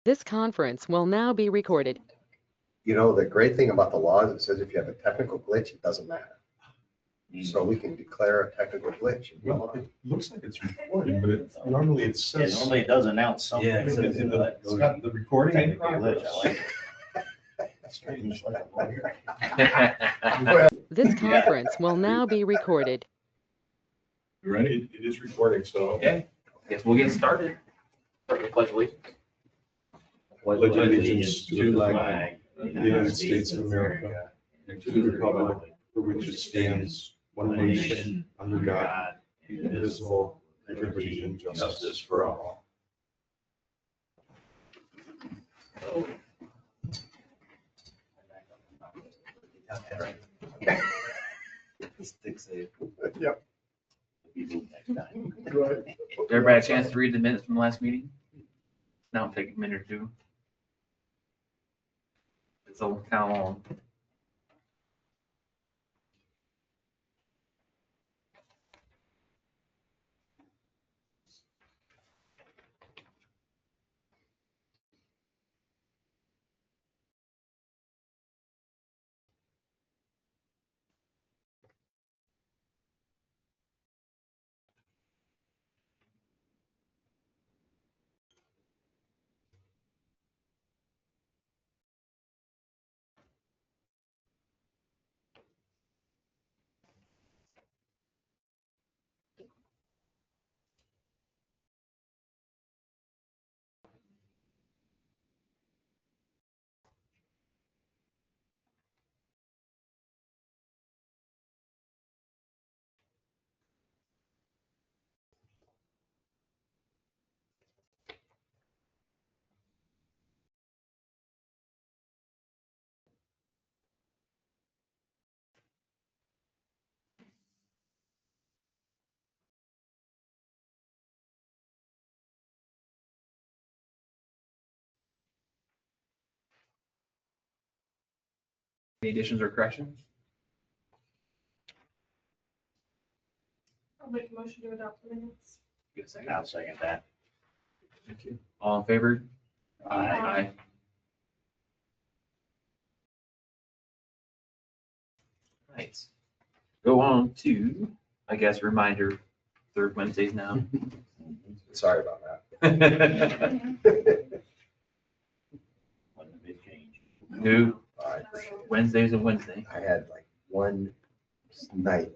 This conference will now be recorded. You know, the great thing about the law is it says if you have a technical glitch, it doesn't matter. So we can declare a technical glitch. Well, it looks like it's recording, but normally it says. Normally it does announce something. Yeah, it's got the recording in progress. I like Strange, like a lawyer. This conference will now be recorded. You ready? It is recording, so. Okay, guess we'll get started. Pledge allegiance. Pledge allegiance to the flag of the United States of America and to the republic for which it stands, one nation, under God, indivisible, with liberty and justice for all. Yep. Everybody had a chance to read the minutes from the last meeting? Now it'll take a minute or two. It's all kind of long. Any additions or corrections? I'll make a motion to adopt the minutes. Give a second. I'll second that. Thank you. All in favor? Aye. Right. Go on to, I guess, reminder, third Wednesdays now. Sorry about New, Wasn't a big change. All right, for sure. Wednesdays and Wednesday. I had like one night.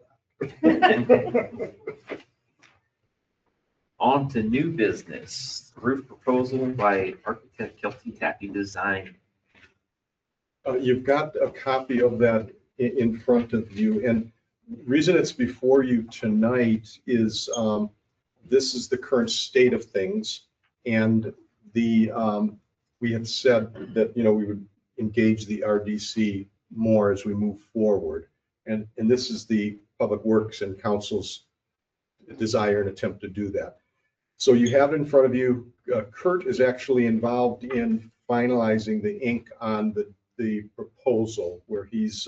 On to new business, roof proposal by architect Kelty Tappy Design. You've got a copy of that in front of you, and reason it's before you tonight is this is the current state of things, and we had said that we would engage the RDC more as we move forward, and this is the Public Works and Council's desire and attempt to do that. So you have it in front of you. Kurt is actually involved in finalizing the ink on the proposal, where he's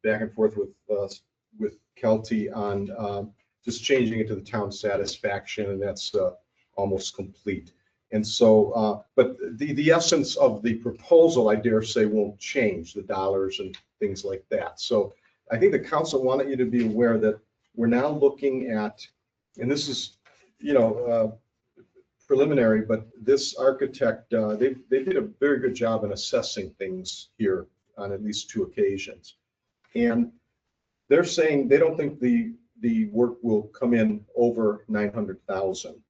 back and forth with Kelty on just changing it to the town's satisfaction, and that's almost complete. And so, but the essence of the proposal, I dare say, won't change, the dollars and things like that. So I think the council wanted you to be aware that we're now looking at, and this is preliminary, but this architect, they did a very good job in assessing things here on at least 2 occasions. And they're saying they don't think the work will come in over 900,000.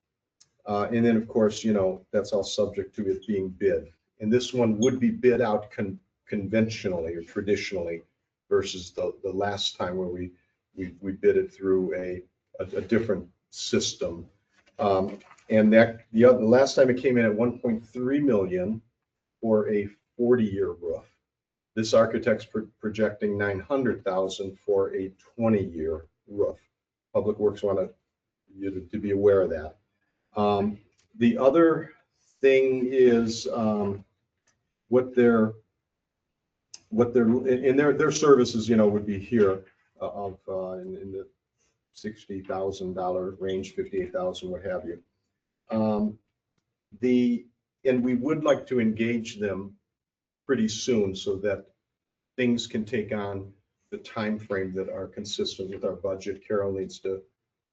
And then, of course, that's all subject to it being bid. And this one would be bid out conventionally or traditionally versus the last time where we bid it through a different system. And that the last time it came in at 1.3 million for a 40-year roof. This architect's projecting 900,000 for a 20-year roof. Public Works wanted you to be aware of that. The other thing is what their services, would be here in the $60,000 range, 58,000, what have you. And we would like to engage them pretty soon so that things can take on the time frame that are consistent with our budget. Carol needs to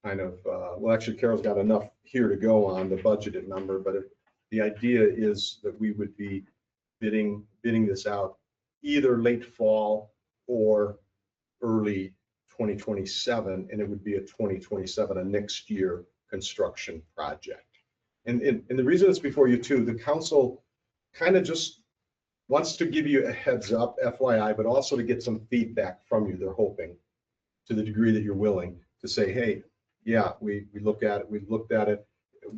kind of, well, actually Carol's got enough here to go on the budgeted number, but the idea is that we would be bidding this out either late fall or early 2027, and it would be a 2027, a next year construction project. And the reason it's before you too, the council kind of just wants to give you a heads up, FYI, but also to get some feedback from you. They're hoping, to the degree that you're willing, to say, hey, yeah, we look at it, we've looked at it,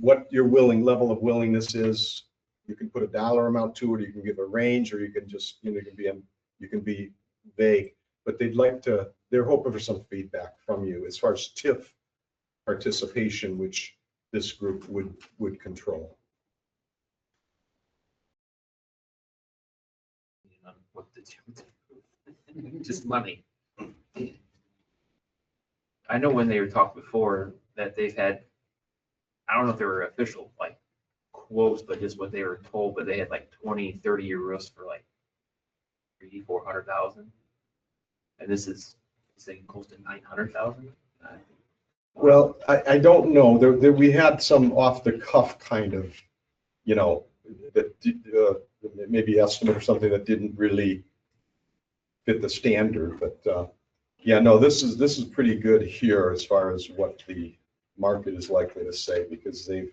what your level of willingness is. You can put a dollar amount to it, or you can give a range, or you can just, you can be vague. But they're hoping for some feedback from you as far as TIF participation, which this group would control. What to do. Just money. I know when they were talked before that they've had, I don't know if they were official like quotes, but just what they were told, but they had like 20, 30-year roofs for like 300,000-400,000. And this is saying close to 900,000. Well, I don't know. We had some off the cuff kind of, that maybe estimate or something that didn't really fit the standard. But yeah, no, this is pretty good here as far as what the market is likely to say, because they're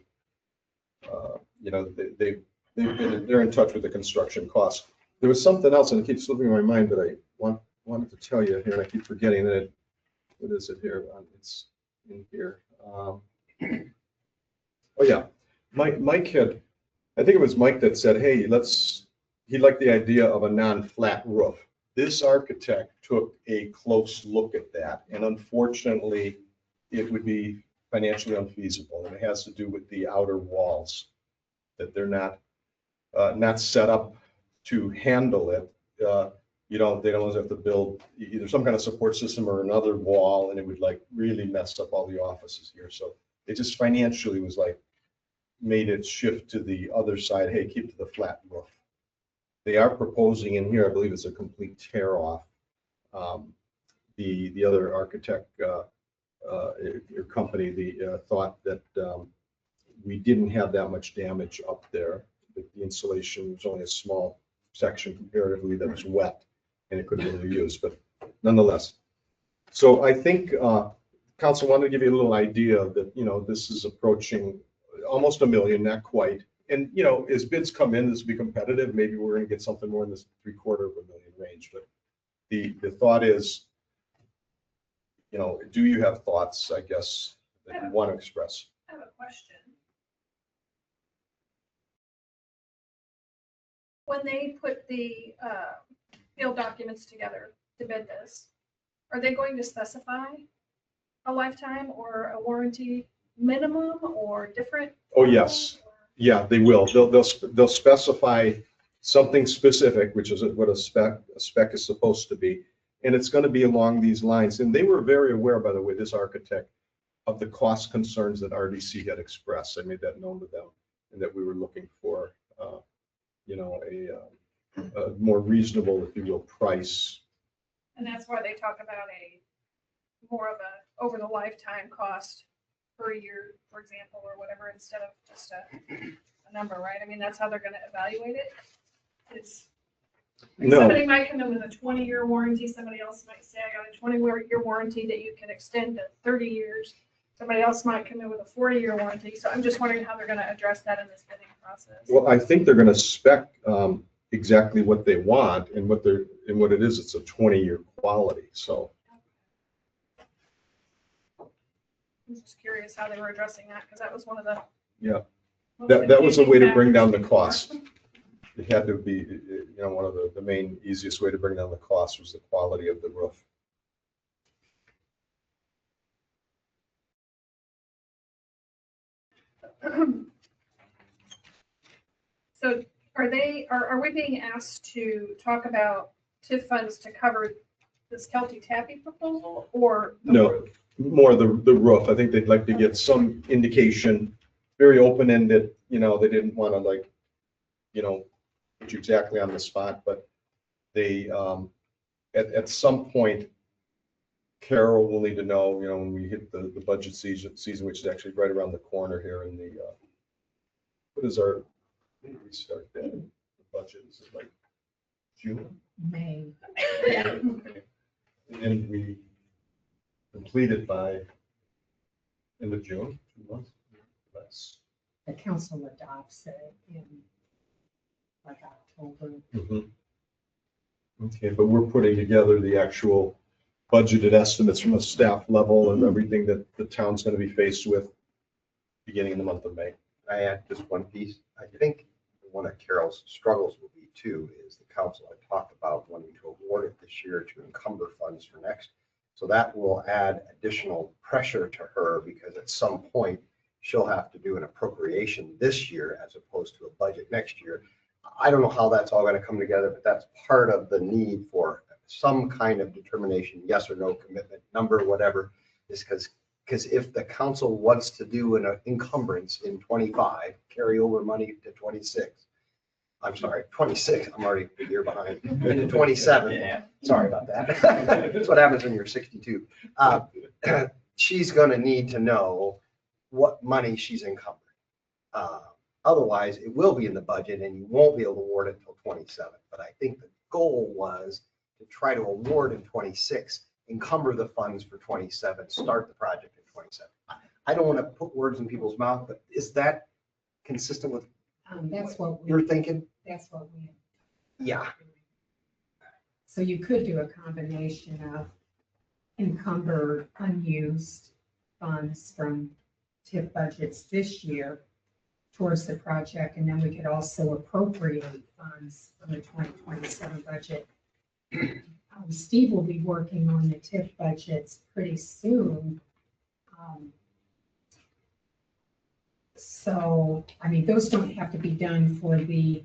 in touch with the construction costs. There was something else, and it keeps slipping in my mind that I wanted to tell you here, and I keep forgetting it. What is it here? It's in here. Oh yeah, Mike had, I think it was Mike that said, hey, he liked the idea of a non-flat roof. This architect took a close look at that, and unfortunately, it would be financially unfeasible, and it has to do with the outer walls, that they're not set up to handle it. They don't have to build either some kind of support system or another wall, and it would like really mess up all the offices here. So it just financially was like made it shift to the other side. Hey, keep to the flat roof. They are proposing in here, I believe it's a complete tear off. The other architect your company thought that we didn't have that much damage up there. The insulation was only a small section comparatively that was wet, and it could have been used, but nonetheless. So I think council wanted to give you a little idea that, this is approaching almost $1 million, not quite. And, as bids come in, this will be competitive. Maybe we're going to get something more in this $750,000 range. But the thought is, do you have thoughts, I guess, that you want to express? I have a question. When they put the field documents together to bid this, are they going to specify a lifetime or a warranty minimum or different? Oh, yes. Yeah, they will. They'll specify something specific, which is what a spec is supposed to be. And it's going to be along these lines. And they were very aware, by the way, this architect, of the cost concerns that RDC had expressed. I made that known to them, and that we were looking for, a more reasonable, if you will, price. And that's why they talk about more of a over the lifetime cost per year, for example, or whatever, instead of just a number, right? I mean, that's how they're going to evaluate it. No. Somebody might come in with a 20-year warranty. Somebody else might say, I got a 20-year warranty that you can extend to 30 years. Somebody else might come in with a 40-year warranty. So I'm just wondering how they're going to address that in this bidding process. Well, I think they're going to spec exactly what they want, and what it is. It's a 20-year quality. So I'm just curious how they were addressing that, because that was one of the that was a way to bring down the factors. cost. It had to be, one of the main easiest way to bring down the cost was the quality of the roof. So are we being asked to talk about TIF funds to cover this Kelty Tappy proposal, or the No, roof? more the roof. I think they'd like to get some indication, very open-ended, they didn't want to put you exactly on the spot, but they, at some point, Carol will need to know, when we hit the budget season, which is actually right around the corner here in the, what is our, when do we start that? The budget, is it like June? May. And we complete it by end of June, 2 months. That's. The council adopts it in like October. Mhm. Okay, but we're putting together the actual budgeted estimates from a staff level and everything that the town's going to be faced with beginning in the month of May. I add just one piece. I think one of Carol's struggles will be too, is the council had talked about wanting to award it this year to encumber funds for next. So that will add additional pressure to her, because at some point she'll have to do an appropriation this year as opposed to a budget next year. I don't know how that's all going to come together, but that's part of the need for some kind of determination, yes or no commitment, number, whatever, is because if the council wants to do an encumbrance in 25, carry over money to 26, I'm sorry, 26, I'm already a year behind, into 27. Yeah. Sorry about that. That's what happens when you're 62. She's going to need to know what money she's encumbering. Otherwise, it will be in the budget and you won't be able to award it until 27. But I think the goal was to try to award in 26, encumber the funds for 27, start the project in 27. I don't want to put words in people's mouth, but is that consistent with That's what you're thinking? That's what we. Yeah. So you could do a combination of encumber unused funds from TIP budgets this year towards the project, and then we could also appropriate funds from the 2027 budget. Steve will be working on the TIP budgets pretty soon. So, I mean, those don't have to be done for the,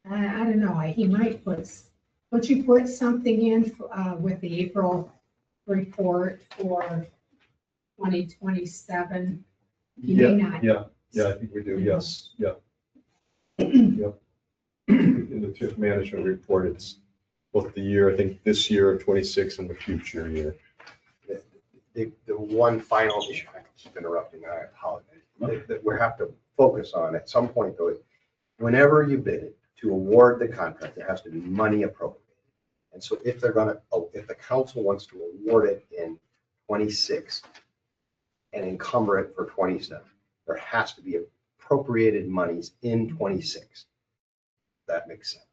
I don't know, he might would you put something in with the April report for 2027? You may not. Yeah, I think we do, yes, yeah. Yep. In the TIF management report, it's both the year, I think this year of 26 and the future year. The one final issue, I keep interrupting, I apologize, that we have to focus on at some point though, is whenever you bid it to award the contract, there has to be money appropriated. And so if they're gonna, if the council wants to award it in 26 and encumber it for 27, there has to be appropriated monies in 26. That makes sense.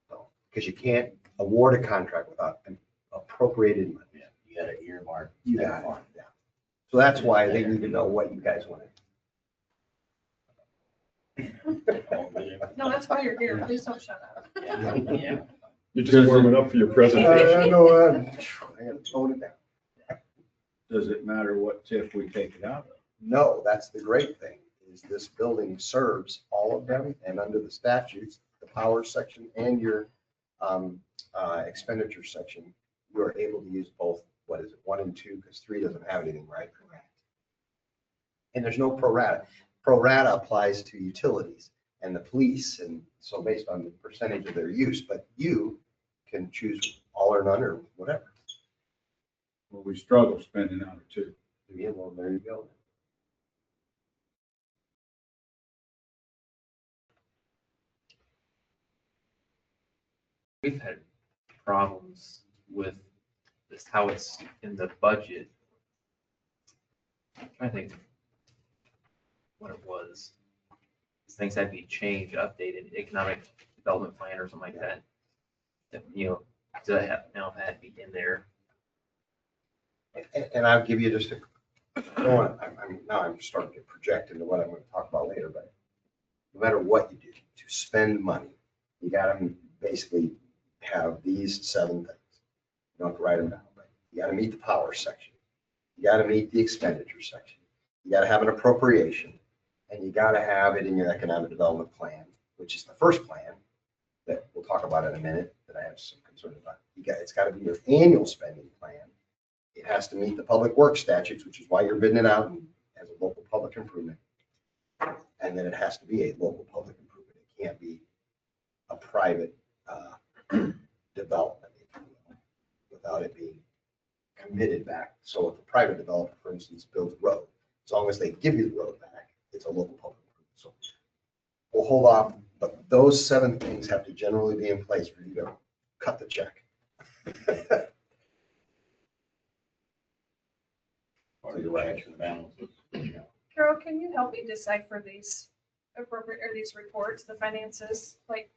So, because you can't award a contract without an appropriated money. Yeah, you got to earmark. You got it, yeah. So that's why they need to know what you guys want. No, that's why you're here. Please don't shut up. Yeah. You're just warming up for your presentation. I know, I gotta tone it down. Does it matter what TIF we take it out of? No, that's the great thing, is this building serves all of them, and under the statutes, the power section and your expenditure section, you are able to use both, what is it, 1 and 2, because 3 doesn't have anything, right? Correct. And there's no pro rata. Pro rata applies to utilities and the police, and so based on the percentage of their use, but you can choose all or none or whatever. Well, we struggle spending out of two. Yeah, well, there you go. We've had problems with this, how it's in the budget. I'm trying to think what it was. These things had to be changed, updated, economic development plan or something like that. That, to have now had to be in there. And I'll give you just now I'm starting to project into what I'm going to talk about later, but no matter what you do to spend money, you got to basically have these 7 things. You don't have to write them down, but you got to meet the power section. You got to meet the expenditure section. You got to have an appropriation, and you got to have it in your economic development plan, which is the first plan that we'll talk about in a minute that I have some concern about. It's got to be your annual spending plan. It has to meet the public works statutes, which is why you're bidding it out as a local public improvement. And then it has to be a local public improvement. It can't be a private development, if you will, without it being committed back. So if a private developer, for instance, builds a road, as long as they give you the road back, it's a local public improvement. So we'll hold off, but those 7 things have to generally be in place for you to cut the check. Or your extra balances. Carol, can you help me decipher these appropriate, or these reports, the finances? Like,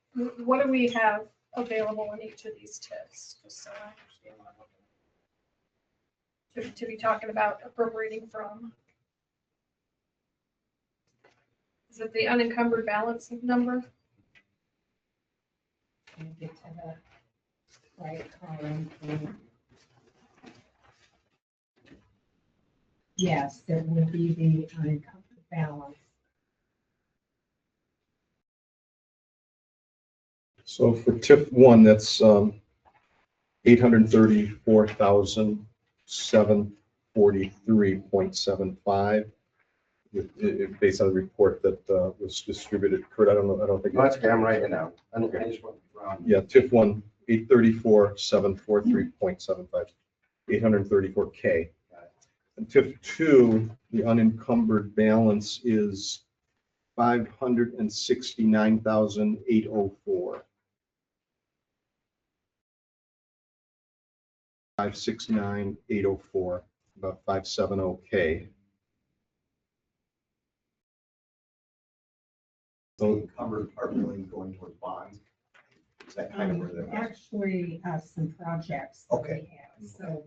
what do we have available in each of these TIFs? Just so I understand what I'm looking at. To be talking about appropriating from. Is it the unencumbered balance number? Can I get to the right column? Yes, there would be the unencumbered balance. So for TIF 1, that's 834,743.75. Based on the report that was distributed. Kurt, I don't think. No, that's okay, I'm writing it down. I just want to round. Yeah, TIF 1, 834,743.75, 834K. And TIF 2, the unencumbered balance is 569,804. 569,804, about 570K. So encumbered are really going towards bonds. Is that kind of where they're? Actually, some projects that we Okay. have, so,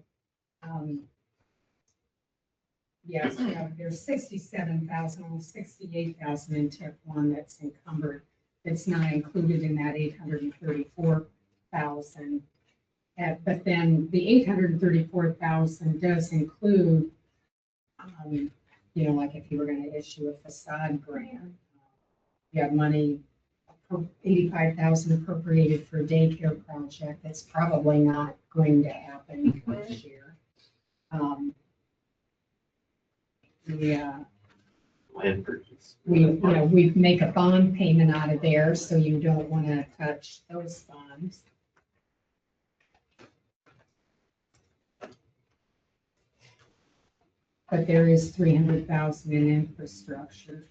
yes, there's 67,000, almost 68,000 in TIF 1 that's encumbered. It's not included in that 834,000. But then the 834,000 does include, like if you were going to issue a facade grant, you have money, 85,000 appropriated for a daycare project. That's probably not going to happen this year. Land purchase. We make a bond payment out of there, so you don't want to touch those funds. But there is 300,000 in infrastructure.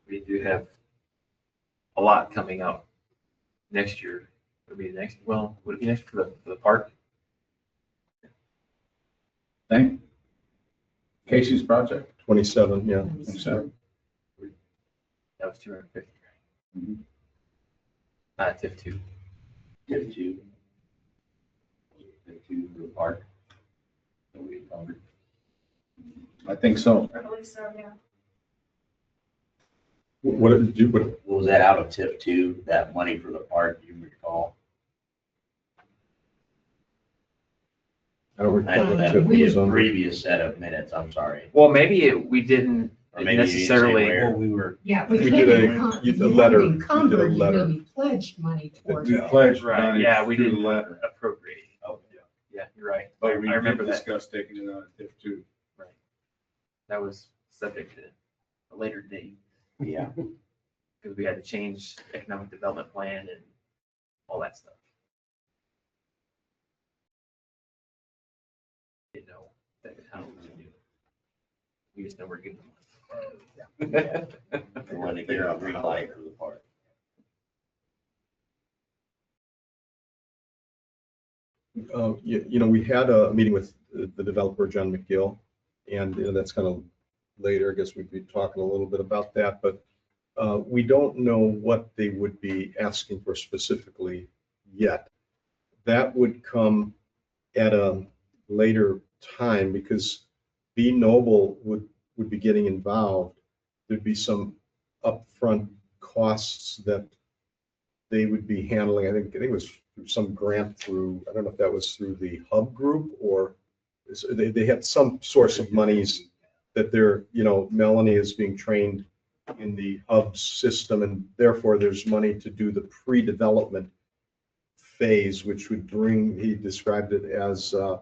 We do have a lot coming up next year. Would it be next, well, would it be next for the park? Thank Casey's project. 27, yeah. So, That was 250. Mhm. TIF 2. TIF 2. TIF 2 for the park. So we covered. I think so. I believe so, yeah. What did you, what, What was that out of TIF 2, that money for the park, you recall? I don't I recall know what that TIF would be was a on. previous set of minutes, I'm sorry. Well, maybe we didn't Or maybe you didn't say necessarily. where. We were. Yeah, We we did did a- you did a letter. You did a Encumbered, letter. we pledged money towards We it. pledged Right, money yeah, we through the didn't letter. appropriate. Oh, Yeah, you're right. But we I remember did that. discuss taking it out of TIF 2. That was subject to a later date yeah. because we had to change economic development plan and all that stuff. Didn't know how we would do it. We just know we're getting them. We wanted to get a green light for the park. We had a meeting with the developer, John McGill, and that's kind of later. I guess we'd be talking a little bit about that, but we don't know what they would be asking for specifically yet. That would come at a later time because B Noble would be getting involved. There'd be some upfront costs that they would be handling. I think it was through some grant through, I don't know if that was through the Hub Group or they had some source of monies that they're, Melanie is being trained in the Hub system, and therefore there's money to do the pre-development phase, which would bring, he described it as to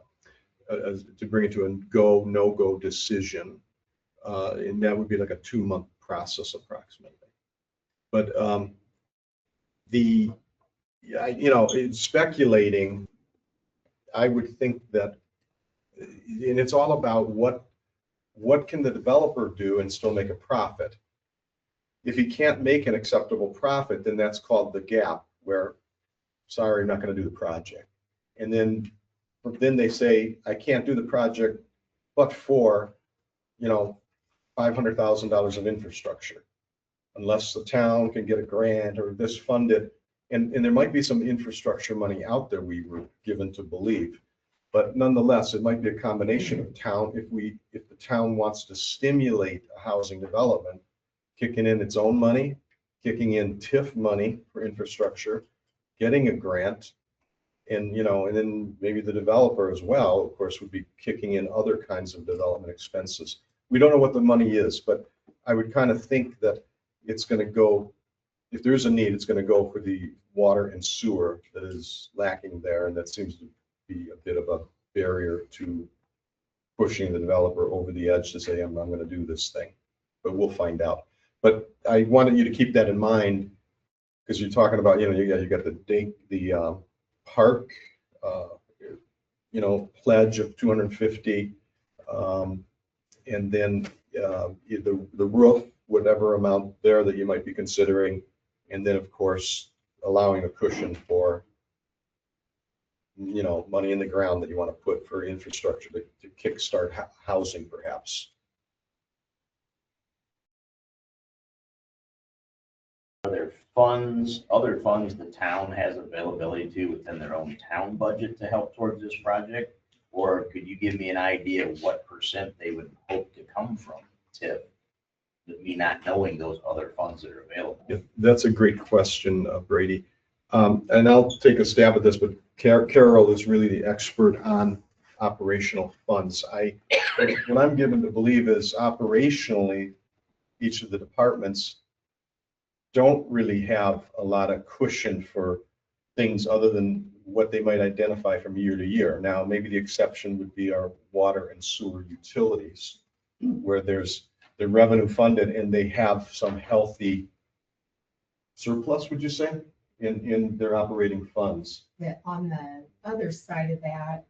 bring it to a go, no-go decision. And that would be like a 2-month process approximately. But it's speculating, I would think that, and it's all about what can the developer do and still make a profit. If he can't make an acceptable profit, then that's called the gap, where, sorry, I'm not going to do the project. And then they say, I can't do the project, but for, $500,000 of infrastructure, unless the town can get a grant or this funded. And there might be some infrastructure money out there, we were given to believe. But nonetheless, it might be a combination of town, if the town wants to stimulate a housing development, kicking in its own money, kicking in TIF money for infrastructure, getting a grant, and then maybe the developer as well, of course, would be kicking in other kinds of development expenses. We don't know what the money is, but I would kind of think that it's going to go, if there's a need, it's going to go for the water and sewer that is lacking there, and that seems to be a bit of a barrier to pushing the developer over the edge to say, I'm going to do this thing, but we'll find out. But I wanted you to keep that in mind, because you're talking about, you got the park, pledge of 250, and then the roof, whatever amount there that you might be considering, and then of course allowing a cushion for money in the ground that you want to put for infrastructure to kickstart housing, perhaps. Are there other funds the town has availability to within their own town budget to help towards this project? Or could you give me an idea of what % they would hope to come from TIF, with me not knowing those other funds that are available? Yeah, that's a great question, Brady. And I'll take a stab at this, but Carol is really the expert on operational funds. What I'm given to believe is operationally, each of the departments don't really have a lot of cushion for things other than what they might identify from year to year. Now, maybe the exception would be our water and sewer utilities, where they're revenue funded and they have some healthy surplus, would you say, in their operating funds. That on the other side of that,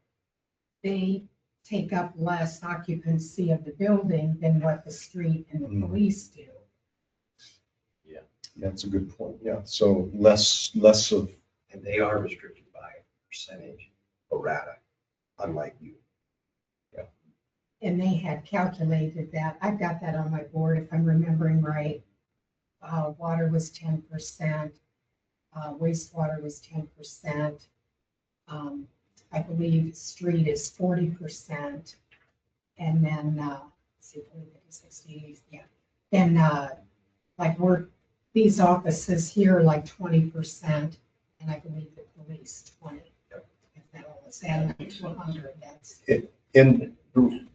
they take up less occupancy of the building than what the street and the police do. Yeah, that's a good point. Yeah, so less of. And they are restricted by percentage pro rata, unlike you. Yeah. And they had calculated that. I've got that on my board, if I'm remembering right. Water was 10%, wastewater was 10%. I believe street is 40%. And then, let's see, 60, yeah. Then like these offices here, like 20%. And I believe the police 20. If that all is added to 100, that's. And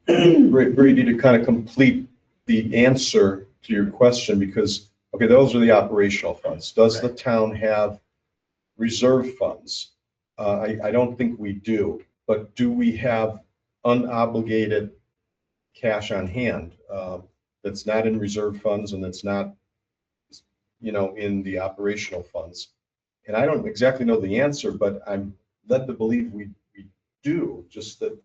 Brady, to kind of complete the answer to your question, because, okay, those are the operational funds. Does the town have reserve funds? I don't think we do, but do we have unobligated cash on hand that's not in reserve funds and that's not, in the operational funds? And I don't exactly know the answer, but I'm led to believe we do. Just that,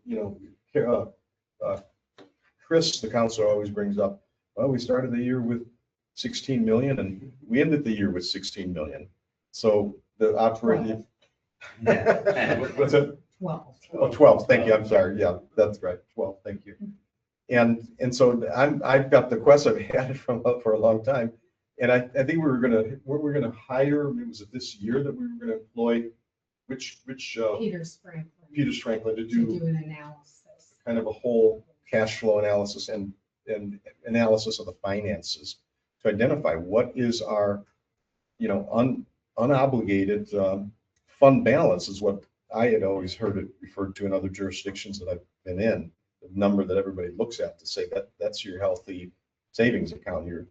Chris, the counselor, always brings up, well, we started the year with 16 million and we ended the year with 16 million. So the operating. What's it? 12. Oh, 12. Thank you. I'm sorry. Yeah, that's right. 12. Thank you. And so I've got the quest I've had for a long time. And I think we're gonna hire. Was it this year that we were going to employ which Peter Franklin to do an analysis, kind of a whole cash flow analysis and analysis of the finances to identify what is our unobligated fund balance, is what I had always heard it referred to in other jurisdictions that I've been in. The number that everybody looks at to say that's your healthy savings account, your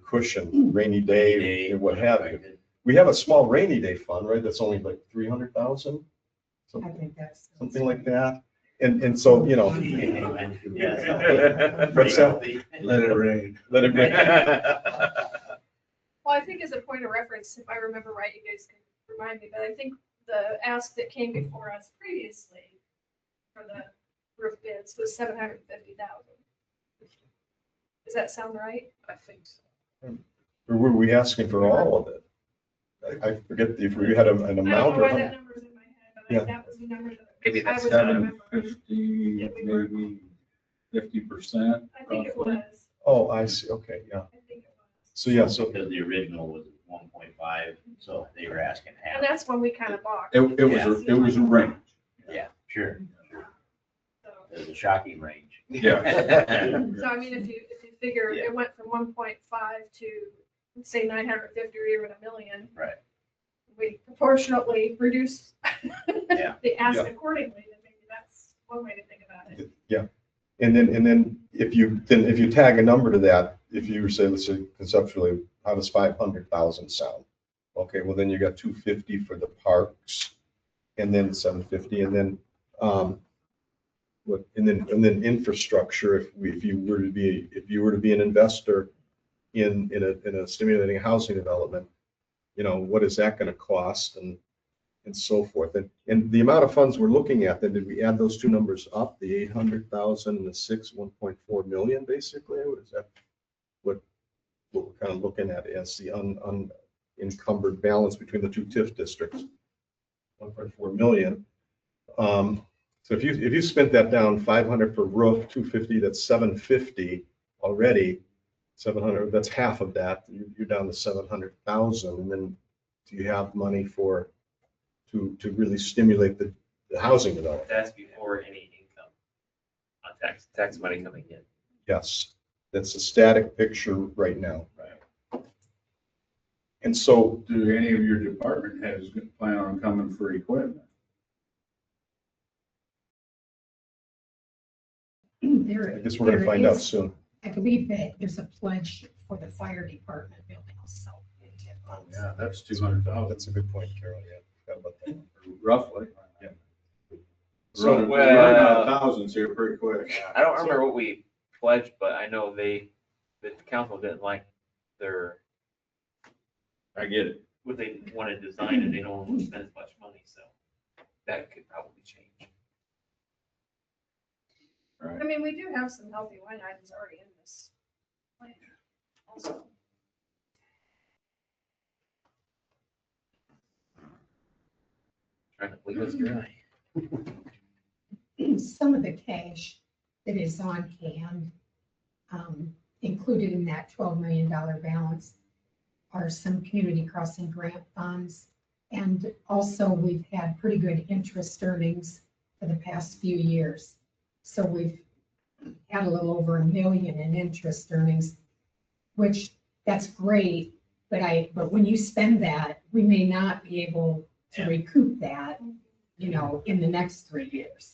cushion, rainy day, and what have you. We have a small rainy day fund, right? That's only like 300,000, I think that's something like that. And so, Yeah. what's that? Let it rain. Let it rain. Well, I think as a point of reference, if I remember right, you guys can remind me, but I think the ask that came before us previously for the roof bids was 750,000. Does that sound right? I think so. Or were we asking for all of it? I forget if we had an I don't amount know or why that something. number's in my head, but Yeah. that was the number that Maybe I that's was 750, remembering. maybe 50%. I think it roughly. was. Oh, I see, okay, yeah. I think it was. So, yeah, so, Because the original was 1.5, so they were asking half. And that's when we kind of balked. It was a range. Yeah, sure. So It was a shocking range. Yeah. so, I mean, if you figure Yeah. it went from 1.5 to, let's say 950 or even $1 million. Right. We proportionately reduce Yeah. the ask Yeah. accordingly, then maybe that's one way to think about it. yeah. And then if you tag a number to that, if you say, let's say conceptually, how does 500,000 sound? Okay, well, then you got 250 for the parks, and then 750, and then, and then infrastructure, if you were to be an investor in a stimulating housing development, what is that gonna cost and so forth. And the amount of funds we're looking at, then did we add those two numbers up, the 800,000 and the 1.4 million, basically? What is that? What we're kind of looking at as the unencumbered balance between the two TIF districts, 1.4 million. So if you spent that down 500 for roof, 250, that's 750 already. 700, that's half of that. You're down to 700,000, and then do you have money to really stimulate the housing development? That's before any income on tax money coming in. Yes, that's a static picture right now. Right. And so, Do any of your department heads plan on coming for equipment? I guess we're gonna find out soon. I believe that there's a pledge for the fire department building also. Yeah, that's 200,000 That's a good point, Carol, yeah. Forgot about that. roughly. Yeah. So So, we're running out of thousands here pretty quick. I don't remember what we pledged, but I know the council didn't like their, I get it. what they want to design, and they don't want to spend as much money, so that could probably change. I mean, we do have some healthy line items already in this plan also. Trying to bleed us dry. Some of the cash that is on hand, included in that $12 million balance, are some community crossing grant funds. And also, we've had pretty good interest earnings for the past few years. So we've had a little over $1 million in interest earnings, which that's great. But when you spend that, we may not be able to recoup that, in the next 3 years.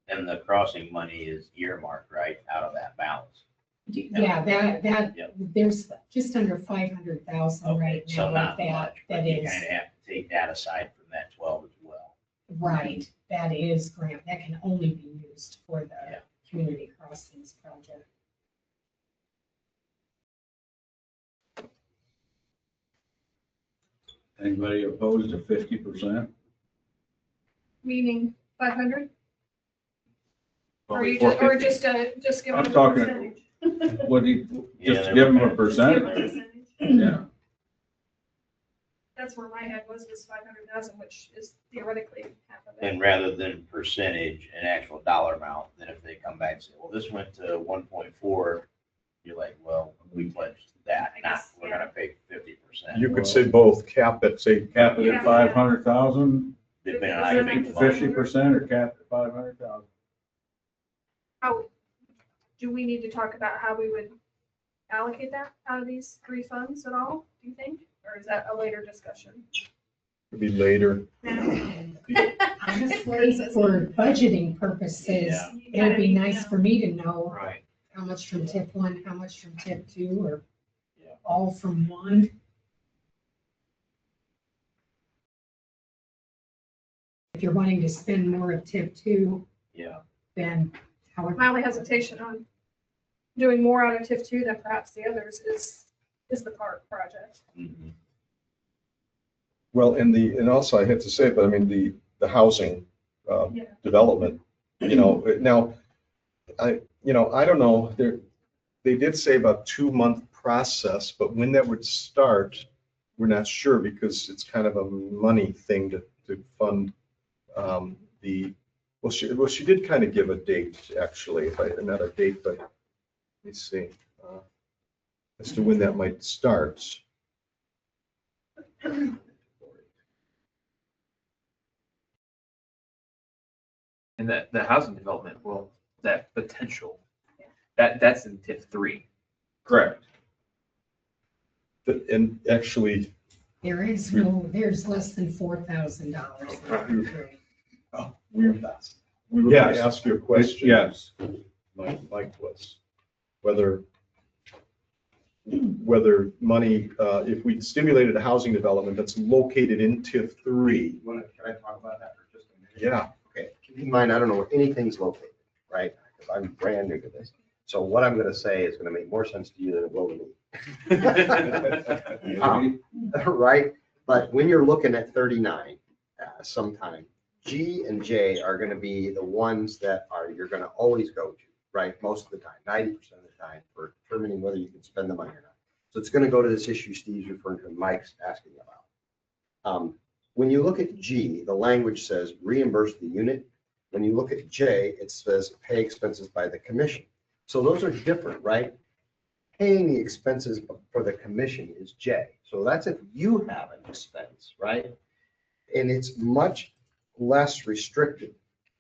And the crossing money is earmarked, right, out of that balance. Yeah, Yep. there's just under 500,000 right Okay, so now not with that. much, but That you is, kind of have to take that aside from that 12 as well. right, that is grant, that can only be used for the Yeah. community crossings project. Anybody opposed to 50%? Meaning 500? Or Well, you before just, 50. just give I'm them a talking- percentage? What do you, Yeah, just they give them were- a percentage? Percentage. Yeah. That's where my head was 500,000, which is theoretically half of it. And rather than percentage and actual dollar amount, then if they come back and say, well, this went to 1.4, you're like, well, we pledged that, I not, guess, we're yeah. gonna pay 50%. you could say both, cap it, say, Cap it at 500,000, Depending on how you make the money. 50% or cap at 500,000? How, do we need to talk about how we would allocate that out of these three funds at all, do you think? Or is that a later discussion? could be later. Honestly, for budgeting purposes, Yeah. it would be nice for me to know Right. how much from tip 1, how much from tip 2, or Yeah. all from one. If you're wanting to spend more of tip 2, Yeah. then how would My only hesitation on doing more out of TIF two than perhaps the others is is the park project. Mhm. Well, and also I have to say, but I mean, the housing Yeah. development, now, I don't know, they did say about 2-month process, but when that would start, we're not sure because it's kind of a money thing to fund well, she did kind of give a date, actually, not a date, but let me see, as to when that might start. And that, the housing development, well, that potential, that's in TIF 3. Correct. And actually, there's less than $4,000. we were going to ask you a question. Yes. Mike was, whether money, if we stimulated a housing development that's located in TIF 3. Can I talk about that for just a minute? Yeah. Okay, keep in mind, I don't know where anything's located, right? Because I'm brand new to this. So what I'm gonna say is gonna make more sense to you than it will to me. Right? But when you're looking at 39, sometime, G and J are gonna be the ones that you're gonna always go to, right? Most of the time, 90% of the time, for determining whether you can spend the money or not. So it's gonna go to this issue Steve's referring to and Mike's asking about. When you look at G, the language says reimburse the unit. When you look at J, it says pay expenses by the commission. So those are different, right? Paying the expenses for the commission is J. So that's if you have an expense, right? And it's much less restricted.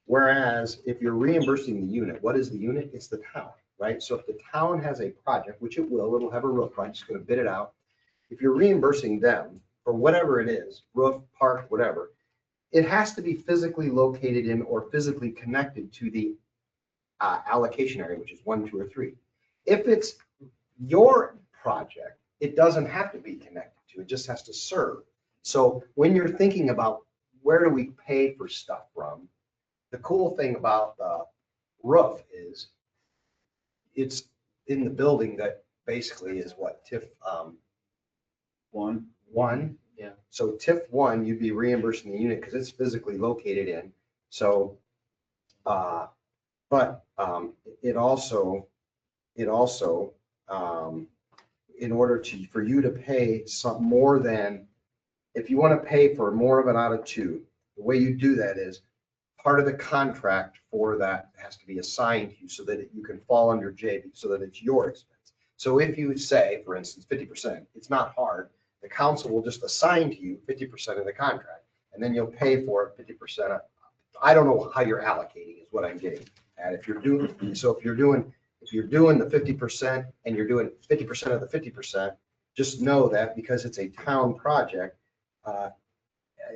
Whereas if you're reimbursing the unit, what is the unit? It's the town, right? So if the town has a project, which it'll have a roof, I'm just going to bid it out. If you're reimbursing them for whatever it is, roof, park, whatever, it has to be physically located in or physically connected to the allocation area, which is 1, 2, or 3. If it's your project, it doesn't have to be connected to, it just has to serve. So when you're thinking about where do we pay for stuff from, the cool thing about the roof is it's in the building that basically is what, TIF 1. Yeah. So TIF 1, you'd be reimbursing the unit because it's physically located in. So, but it also, in order for you to pay some more than, if you want to pay for more of it out of 2, the way you do that is part of the contract for that has to be assigned to you so that you can fall under J, so that it's your expense. So if you say, for instance, 50%, it's not hard. The council will just assign to you 50% of the contract, and then you'll pay for it 50%. I don't know how you're allocating is what I'm getting at. If you're doing the 50% and you're doing 50% of the 50%, just know that because it's a town project,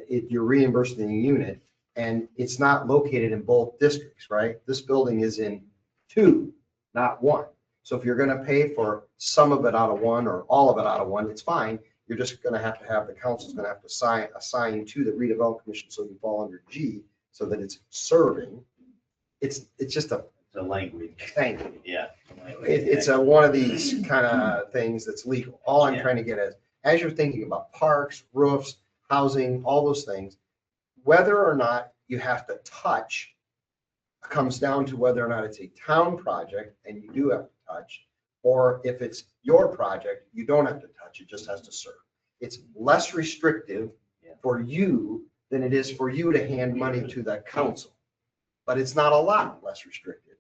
you're reimbursing the unit, and it's not located in both districts, right? This building is in 2, not 1. So if you're going to pay for some of it out of 1 or all of it out of 1, it's fine. You're just going to have the council's going to have to assign to the redevelopment commission so you fall under G so that it's serving. It's just a language. Thank you. Yeah. It's one of these kind of things that's legal. All I'm trying to get is, as you're thinking about parks, roofs, housing, all those things, whether or not you have to touch comes down to whether or not it's a town project and you do have to touch, or if it's your project, you don't have to touch, it just has to serve. It's less restrictive for you than it is for you to hand money to the council. But it's not a lot less restrictive.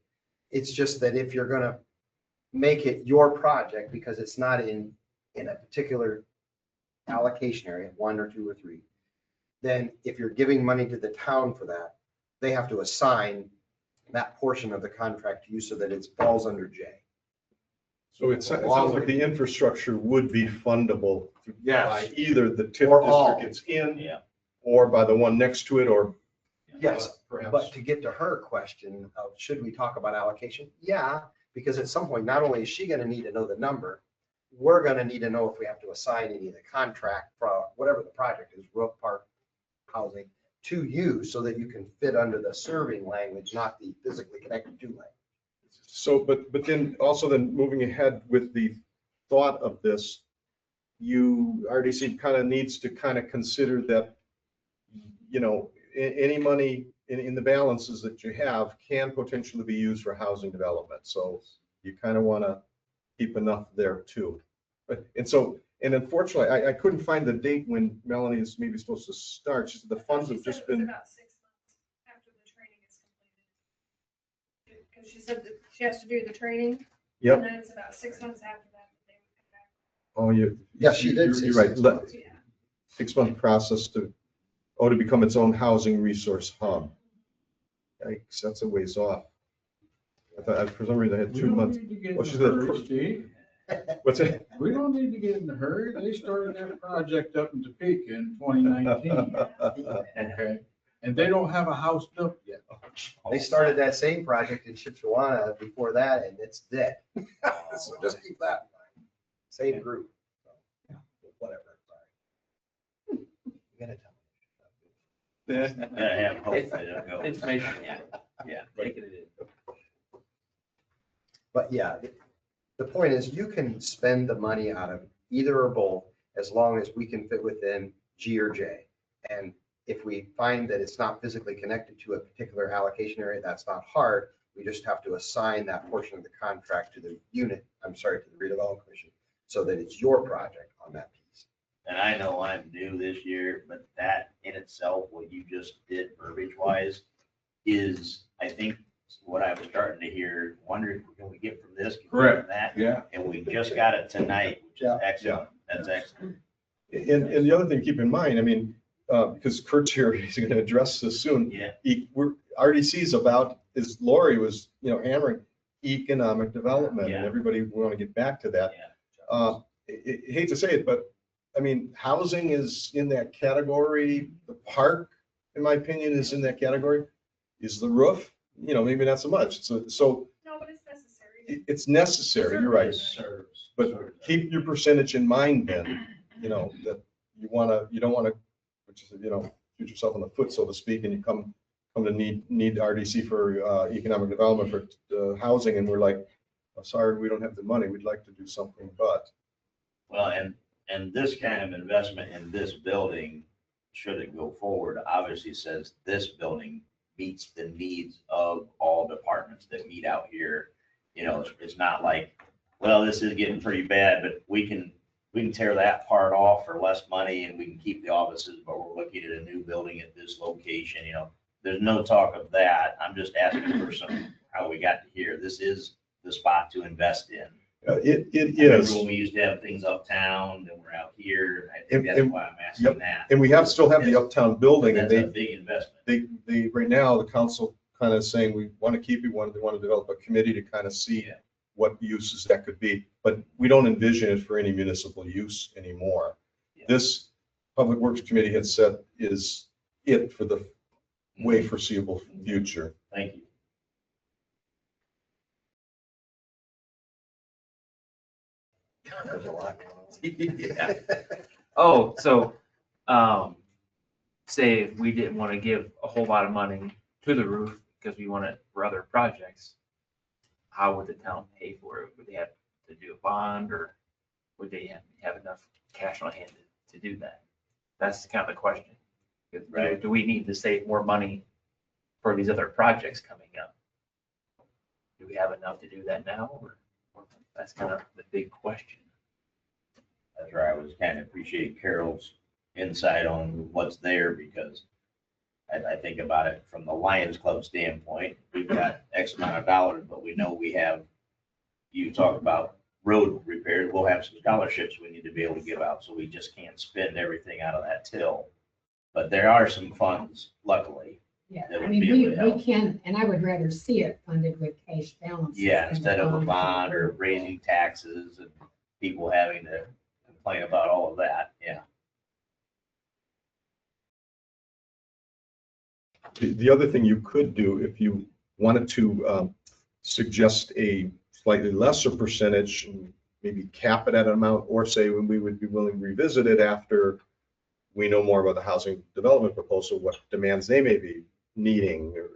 It's just that if you're going to make it your project because it's not in a particular allocation area, 1 or 2 or 3, then if you're giving money to the town for that, they have to assign that portion of the contract to you so that it falls under J. So it sounds like the infrastructure would be fundable Yes. by either the TIF Or all. district it's in, Yeah. or by the one next to it, or Yes, perhaps. but to get to her question of should we talk about allocation? Yeah, because at some point, not only is she going to need to know the number, we're going to need to know if we have to assign any of the contract for whatever the project is, roof, park, housing, to you so that you can fit under the serving language, not the physically connected to language. So, but then also then moving ahead with the thought of this, RDC kind of needs to kind of consider that, any money in the balances that you have can potentially be used for housing development. So you kind of want to keep enough there too. And unfortunately, I couldn't find the date when Melanie is maybe supposed to start. She said the funds She have said just it was been, about 6 months after the training is completed. Because she said that she has to do the training. Yep. And then it's about 6 months after that that they would come back. oh, Yeah, she did say You're right. 6 months. Yeah. 6-month process to become its own housing resource hub. Yikes, that's a ways off. I thought, for some reason, I had 2 months. Oh, she's gonna- Steve. What's it? We don't need to get in a hurry. They started that project up in Topeka in 2019. Okay, and they don't have a house built yet. They started that same project in Shipshewana before that, and it's dead. So just keep that in mind. Same group. So, whatever, sorry. You gotta tell me. Gotta have hope that it'll go. Information, yeah, Yeah. taking it in. But yeah, the point is you can spend the money out of either or both as long as we can fit within G or J. And if we find that it's not physically connected to a particular allocation area, that's not hard. We just have to assign that portion of the contract to the unit, to the redevelopment commission, so that it's your project on that piece. And I know I'm new this year, but that in itself, what you just did verbiage wise is, I think, what I was starting to hear, wondering, can we get from this? Can we get from Correct. that? Yeah. And we just got it tonight, which is Yeah. excellent. That's excellent. And the other thing to keep in mind, I mean, because Kurt's here, he's going to address this soon. Yeah. RDC is about, as Lori was, hammering, economic development, and Yeah. everybody, we want to get back to that. Yeah. I hate to say it, but I mean, housing is in that category. The park, in my opinion, is in that category. Is the roof, maybe not so much. So No, but it's necessary. it's necessary, you're right. It serves. But keep your percentage in mind then, that you don't want to, shoot yourself in the foot, so to speak, and you come to need RDC for economic development for housing, and we're like, oh, sorry, we don't have the money. We'd like to do something, but. Well, and this kind of investment in this building, should it go forward, obviously says this building meets the needs of all departments that meet out here. It's not like, well, this is getting pretty bad, but we can tear that part off for less money and we can keep the offices, but we're looking at a new building at this location. There's no talk of that. I'm just asking for how we got to here. This is the spot to invest in. It I remember is, when we used to have things uptown, then we're out here. I think that's And- why I'm asking that. and we still have the uptown building, and That's a big investment. they right now, the council kind of saying, we want to keep it, they want to develop a committee to kind of see Yeah. what uses that could be, but we don't envision it for any municipal use anymore. Yeah. This Public Works Committee had said is it for the way foreseeable future. Thank you. There's a lot going Yeah. on. Oh, so, say if we didn't want to give a whole lot of money to the roof because we want it for other projects, how would the town pay for it? Would they have to do a bond, or would they have enough cash on hand to do that? That's kind of the question. Right. Do we need to save more money for these other projects coming up? Do we have enough to do that now, or that's kind of the big question? That's where I was kind of appreciating Carol's insight on what's there, because I think about it from the Lions Club standpoint. We've got X amount of dollars, but we know we have, you talk about road repairs, we'll have some scholarships we need to be able to give out, so we just can't spend everything out of that till. But there are some funds, luckily. Yeah, That I would mean, be able to help. we can, and I would rather see it funded with cash balances. Yeah, than instead of a bond. bond or raising taxes and people having to complain about all of that, yeah. The other thing you could do, if you wanted to suggest a slightly lesser percentage, and maybe cap it at an amount, or say when we would be willing to revisit it after we know more about the housing development proposal, what demands they may be needing or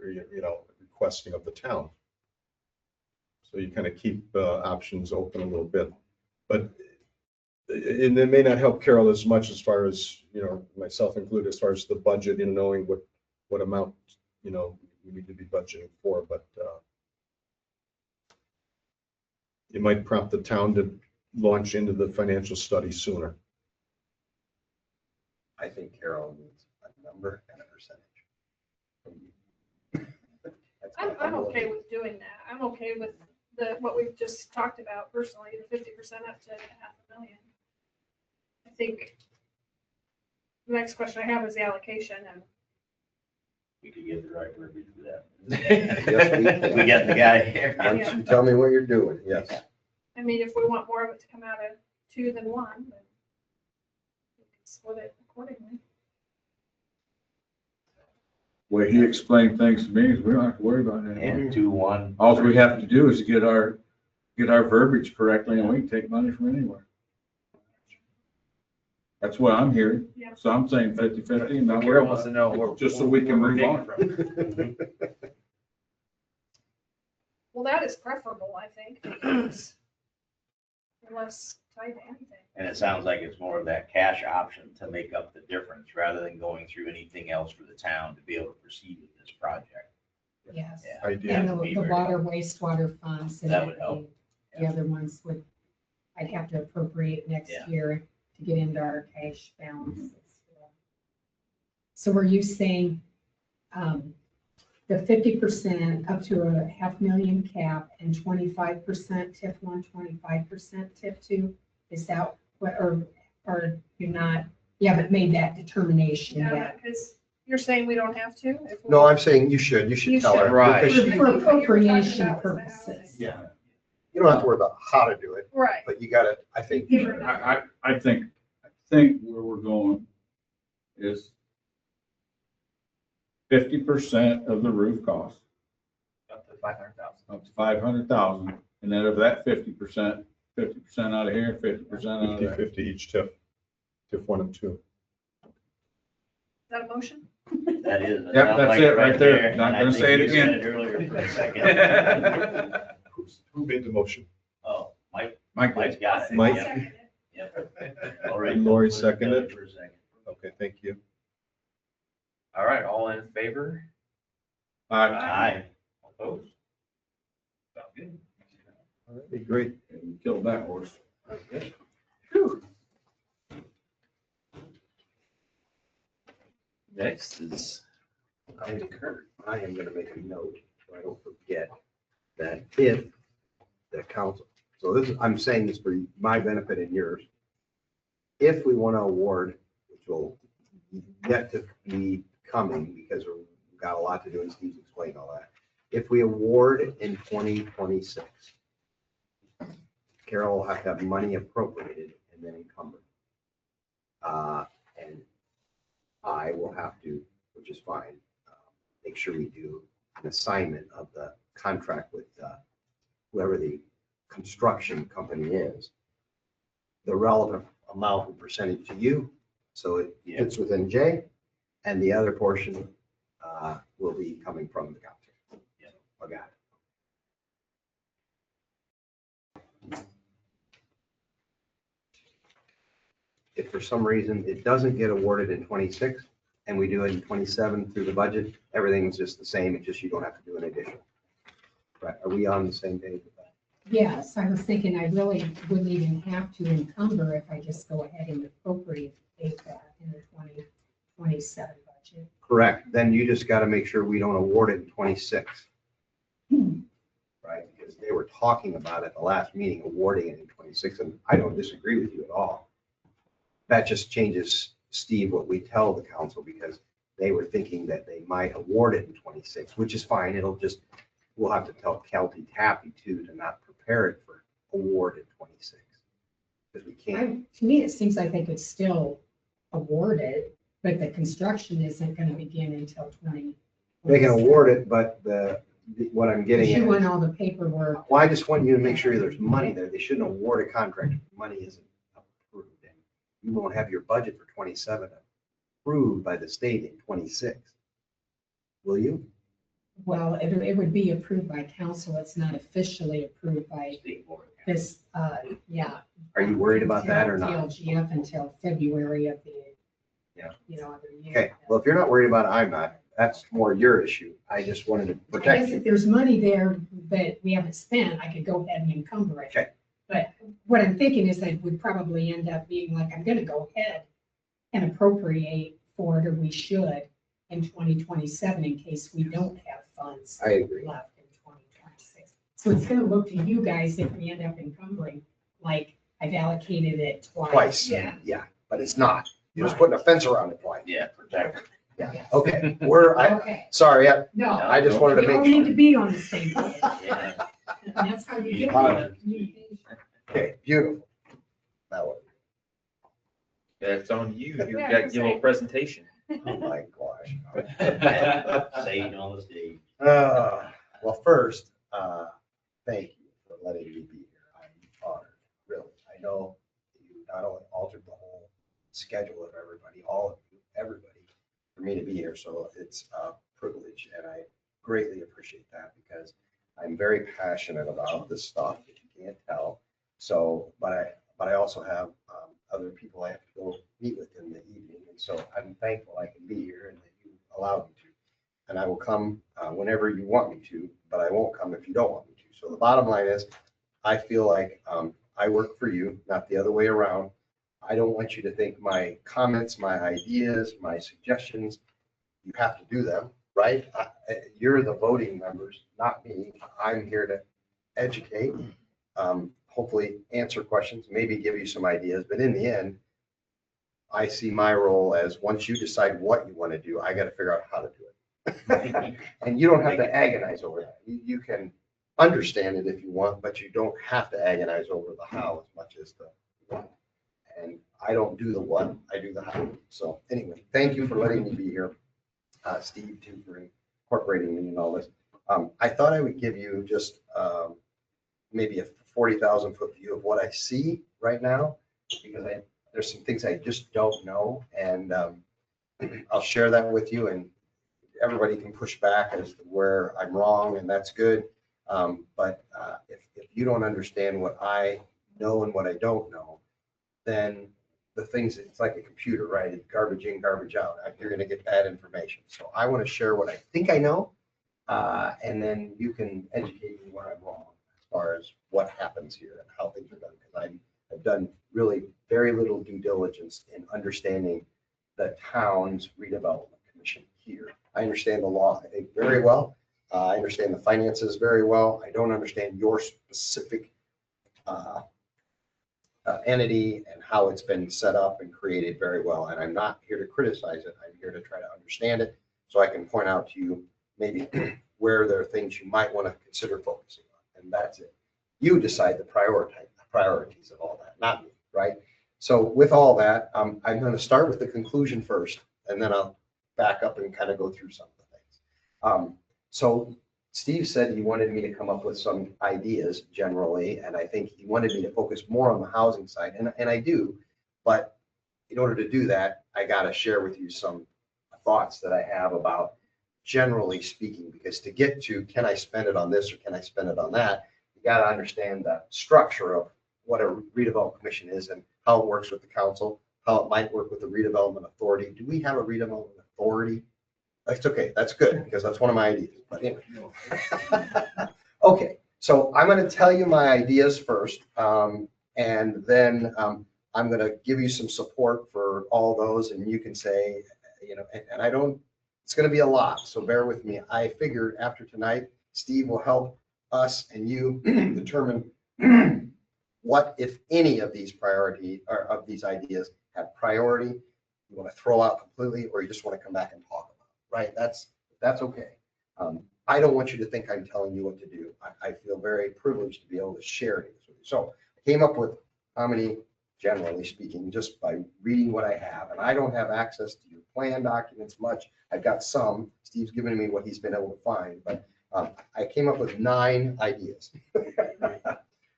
requesting of the town. So you kind of keep options open a little bit. But And it may not help Carol as much as far as, myself included, as far as the budget and knowing what amount, we need to be budgeting for, but it might prompt the town to launch into the financial study sooner. I think Carol needs a number and a percentage. I'm okay with doing that. I'm okay with what we've just talked about personally, the 50% up to $500,000. I think the next question I have is the allocation, and We could get the right verbiage for that. Yes, we can. We got the guy here. Once you tell me what you're doing, yes. I mean, if we want more of it to come out of 2 than 1, then we can split it accordingly. Way he explained things to me is we don't have to worry about that. And 2-1. All we have to do is get our verbiage correctly and we can take money from anywhere. That's what I'm hearing. Yeah. So I'm saying 50/50 and not worry Carol wants about to it. know where. Just so we can where we're move taking on. from. Well, that is preferable, I think, because we're less tied to anything. And it sounds like it's more of that cash option to make up the difference rather than going through anything else for the town to be able to proceed with this project. Yes. Yeah. Idea. And That would be the very water helpful. wastewater funds. and That would help. The other ones I'd have to appropriate next Yeah. year to get into our cash balances. So were you saying, the 50% up to a $500,000 cap and 25% TIF 1, 25% TIF 2? Is that what, or you're not, you haven't made that determination Yeah, yet? because you're saying we don't have to? If we- No, I'm saying you should You tell her. should. Right. because she- For appropriation About was the housing. purposes. Yeah. You don't have to worry about how to do it, Right. but you gotta, I think. I think where we're going is 50% of the roof cost, Up to 500,000. up to 500,000. And then of that 50% out of here, 50% out of there. 50/50 each TIF 1 and 2. Is that a motion? That is. Yep, that's it right there. Not And I gonna think say it you said again. Earlier for a second. Who made the motion? Oh, Mike's Mike, got it. Mike? Yep, Second. yep. All right, Lori put it seconded. for a second. Okay, thank you. All right, all in favor? Aye. Opposed? Sounds good. All right, great. We killed that horse. Next is I am gonna make a note, so I don't forget, that if the council, so this is, I'm saying this for my benefit and yours. If we want to award, which will yet to be coming, because we've got a lot to do, and Steve's explained all that. If we award in 2026, Carol will have to have money appropriated and then encumbered. And I will have to, which is fine, make sure we do an assignment of the contract with whoever the construction company is, the relevant amount and percentage to you, so it fits within J, and the other portion will be coming from the council. Yeah. I got it. If for some reason it doesn't get awarded in 26, and we do it in 27 through the budget, everything's just the same, it's just you don't have to do an addition. Right, are we on the same page with that? Yes, I was thinking I really wouldn't even have to encumber if I just go ahead and appropriate that in the 2027 budget. Correct, then you just gotta make sure we don't award it in 26. Right, because they were talking about it at the last meeting, awarding it in 26, and I don't disagree with you at all. That just changes, Steve, what we tell the council, because they were thinking that they might award it in 26, which is fine, it'll just, we'll have to tell Kelty Tappy too, to not prepare it for award in 26. Because we can't, To me, it seems like they could still award it, but the construction isn't going to begin until 20. they can award it, but what I'm getting You at want is, all the paperwork. well, I just want you to make sure there's money there. They shouldn't award a contract if money isn't approved. And you won't have your budget for 27 approved by the state in 26. Will you? Well, it would be approved by council. It's not officially approved by, State Board of this, yeah. Are you worried about that or not? DLGF until February of the, Yeah. other year. Okay, well, if you're not worried about it, I'm not. That's more your issue. I just wanted to I protect guess you. if there's money there that we haven't spent, I could go ahead and encumber it. Okay. But what I'm thinking is that would probably end up being like, I'm gonna go ahead and appropriate for it, or we should, in 2027 in case we don't have funds I agree. left in 2026. So it's gonna look to you guys if we end up encumbering, like I've allocated it twice. Twice. Yeah. Yeah, but it's not. You're just Right. putting a fence around it twice. Yeah, protect it. Yeah, okay. Okay, Sorry, no, I just wanted to we all make need sure. to be on the same page. Yeah. And that's how you get Uh, the communication. Okay, beautiful. That one. That's on you. You've Yeah, got you're your little presentation. Oh my gosh. Say it on the stage. Well, first, thank you for letting me be here. I'm honored, really. I know you not only altered the whole schedule of everybody, all of you, everybody, for me to be here. So it's a privilege, and I greatly appreciate that because I'm very passionate about this stuff, if you can't tell. So, but I also have other people I have to go meet with in the evening. And so I'm thankful I can be here and that you allowed me to. And I will come whenever you want me to, but I won't come if you don't want me to. So the bottom line is, I feel like I work for you, not the other way around. I don't want you to think my comments, my ideas, my suggestions, you have to do them, right? You're the voting members, not me. I'm here to educate, hopefully answer questions, maybe give you some ideas, but in the end, I see my role as once you decide what you want to do, I got to figure out how to do it. And you don't have to agonize over that. You can understand it if you want, but you don't have to agonize over the how as much as the what. And I don't do the what, I do the how. So anyway, thank you for letting me be here. Steve, too, for incorporating me and all this. I thought I would give you just maybe a 40,000 foot view of what I see right now, because there's some things I just don't know. And I'll share that with you, and everybody can push back as to where I'm wrong, and that's good. But if you don't understand what I know and what I don't know, then the things, it's like a computer, right? It's garbage in, garbage out. You're going to get bad information. So I want to share what I think I know, and then you can educate me where I'm wrong as far as what happens here and how things are done. Because I've done really very little due diligence in understanding the town's redevelopment commission here. I understand the law, I think, very well. I understand the finances very well. I don't understand your specific entity and how it's been set up and created very well. And I'm not here to criticize it. I'm here to try to understand it so I can point out to you maybe where there are things you might want to consider focusing on. And that's it. You decide the priorities of all that, not me, right? So with all that, I'm going to start with the conclusion first, and then I'll back up and kind of go through some of the things. So Steve said he wanted me to come up with some ideas generally, and I think he wanted me to focus more on the housing side, and I do. But in order to do that, I got to share with you some thoughts that I have about generally speaking, because to get to can I spend it on this or can I spend it on that, you got to understand the structure of what a redevelopment commission is and how it works with the council, how it might work with the redevelopment authority. Do we have a redevelopment authority? That's okay. That's good because that's one of my ideas. But anyway. Okay, so I'm going to tell you my ideas first, and then I'm going to give you some support for all those, and you can say, and I don't. It's going to be a lot, so bear with me. I figured after tonight, Steve will help us and you determine what, if any, of these priority or of these ideas have priority. You want to throw out completely, or you just want to come back and talk about. Right, that's okay. I don't want you to think I'm telling you what to do. I feel very privileged to be able to share this with you. So I came up with how many, generally speaking, just by reading what I have. And I don't have access to your plan documents much. I've got some. Steve's given me what he's been able to find, but I came up with 9 ideas.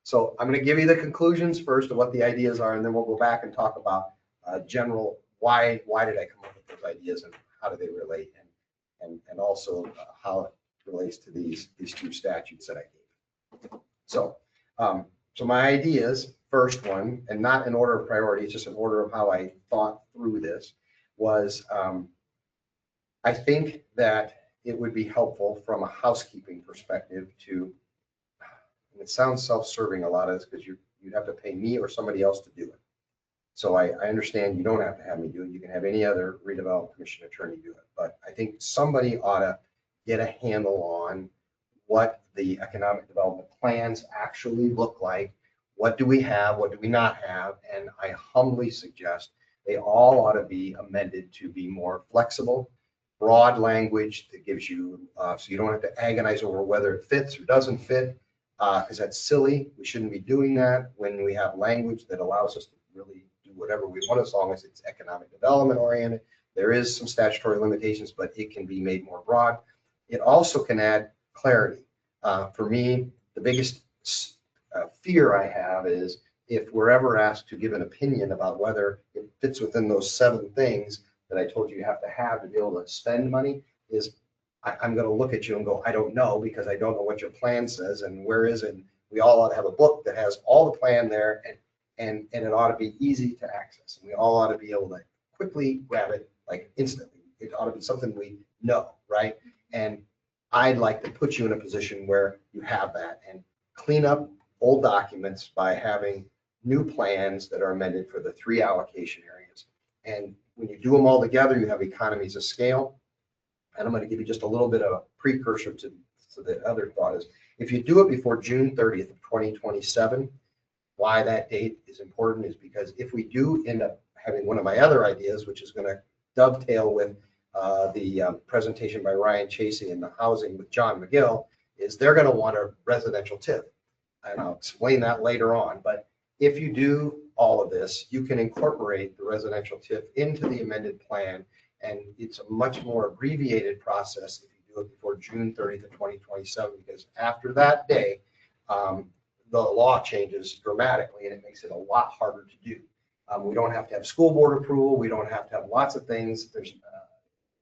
So I'm going to give you the conclusions first of what the ideas are, and then we'll go back and talk about general why did I come up with those ideas and how do they relate, and also how it relates to these 2 statutes that I gave. So So my ideas, first one, and not in order of priority, it's just in order of how I thought through this, was I think that it would be helpful from a housekeeping perspective to, and it sounds self-serving a lot of this because you'd have to pay me or somebody else to do it. So I understand you don't have to have me do it. You can have any other redevelopment commission attorney do it. But I think somebody ought to get a handle on what the economic development plans actually look like. What do we have? What do we not have? And I humbly suggest they all ought to be amended to be more flexible, broad language that gives you, so you don't have to agonize over whether it fits or doesn't fit, because that's silly. We shouldn't be doing that when we have language that allows us to really do whatever we want as long as it's economic development oriented. There is some statutory limitations, but it can be made more broad. It also can add clarity. For me, the biggest fear I have is if we're ever asked to give an opinion about whether it fits within those 7 things that I told you have to be able to spend money, is I'm going to look at you and go, I don't know, because I don't know what your plan says and where is it. We all ought to have a book that has all the plan there, and it ought to be easy to access. And we all ought to be able to quickly grab it, like instantly. It ought to be something we know, right? And I'd like to put you in a position where you have that and clean up old documents by having new plans that are amended for the 3 allocation areas. And when you do them all together, you have economies of scale. And I'm going to give you just a little bit of a precursor to the other thought is, if you do it before June 30th of 2027, why that date is important is because if we do end up having one of my other ideas, which is going to dovetail with the presentation by Ryan Chasey in the housing with John McGill, is they're going to want a residential TIF. And I'll explain that later on. But if you do all of this, you can incorporate the residential TIF into the amended plan. And it's a much more abbreviated process if you do it before June 30th of 2027, because after that day, the law changes dramatically and it makes it a lot harder to do. We don't have to have school board approval. We don't have to have lots of things. There's,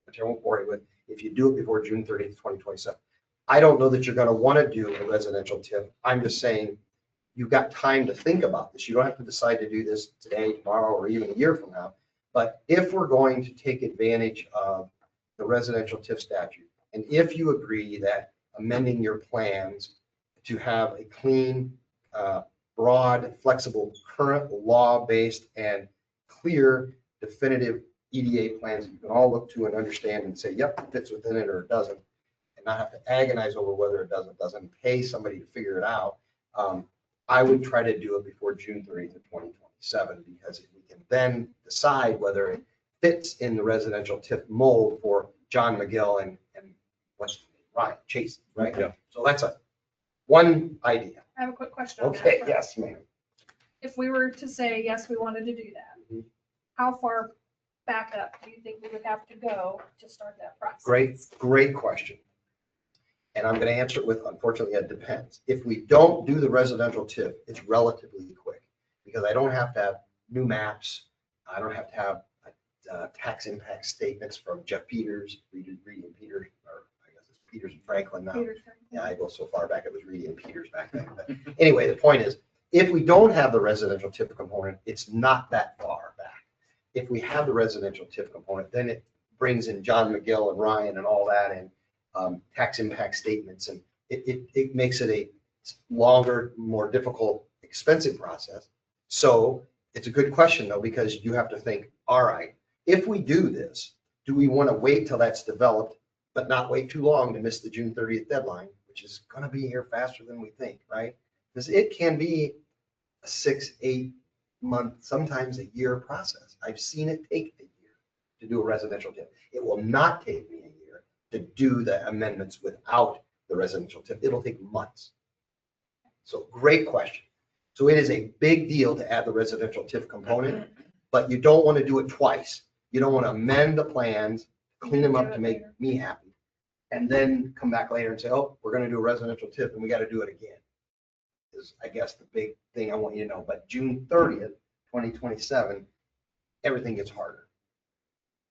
which I won't bore you with, if you do it before June 30th, 2027. I don't know that you're going to want to do a residential TIF. I'm just saying you've got time to think about this. You don't have to decide to do this today, tomorrow, or even a year from now. But if we're going to take advantage of the residential TIF statute, and if you agree that amending your plans to have a clean, broad, flexible, current law-based and clear, definitive EDA plans that you can all look to and understand and say, yep, it fits within it or it doesn't, and not have to agonize over whether it doesn't, pay somebody to figure it out. I would try to do it before June 30th of 2027, because we can then decide whether it fits in the residential TIF mold for John McGill and what's his name, Ryan Chase, right? Yeah. So that's one idea. I have a quick question on that. Okay, yes, ma'am. If we were to say, yes, we wanted to do that, how far back up do you think we would have to go to start that process? Great question. And I'm going to answer it with, unfortunately, it depends. If we don't do the residential TIF, it's relatively quick because I don't have to have new maps. I don't have to have tax impact statements from Jeff Peters, Reed and Peters, or I guess it's Peters and Franklin now. Yeah, I go so far back, it was Reed and Peters back then. But anyway, the point is, if we don't have the residential TIF component, it's not that far back. If we have the residential TIF component, then it brings in John McGill and Ryan and all that, and tax impact statements, and it makes it a longer, more difficult, expensive process. So it's a good question though, because you have to think, all right, if we do this, do we want to wait till that's developed, but not wait too long to miss the June 30th deadline, which is going to be here faster than we think, right? Because it can be a 6-8 month, sometimes a year process. I've seen it take a year to do a residential TIF. It will not take me a year to do the amendments without the residential TIF. It'll take months. So great question. So it is a big deal to add the residential TIF component, but you don't want to do it twice. You don't want to amend the plans, clean them up to make me happy, and then come back later and say, oh, we're going to do a residential TIF and we got to do it again. Is, I guess, the big thing I want you to know. But June 30th, 2027, everything gets harder.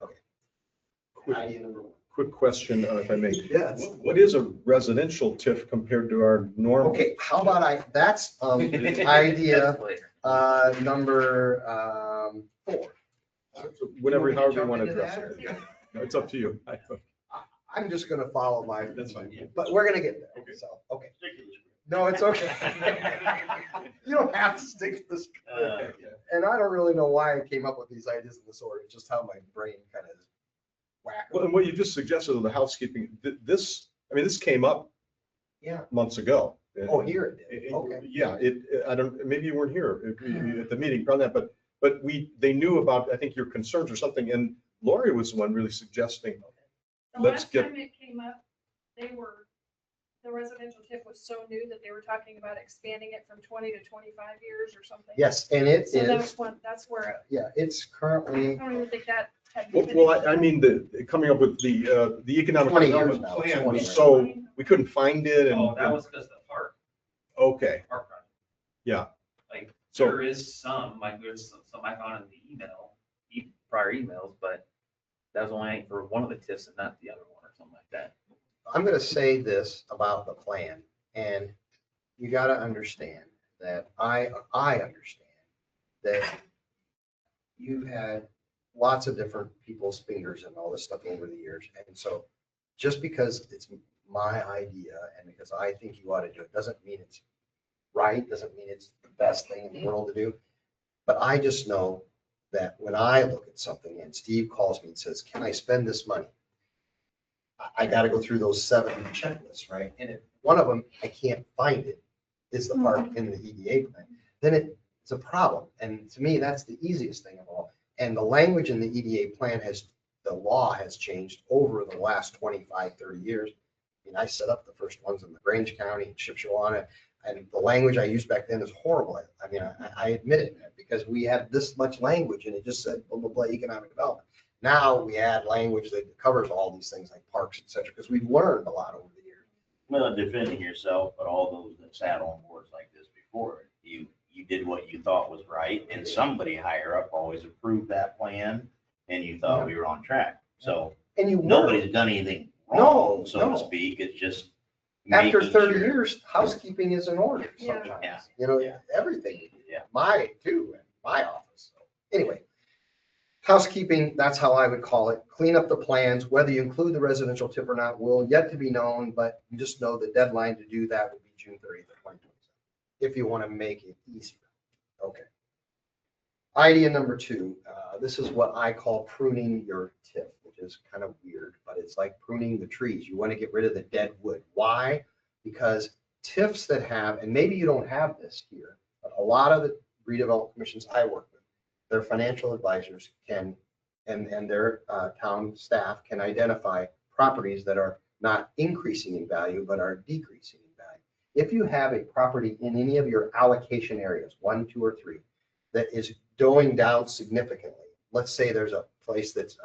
Okay. Idea number one. quick question, if I may. Yes. What is a residential TIF compared to our normal? Okay, how about that's idea number 4. Whatever, You want me to however you jump want to into address that, it. No, it's up to you. I'm just gonna follow my. That's fine. But we're gonna get there, Okay. so, okay. No, it's okay. You don't have to stick to this. And I don't really know why I came up with these ideas in this order, it's just how my brain kind of whacked. Well, and what you just suggested of the housekeeping, this came up Yeah, months ago. oh, here it did, okay. Yeah, I don't, maybe you weren't here at the meeting on that, but they knew about, I think, your concerns or something, and Lori was the one really suggesting. The Let's last get- time it came up, the residential TIF was so new that they were talking about expanding it from 20 to 25 years or something. Yes, and it So is, that's where, yeah, it's I currently don't even think that had. Well, I mean, coming up with the economic 20 years development now, plan 20 was years. so, we couldn't find it and. Oh, that was because the park Okay, project. yeah. Like, So- there is some, like, there's some I found in the email, prior emails, but that was only for one of the TIFs and not the other one or something like that. I'm gonna say this about the plan, and you gotta understand that I understand that you've had lots of different people's fingers and all this stuff over the years, and so just because it's my idea and because I think you ought to do it, doesn't mean it's right, doesn't mean it's the best thing in the world to do. But I just know that when I look at something and Steve calls me and says, can I spend this money? I got to go through those 7 checklists, right? And if one of them, I can't find it, is the part in the EDA plan, then it's a problem. And to me, that's the easiest thing of all. And the language in the EDA plan the law has changed over the last 25, 30 years. I mean, I set up the first ones in LaGrange County and Shipshawana, and the language I used back then is horrible. I mean, I admit it, because we had this much language and it just said, blah, blah, blah, economic development. Now we add language that covers all these things like parks, et cetera, because we've learned a lot over the years. Well, defending yourself, but all those that sat on boards like this before, you did what you thought was right, and somebody higher up always approved that plan, and you thought we were on track. So And you nobody's were. done anything No, wrong, so no. to speak. It's just After making 30 sure. years, housekeeping is in order Yeah. sometimes. Yeah. You know, Yeah. everything. Yeah. My, too, in my office. So, anyway, housekeeping, that's how I would call it. Clean up the plans, whether you include the residential tip or not will yet to be known, but you just know the deadline to do that would be June 30th of 2027, if you want to make it easier. Okay. Idea number 2, this is what I call pruning your tip, which is kind of weird, but it's like pruning the trees. You want to get rid of the dead wood. Why? Because TIFs that have, and maybe you don't have this here, but a lot of the redevelopment commissions I work with, their financial advisors can, and their town staff can identify properties that are not increasing in value, but are decreasing in value. If you have a property in any of your allocation areas, 1, 2, or 3, that is going down significantly, let's say there's a place that's,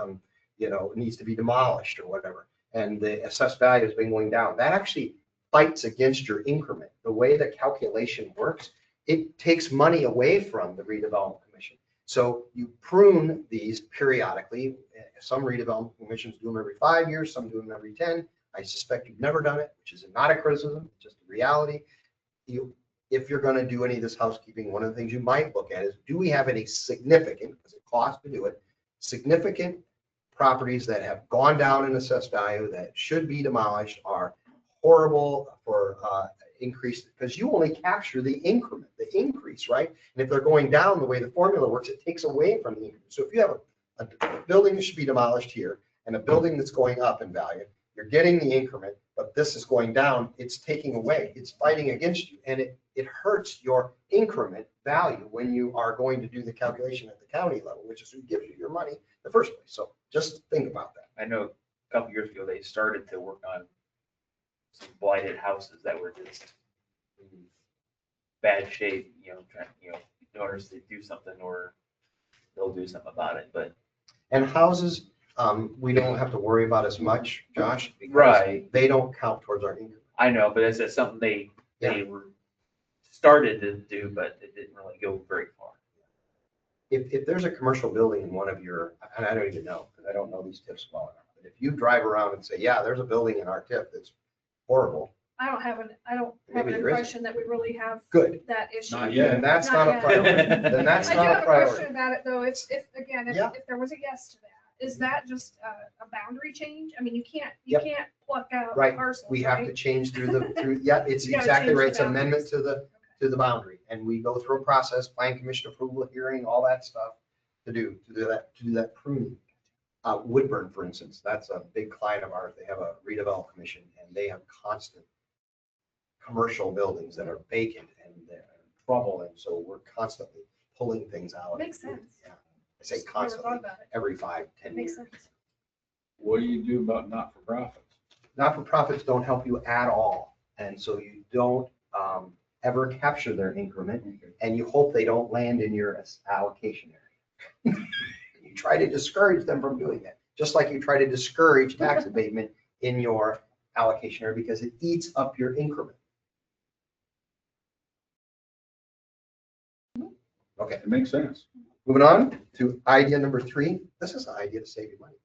needs to be demolished or whatever, and the assessed value has been going down, that actually fights against your increment. The way the calculation works, it takes money away from the redevelopment commission. So you prune these periodically. Some redevelopment commissions do them every 5 years, some do them every 10. I suspect you've never done it, which is not a criticism, it's just a reality. If you're going to do any of this housekeeping, one of the things you might look at is, do we have any significant, because it costs to do it, significant properties that have gone down in assessed value that should be demolished, are horrible for increase, because you only capture the increment, the increase, right? And if they're going down the way the formula works, it takes away from the increment. So if you have a building that should be demolished here and a building that's going up in value, you're getting the increment, but this is going down, it's taking away, it's fighting against you, and it hurts your increment value when you are going to do the calculation at the county level, which is who gives you your money in the first place. So just think about that. I know a couple years ago, they started to work on some blighted houses that were just in bad shape, in order to do something, or they'll do something about it, but. And houses, we don't have to worry about as much, Josh, because Right. they don't count towards our income. I know, but it's something they were started to do, but it didn't really go very far. If there's a commercial building in one of your, and I don't even know, because I don't know these tips well enough, But if you drive around and say, yeah, there's a building in our TIF that's horrible, I don't have an Maybe there isn't. impression that we really have good. that issue. Not yet. Then that's Not not a yet. priority. Then that's I do not a have a question priority. about it though, if Yeah. there was a yes to that, is that just a boundary change? I mean, you Yep. can't pluck out Right. parcels, We have to right? change through, yeah, it's You gotta exactly change right. the It's amendment boundaries. to the boundary. And we go through a process, plan commission approval, hearing, all that stuff to do that pruning. Woodburn, for instance, that's a big client of ours. They have a redevelopment commission and they have constant commercial buildings that are vacant and they're in trouble. And so we're constantly pulling things out. Makes sense. Yeah. I say Just never thought constantly, about it. every 5-10 years. Makes sense. What do you do about not-for-profits? Not-for-profits don't help you at all. And so you don't ever capture their increment and you hope they don't land in your allocation area. You try to discourage them from doing that, just like you try to discourage tax abatement in your allocation area because it eats up your increment. Okay, It makes sense. moving on to idea number 3. This is an idea to save you money.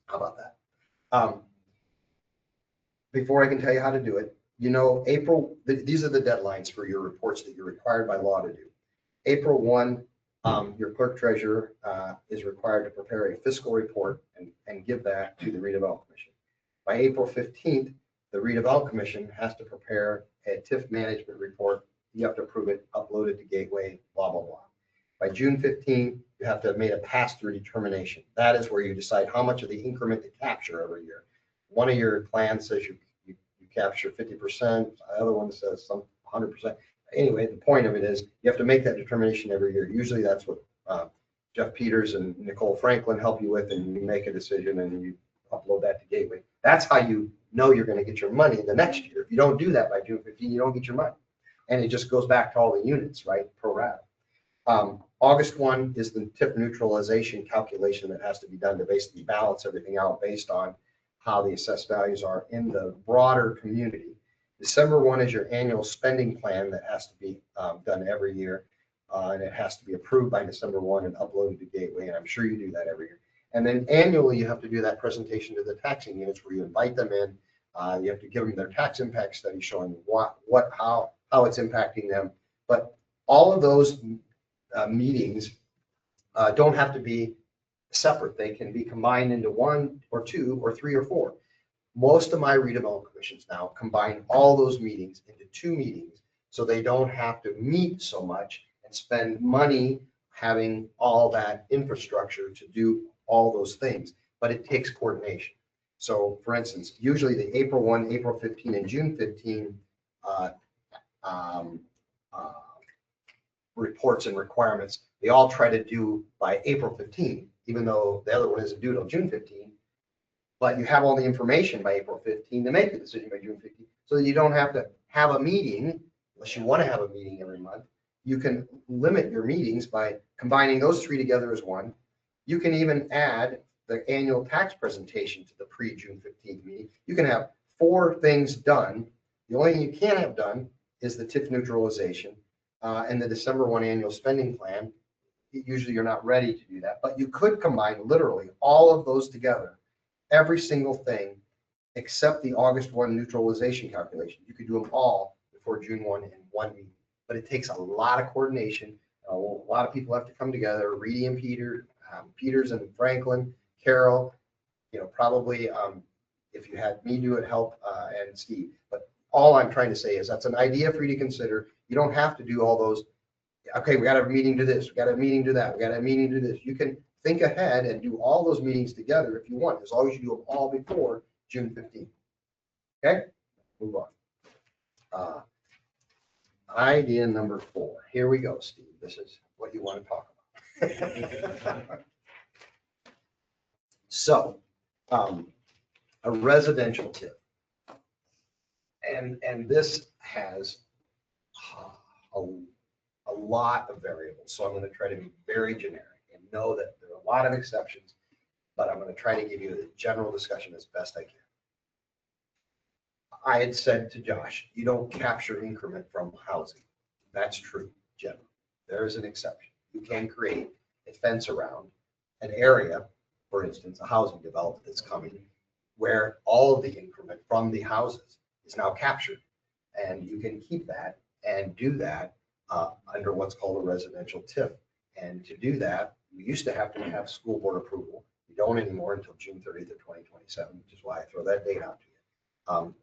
How about that? Before I can tell you how to do it, you know, these are the deadlines for your reports that you're required by law to do. April 1, your clerk treasurer is required to prepare a fiscal report and give that to the redevelopment commission. By April 15th, the redevelopment commission has to prepare a TIF management report. You have to approve it, upload it to Gateway, blah, blah, blah. By June 15th, you have to have made a pass-through determination. That is where you decide how much of the increment to capture every year. One of your plans says you capture 50%, the other one says some 100%. Anyway, the point of it is you have to make that determination every year. Usually that's what Jeff Peters and Nicole Franklin help you with, and you make a decision and you upload that to Gateway. That's how you know you're going to get your money the next year. If you don't do that by June 15, you don't get your money. And it just goes back to all the units, right, pro rata. August 1 is the TIF neutralization calculation that has to be done to basically balance everything out based on how the assessed values are in the broader community. December 1 is your annual spending plan that has to be done every year. And it has to be approved by December 1 and uploaded to Gateway. And I'm sure you do that every year. And then annually, you have to do that presentation to the taxing units where you invite them in. You have to give them their tax impact study showing how it's impacting them. But all of those meetings don't have to be separate. They can be combined into 1 or 2 or 3 or 4. Most of my redevelopment commissions now combine all those meetings into 2 meetings so they don't have to meet so much and spend money having all that infrastructure to do all those things. But it takes coordination. So for instance, usually the April 1, April 15, and June 15 reports and requirements, they all try to do by April 15, even though the other one isn't due till June 15. But you have all the information by April 15 to make the decision by June 15, so that you don't have to have a meeting, unless you want to have a meeting every month. You can limit your meetings by combining those 3 together as one. You can even add the annual tax presentation to the pre-June 15th meeting. You can have 4 things done. The only thing you can't have done is the TIF neutralization and the December 1 annual spending plan. Usually you're not ready to do that, but you could combine literally all of those together, every single thing, except the August 1 neutralization calculation. You could do them all before June 1 in one meeting, but it takes a lot of coordination. A lot of people have to come together, Reedy and Peters and Franklin, Carol, probably if you had me do it, help, and Steve. But all I'm trying to say is that's an idea for you to consider. You don't have to do all those. Okay, we got a meeting to this, we got a meeting to that, we got a meeting to this. You can think ahead and do all those meetings together if you want, as long as you do them all before June 15th. Okay, move on. Idea number 4. Here we go, Steve. This is what you want to talk about. So, a residential tip. And this has a lot of variables. So I'm going to try to be very generic and know that there are a lot of exceptions, but I'm going to try to give you a general discussion as best I can. I had said to Josh, you don't capture increment from housing. That's true, generally. There is an exception. You can create a fence around an area for instance, a housing development that's coming, where all of the increment from the houses is now captured. And you can keep that and do that under what's called a residential TIF. And to do that, we used to have school board approval. We don't anymore until June 30th of 2027, which is why I throw that date out to you.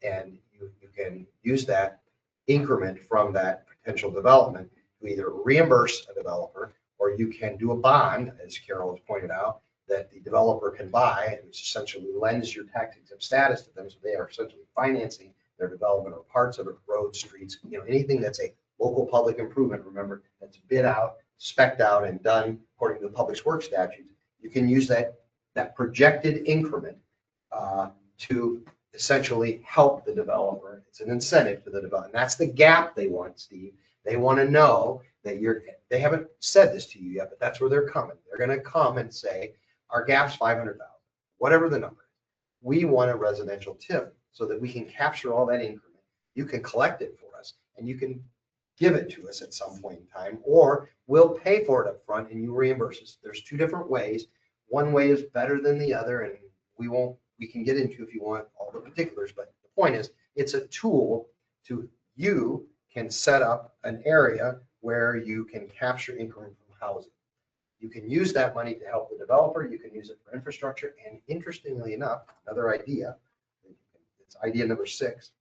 And you can use that increment from that potential development to either reimburse a developer, or you can do a bond, as Carol has pointed out, that the developer can buy, which essentially lends your tax exempt status to them. So they are essentially financing their development or parts of it, roads, streets, anything that's a local public improvement, remember, that's bid out, spec'd out, and done according to the public works statutes. You can use that projected increment to essentially help the developer. It's an incentive for the developer. And that's the gap they want, Steve. They want to know that they haven't said this to you yet, but that's where they're coming. They're going to come and say, our gap's 500,000, whatever the number is. We want a residential TIF so that we can capture all that increment. You can collect it for us and you can give it to us at some point in time, or we'll pay for it up front and you reimburse us. There's two different ways. One way is better than the other, and we can get into, if you want, all the particulars, but the point is, it's a tool you can set up an area where you can capture increment from housing. You can use that money to help the developer. You can use it for infrastructure. And interestingly enough, another idea, it's idea number 6,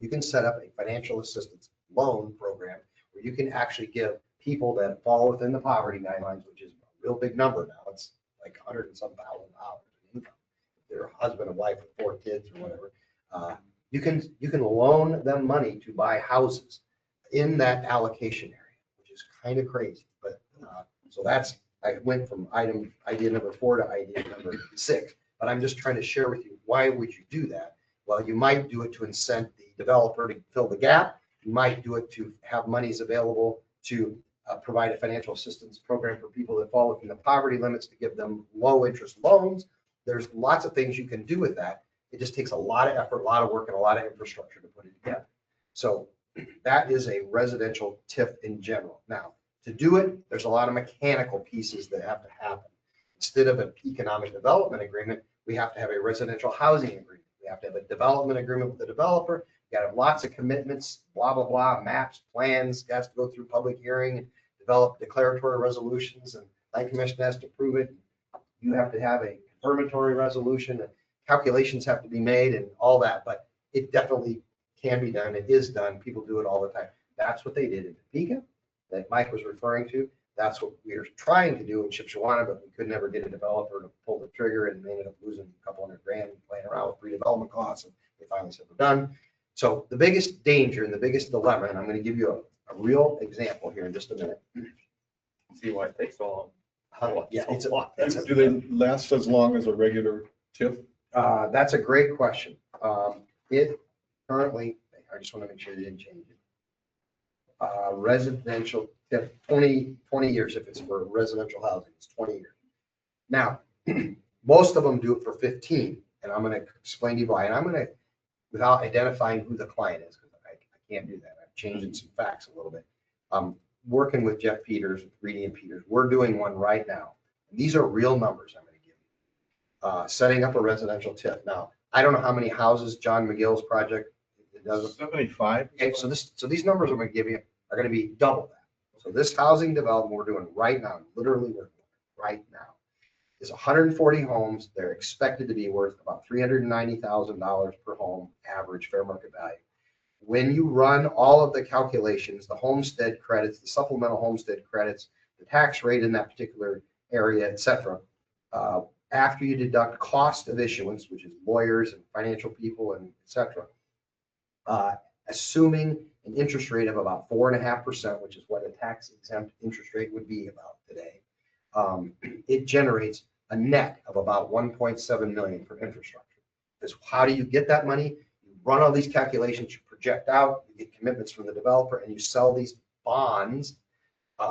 you can set up a financial assistance loan program where you can actually give people that fall within the poverty guidelines, which is a real big number now. It's like 100 and some thousand dollars in income. If they're a husband and wife with 4 kids or whatever, you can loan them money to buy houses in that allocation area, which is kind of crazy. But so I went from idea number 4 to idea number 6. But I'm just trying to share with you, why would you do that? Well, you might do it to incent the developer to fill the gap. You might do it to have monies available to provide a financial assistance program for people that fall within the poverty limits, to give them low interest loans. There's lots of things you can do with that. It just takes a lot of effort, a lot of work, and a lot of infrastructure to put it together. So that is a residential TIF in general. Now, to do it, there's a lot of mechanical pieces that have to happen. Instead of an economic development agreement, we have to have a residential housing agreement. We have to have a development agreement with the developer. You got to have lots of commitments, blah, blah, blah, maps, plans, has to go through public hearing and develop declaratory resolutions, and Land Commission has to approve it. You have to have a confirmatory resolution, and calculations have to be made and all that, but it definitely can be done. It is done. People do it all the time. That's what they did in Topeka that Mike was referring to. That's what we were trying to do in Shipshewana, but we could never get a developer to pull the trigger, and they ended up losing a couple $100,000 playing around with redevelopment costs, and they finally said we're done. So the biggest danger and the biggest dilemma, and I'm going to give you a real example here in just a minute. See why it takes so long. Yeah, it's a lot. Do they last as long as a regular TIF? That's a great question. It currently, I just want to make sure they didn't change it. Residential, 20 years if it's for residential housing, it's 20 years. Now, most of them do it for 15, and I'm going to explain to you why. And I'm going to, without identifying who the client is, because I can't do that. I'm changing some facts a little bit. I'm working with Jeff Peters, with Reedy and Peters. We're doing one right now. These are real numbers I'm going to give you. Setting up a residential TIF. Now, I don't know how many houses John McGill's project does. 75. Okay, so these numbers I'm going to give you are going to be double that. So this housing development we're doing right now, literally working right now, is 140 homes. They're expected to be worth about $390,000 per home, average fair market value. When you run all of the calculations, the homestead credits, the supplemental homestead credits, the tax rate in that particular area, et cetera, after you deduct cost of issuance, which is lawyers and financial people and et cetera, assuming an interest rate of about 4.5%, which is what a tax exempt interest rate would be about today, it generates a net of about 1.7 million for infrastructure. Because how do you get that money? You run all these calculations, you project out, you get commitments from the developer, and you sell these bonds,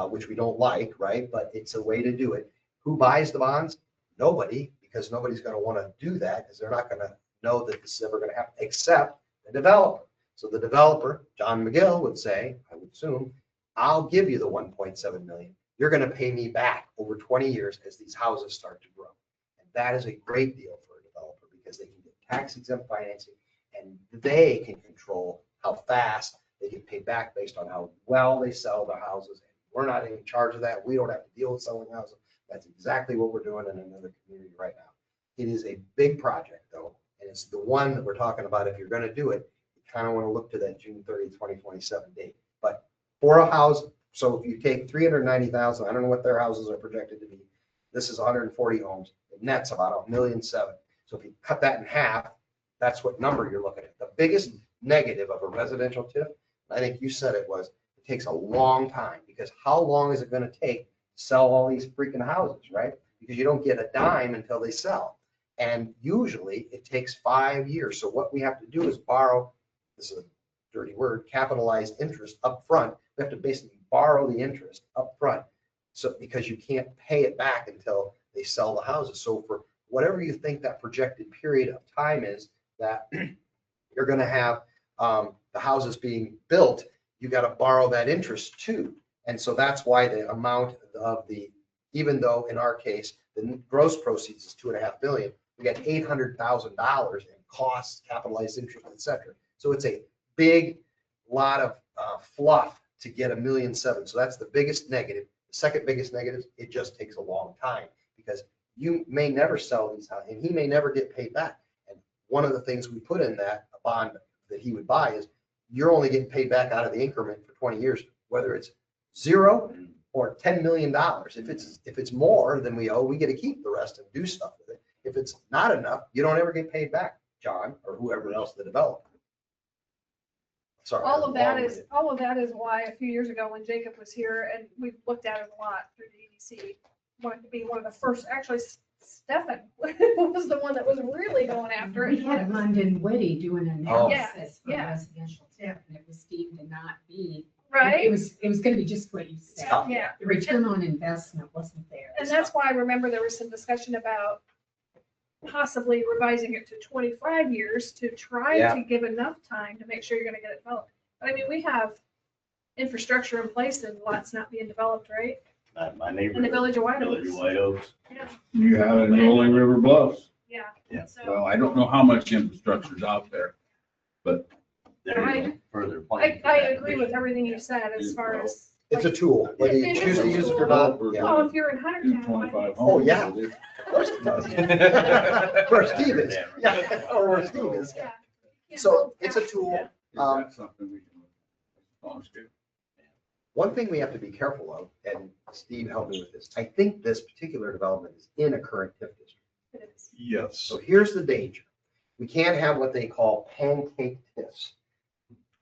which we don't like, right? But it's a way to do it. Who buys the bonds? Nobody, because nobody's going to want to do that, because they're not going to know that this is ever going to happen, except the developer. So the developer, John McGill, would say, I would assume, I'll give you the 1.7 million. You're going to pay me back over 20 years as these houses start to grow. that is a great deal for a developer because they can get tax exempt financing and they can control how fast they get paid back based on how well they sell their houses. We're not in charge of that. We don't have to deal with selling houses. That's exactly what we're doing in another community right now. It is a big project though, and it's the one that we're talking about. If you're going to do it, you kind of want to look to that June 30, 2027 date. But for a house, so if you take 390,000, I don't know what their houses are projected to be. This is 140 homes. It nets about $1.7 million. So if you cut that in half, that's what number you're looking at. The biggest negative of a residential TIF, I think you said it was, it takes a long time because how long is it going to take to sell all these freaking houses, right? Because you don't get a dime until they sell. And usually it takes 5 years. So what we have to do is borrow, this is a dirty word, capitalized interest up front. We have to basically borrow the interest up front. So because you can't pay it back until they sell the houses. So for whatever you think that projected period of time is that you're going to have the houses being built, you got to borrow that interest too. And so that's why the amount of the, even though in our case, the gross proceeds is $2.5 million, we got $800,000 in costs, capitalized interest, et cetera. So it's a big lot of fluff to get $1.7 million. So that's the biggest negative. The second biggest negative, it just takes a long time because you may never sell these houses and he may never get paid back. And one of the things we put in that bond that he would buy is you're only getting paid back out of the increment for 20 years, whether it's 0 or $10 million. If it's more than we owe, we get to keep the rest and do stuff with it. If it's not enough, you don't ever get paid back, John, or whoever else the developer. Sorry. All of that is why a few years ago when Jacob was here and we looked at it a lot through the EDC, wanted to be one of the first, actually Stefan was the one that was really going after it. We had London Whitty do an Oh. analysis for Yeah. residential TIF, and it was deemed to not be. Right? It was going to be just what you said. Yeah. The return on investment wasn't there. And that's why I remember there was some discussion about possibly revising it to 25 years to try Yeah. to give enough time to make sure you're gonna get it developed. But I mean, we have infrastructure in place and lots not being developed, right? My In neighborhood. the Village of White Village of Oaks. White Oaks. Yeah, You have it in Rolling River Bluffs. yeah. Yeah. So, Well, I don't know how much infrastructure's out there. There's further plans. I agree with everything you said as far as. It's a tool, whether you choose to use it or not. Yeah. Oh, if you're in Do Huntertown. 25 Oh, homes. yeah. Of course it does. Where Steve is. Yeah, or where Steve is. Yeah. Yeah. So it's a tool. Is that something we can accomplish? One thing we have to be careful of, and Steve helped me with this, I think this particular development is in a current TIF district. It is. Yes. So here's the danger. We can't have what they call pancake TIFs.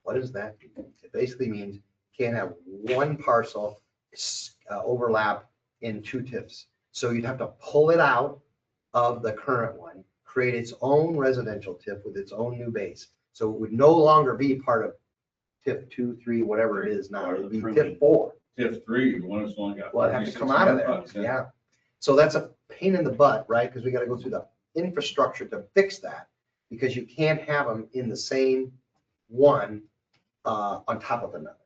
What does that mean? It basically means you can't have one parcel overlap in 2 TIFs. So you'd have to pull it out of the current one, create its own residential TIF with its own new base. So it would no longer be part of TIF 2, 3, whatever it is now. It would be TIF 4. TIF 3, the one that's only got. Well, it'd have to come out of there. 36 Yeah. So that's a pain in the butt, right? Because we got to go through the infrastructure to fix that because you can't have them in the same one on top of another.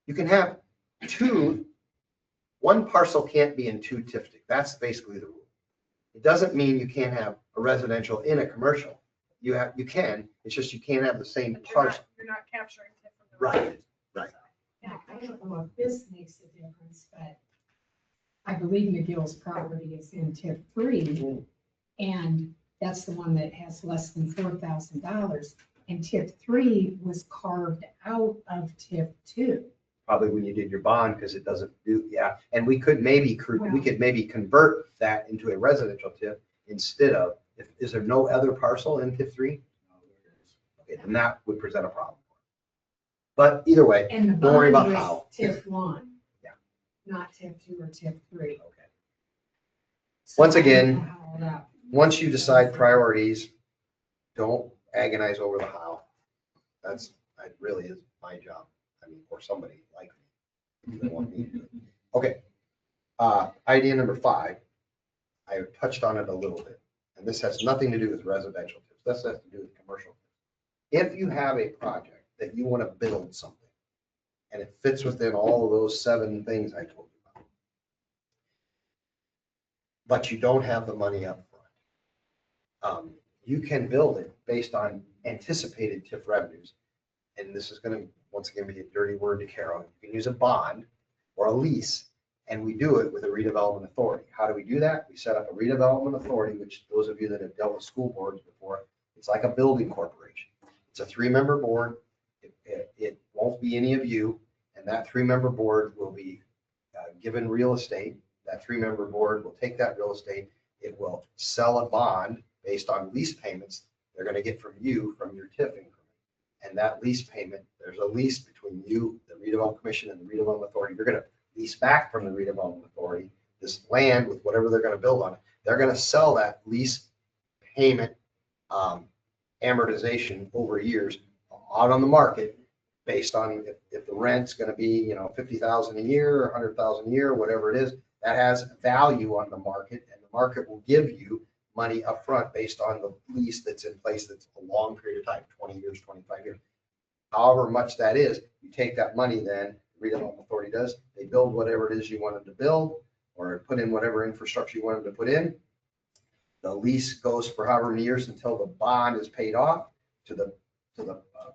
You can have 2, one parcel can't be in 2 TIF districts. That's basically the rule. It doesn't mean you can't have a residential in a commercial. You can, it's just you can't have the same But parcel. you're not capturing it from the. Right, right. Yeah, I don't know if this makes a difference, but I believe McGill's property is in TIF 3, and that's the one that has less than $4,000. And TIF 3 was carved out of TIF 2. Probably when you did your bond, because it doesn't do, yeah. And we could maybe, convert that into a residential TIF instead of, is there no other parcel in TIF 3? Okay, then that would present a problem. But either way, And the don't worry bond about was how. TIF 1. Yeah. Not TIF 2 or TIF 3. Okay. So Once I don't again, know how that- Once you decide priorities, don't agonize over the how. That really is my job. I mean, or somebody like me. They want me to do it. Okay. Idea number 5, I touched on it a little bit, and this has nothing to do with residential tips. This has to do with commercial. If you have a project that you want to build something, and it fits within all of those 7 things I told you about, but you don't have the money up front, You can build it based on anticipated TIF revenues. And this is going to, once again, be a dirty word to Carol. You can use a bond or a lease, and we do it with a redevelopment authority. How do we do that? We set up a redevelopment authority, which those of you that have dealt with school boards before, it's like a building corporation. It's a 3-member board. It won't be any of you, and that 3-member board will be given real estate. That 3-member board will take that real estate. It will sell a bond based on lease payments they're going to get from you from your TIF increment. And that lease payment, there's a lease between you, the redevelopment commission, and the redevelopment authority. You're going to lease back from the redevelopment authority this land with whatever they're going to build on it. They're going to sell that lease payment amortization over years out on the market based on if the rent's going to be, $50,000 a year or $100,000 a year, whatever it is, that has value on the market, and the market will give you money upfront based on the lease that's in place that's a long period of time, 20 years, 25 years. However much that is, you take that money then, the redevelopment authority does, they build whatever it is you want them to build or put in whatever infrastructure you want them to put in. The lease goes for however many years until the bond is paid off to the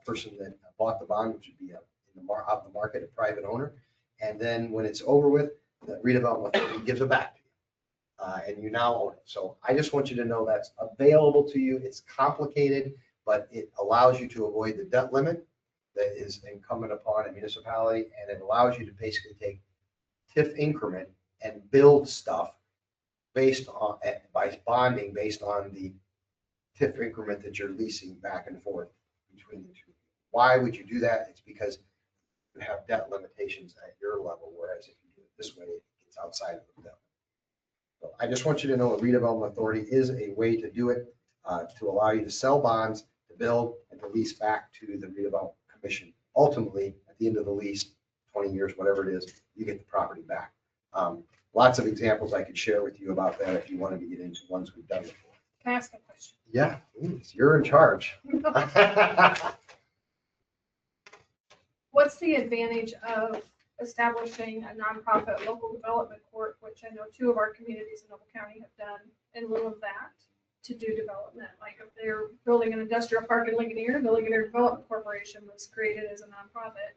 person that bought the bond, which would be off the market, a private owner. And then when it's over with, the redevelopment authority gives it back to you. And you now own it. So I just want you to know that's available to you. It's complicated, but it allows you to avoid the debt limit that is incumbent upon a municipality, and it allows you to basically take TIF increment and build stuff based on, by bonding based on the TIF increment that you're leasing back and forth between the two. Why would you do that? It's because you have debt limitations at your level, whereas if you do it this way, it's outside of the debt. So I just want you to know a redevelopment authority is a way to do it, to allow you to sell bonds, to build, and to lease back to the redevelopment commission. Ultimately, at the end of the lease, 20 years, whatever it is, you get the property back. Lots of examples I could share with you about that if you wanted to get into ones we've done before. Can I ask a question? Yeah, please, you're in charge. What's the advantage of establishing a nonprofit local development court, which I know 2 of our communities in Noble County have done in lieu of that to do development? Like if they're building an industrial park in Ligonier, the Ligonier Development Corporation was created as a nonprofit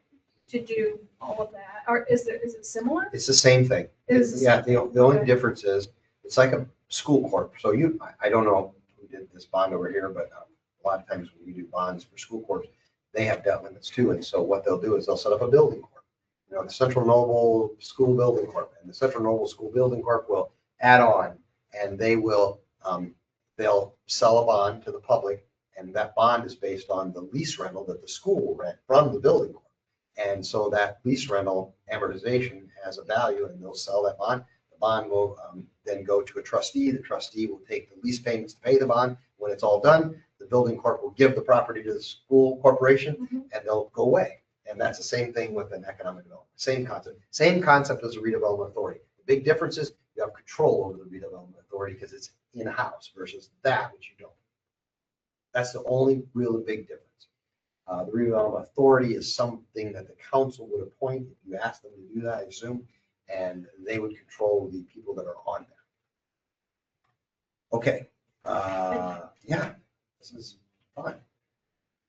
to do all of that. Or is it similar? It's the same thing. Yeah, the only difference is it's like a school corp. So I don't know who did this bond over here, but a lot of times when you do bonds for school corps, they have debt limits too. And so what they'll do is they'll set up a building corp. The Central Noble School Building Corp, and the Central Noble School Building Corp will add on, and they will they'll sell a bond to the public, and that bond is based on the lease rental that the school will rent from the building corp. And so that lease rental amortization has a value, and they'll sell that bond. The bond will then go to a trustee. The trustee will take the lease payments to pay the bond. When it's all done, the building corp will give the property to the school corporation, and they'll go away. And that's the same thing with an economic development. Same concept as a redevelopment authority. The big difference is you have control over the redevelopment authority because it's in-house versus that which you don't. That's the only real big difference. The redevelopment authority is something that the council would appoint if you ask them to do that, I assume, and they would control the people that are on there. Okay. Yeah, this is fun.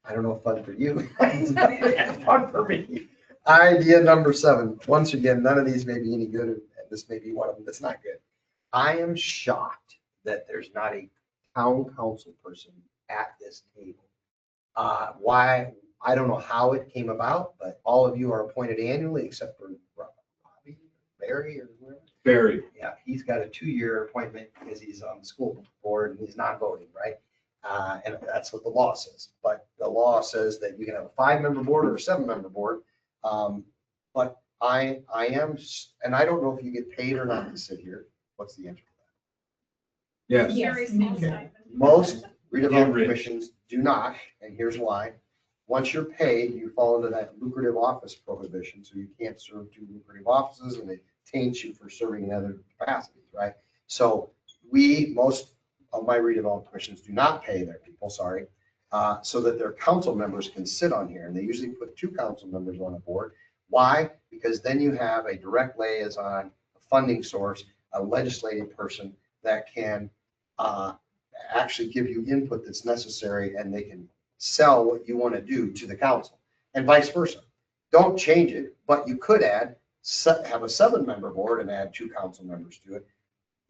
I don't know if fun for you. It's fun for me. Idea number 7. Once again, none of these may be any good, and this may be one of them that's not good. I am shocked that there's not a town council person at this table. Why? I don't know how it came about, but all of you are appointed annually except for Robbie, Barry, or whoever. Barry. Yeah, he's got a 2-year appointment because he's on the school board and he's not voting, right? And that's what the law says. But the law says that you can have a 5-member board or a 7-member board. But I am, and I don't know if you get paid or not to sit here. What's the answer to that? Yes. Very small Okay. stipend. Most Get redevelopment rich. commissions do not, and here's why. Once you're paid, you fall into that lucrative office prohibition, so you can't serve 2 lucrative offices, and it taints you for serving in other capacities, right? So most of my redevelopment commissions do not pay their people, so that their council members can sit on here, and they usually put 2 council members on a board. Why? Because then you have a direct liaison, a funding source, a legislative person that can actually give you input that's necessary, and they can sell what you want to do to the council, and vice versa. Don't change it, but you could have a 7-member board and add 2 council members to it.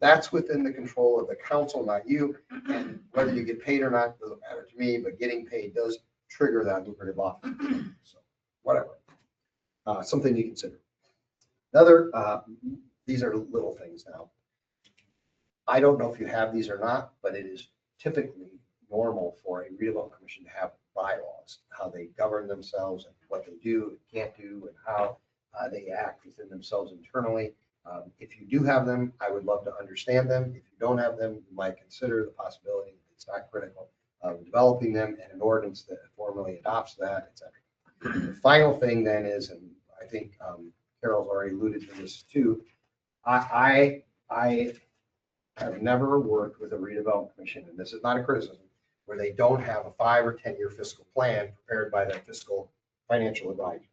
That's within the control of the council, not you. And whether you get paid or not doesn't matter to me, but getting paid does trigger that lucrative offer. So whatever, something to consider. Another, these are little things now. I don't know if you have these or not, but it is typically normal for a redevelopment commission to have bylaws, how they govern themselves and what they do and can't do and how they act within themselves internally. If you do have them, I would love to understand them. If you don't have them, you might consider the possibility that it's not critical of developing them and an ordinance that formally adopts that, et cetera. The final thing then is, and I think Carol's already alluded to this too, I have never worked with a redevelopment commission, and this is not a criticism, where they don't have a 5 or 10-year fiscal plan prepared by their fiscal financial advisor.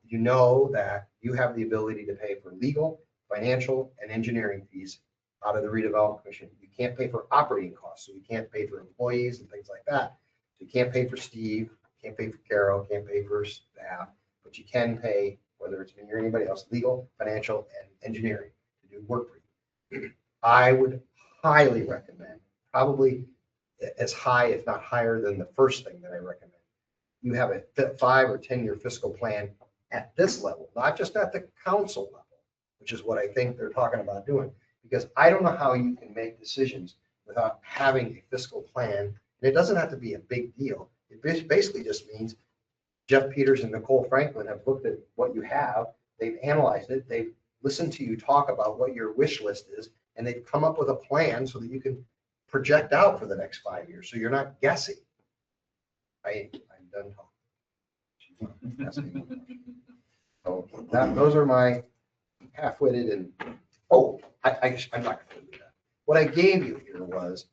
You know that you have the ability to pay for legal, financial, and engineering fees out of the redevelopment commission. You can't pay for operating costs, so you can't pay for employees and things like that. You can't pay for Steve, can't pay for Carol, can't pay for staff, but you can pay, whether it's me or anybody else, legal, financial, and engineering to do work for you. I would highly recommend, probably as high, if not higher than the first thing that I recommend, you have a 5 or 10-year fiscal plan at this level, not just at the council level, which is what I think they're talking about doing. Because I don't know how you can make decisions without having a fiscal plan. And it doesn't have to be a big deal. It basically just means Jeff Peters and Nicole Franklin have looked at what you have. They've analyzed it. They've listened to you talk about what your wish list is, and they've come up with a plan so that you can project out for the next 5 years. So you're not guessing. I'm done talking. So those are my half-witted and, oh, I'm not going to do that. What I gave you here was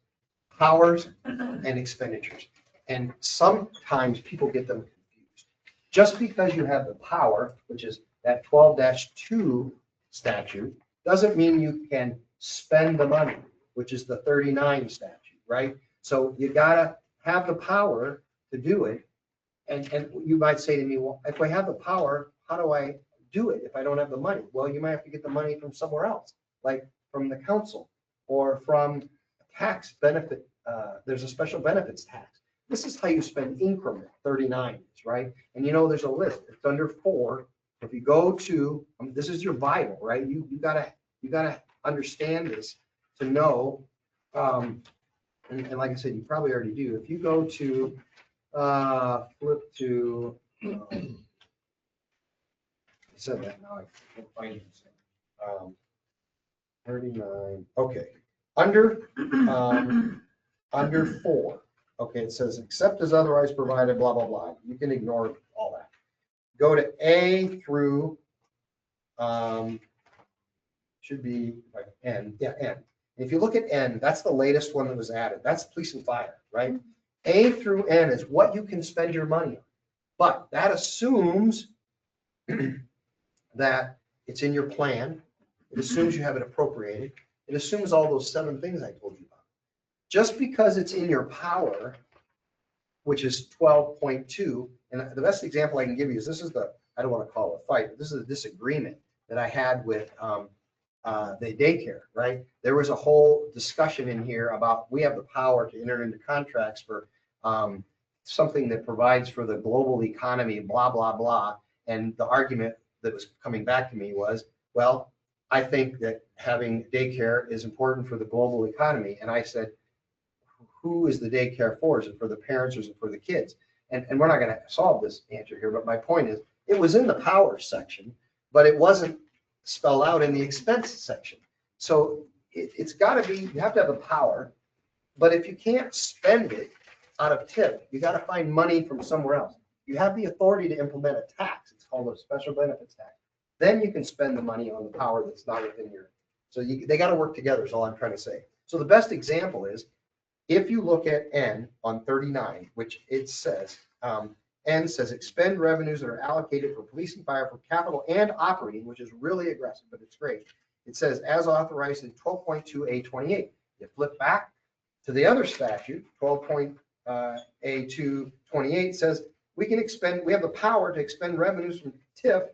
powers and expenditures. And sometimes people get them confused. Just because you have the power, which is that 12-2 statute, doesn't mean you can spend the money, which is the 39 statute, right? So you gotta have the power to do it. And you might say to me, well, if I have the power, how do I do it if I don't have the money? Well, you might have to get the money from somewhere else, like from the council or from tax benefit. There's a special benefits tax. This is how you spend increment 39, right? And you know, there's a list. It's under 4. If you go to, this is your Bible, right? You gotta understand this to know. And like I said, you probably already do. If you go to flip to, I said that now, I can't find it. 39, okay. Under 4, okay, it says except as otherwise provided, blah, blah, blah. You can ignore all that. Go to A through, should be like N, yeah, N. If you look at N, that's the latest one that was added. That's police and fire, right? A through N is what you can spend your money on. But that assumes that it's in your plan. It assumes you have it appropriated. It assumes all those 7 things I told you about. Just because it's in your power, which is 12.2, and the best example I can give you is this is the, I don't want to call it a fight, but this is a disagreement that I had with the daycare, right? There was a whole discussion in here about we have the power to enter into contracts for something that provides for the global economy, blah, blah, blah. And the argument that was coming back to me was, well, I think that having daycare is important for the global economy. And I said, who is the daycare for? Is it for the parents or is it for the kids? And we're not going to solve this answer here, but my point is it was in the power section, but it wasn't spelled out in the expense section. So it's got to be, you have to have the power, but if you can't spend it out of TIP, you got to find money from somewhere else. You have the authority to implement a tax. It's called a special benefits tax. Then you can spend the money on the power that's not within your, so they got to work together is all I'm trying to say. So the best example is if you look at N on 39, which it says, N says expend revenues that are allocated for police and fire for capital and operating, which is really aggressive, but it's great. It says as authorized in 12.2A28. You flip back, to the other statute, 12.A228 says we have the power to expend revenues from TIF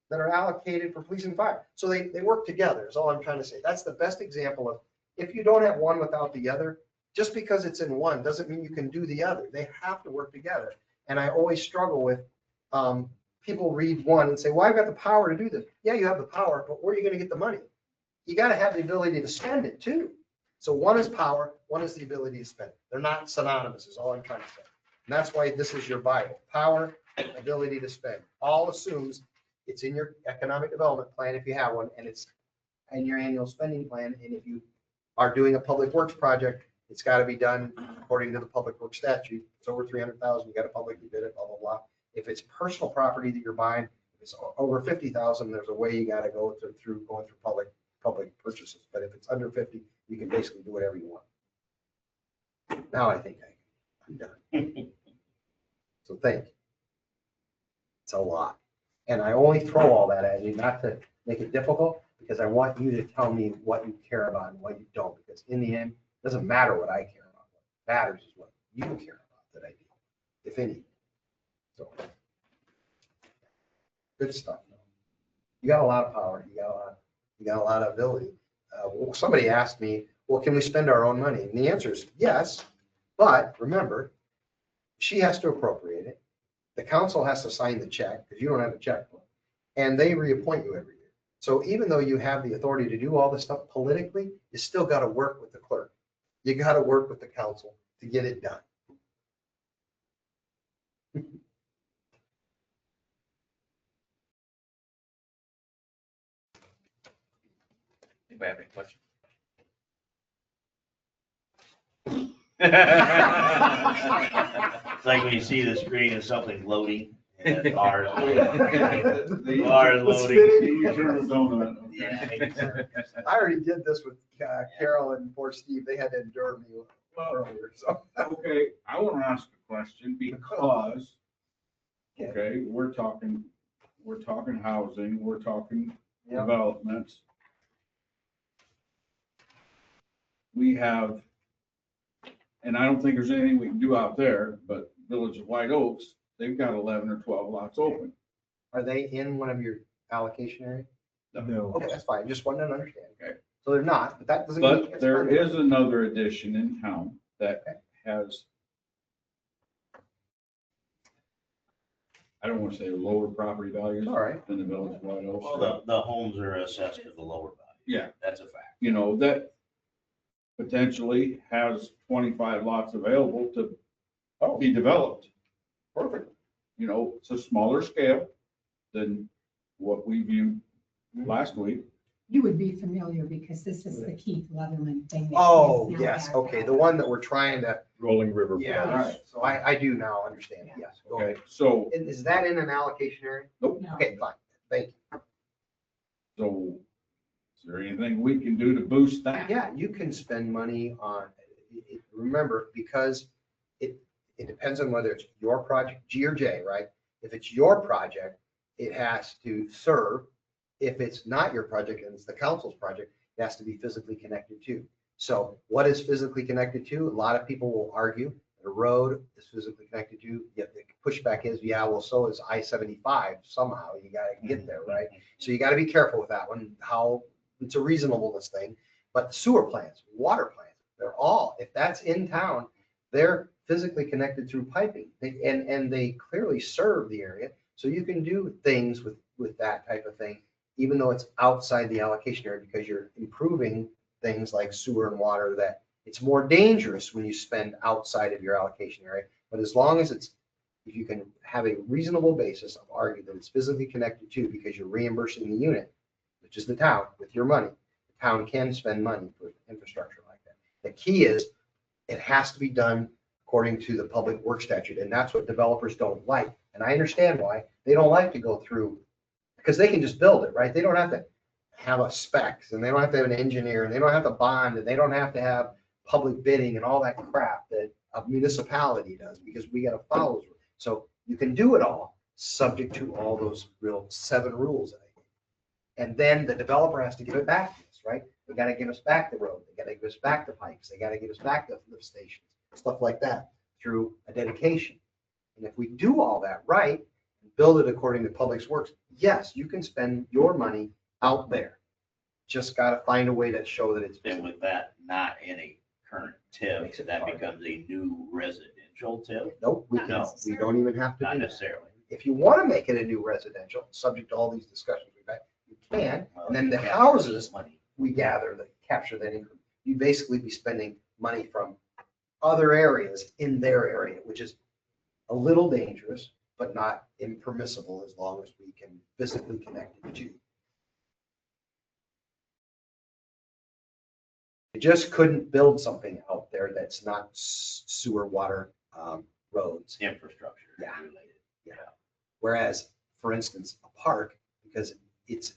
that are allocated for police and fire. So they work together is all I'm trying to say. That's the best example of if you don't have one without the other, just because it's in one doesn't mean you can do the other. They have to work together. And I always struggle with people read one and say, well, I've got the power to do this. Yeah, you have the power, but where are you going to get the money? You got to have the ability to spend it too. So one is power, one is the ability to spend it. They're not synonymous is all I'm trying to say. And that's why this is your Bible. Power, ability to spend. All assumes it's in your economic development plan if you have one, and it's in your annual spending plan. And if you are doing a public works project, it's got to be done according to the public works statute. It's over 300,000, you got to publicly bid it, blah, blah, blah. If it's personal property that you're buying, if it's over 50,000, there's a way you got to go through going through public purchases. But if it's under 50, you can basically do whatever you want. Now I think I'm done. So thank you. It's a lot. And I only throw all that at you, not to make it difficult, because I want you to tell me what you care about and what you don't. Because in the end, it doesn't matter what I care about. What matters is what you care about that I do, if any. So good stuff. You got a lot of power. You got a lot of ability. Somebody asked me, well, can we spend our own money? And the answer is yes. But remember, she has to appropriate it. The council has to sign the check because you don't have a checkbook, and they reappoint you every year. So even though you have the authority to do all this stuff politically, you still got to work with the clerk. You got to work with the council to get it done. Anybody have any questions? It's like when you see the screen and something's loading. And ours loading. Yeah. I already did this with Carol and poor Steve. They had to endure me earlier. So Okay, I want to ask a question because, okay, we're talking housing, we're talking Yep. developments. We have, and I don't think there's anything we can do out there, but Village of White Oaks, they've got 11 or 12 lots open. are they in one of your allocation areas? No. Okay, that's fine. Just wanted to understand. Okay. So they're not, but that doesn't mean. But there is another addition in town that has, I don't want to say lower property values All right. than the Village of White Oaks. Well, the homes are assessed at the lower value. Yeah, That's a fact. you know, that potentially has 25 lots available to be developed. Perfect. You know, it's a smaller scale than what we viewed last week. You would be familiar because this is the Keith Leatherman thing. that Oh, is now yes. back Okay. out. The one that we're trying to, Rolling River. yeah. All right. So I do now understand. Yes. Go ahead. Okay, so, And is that in an allocation area? No. Okay, fine. Thank you. so is there anything we can do to boost that? Yeah, you can spend money on, remember, because it depends on whether it's your project, G or J, right? If it's your project, it has to serve. If it's not your project and it's the council's project, it has to be physically connected to. So what is physically connected to? A lot of people will argue that a road is physically connected to, yet the pushback is, yeah, well, so is I-75 somehow. You got to get there, right? So you got to be careful with that one, how it's a reasonableness thing. But sewer plants, water plants, they're all, if that's in town, they're physically connected through piping. And they clearly serve the area. So you can do things with that type of thing, even though it's outside the allocation area, because you're improving things like sewer and water that it's more dangerous when you spend outside of your allocation area. But as long as if you can have a reasonable basis of arguing that it's physically connected to, because you're reimbursing the unit, which is the town, with your money, the town can spend money for infrastructure like that. The key is it has to be done according to the public works statute. And that's what developers don't like. And I understand why they don't like to go through, because they can just build it, right? They don't have to have a specs, and they don't have to have an engineer, and they don't have to bond, and they don't have to have public bidding and all that crap that a municipality does, because we got to follow. So you can do it all subject to all those real 7 rules. And then the developer has to give it back to us, right? They gotta give us back the road, they gotta give us back the pipes, they gotta give us back the lift stations, stuff like that, through a dedication. And if we do all that right, build it according to Public Works, yes, you can spend your money out there. Just gotta find a way to show that it's. Then with that not in a current Makes TIF, it that hard. becomes a new residential TIF? Nope, Not we necessarily. don't even have to Not do that. necessarily. If you want to make it a new residential, subject to all these discussions we've had, you can. Well, And then you the capture houses, money. we gather that capture that income. You basically be spending money from other areas in their area, which is a little dangerous, but not impermissible as long as we can physically connect the two. You just couldn't build something out there that's not sewer, water, roads. Infrastructure Yeah. related. Whereas, for instance, a park, because it's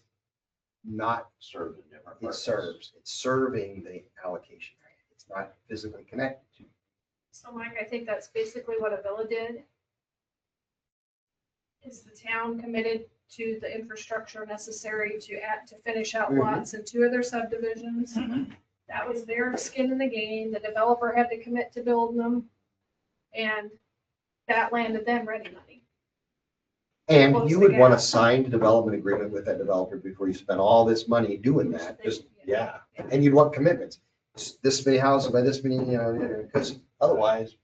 not, Serves a different it purpose. serves, it's serving the allocation. It's not physically connected to. So Mike, I think that's basically what Avila did. Is the town committed to the infrastructure necessary to finish out Mhm. lots in 2 of their subdivisions? That was their skin in the game. The developer had to commit to building them. And that landed them ready money. And Close you the would want a gap. signed development agreement with that developer before you spend all this money doing that, just, yeah. And you'd want commitments, this many houses by this many, because otherwise.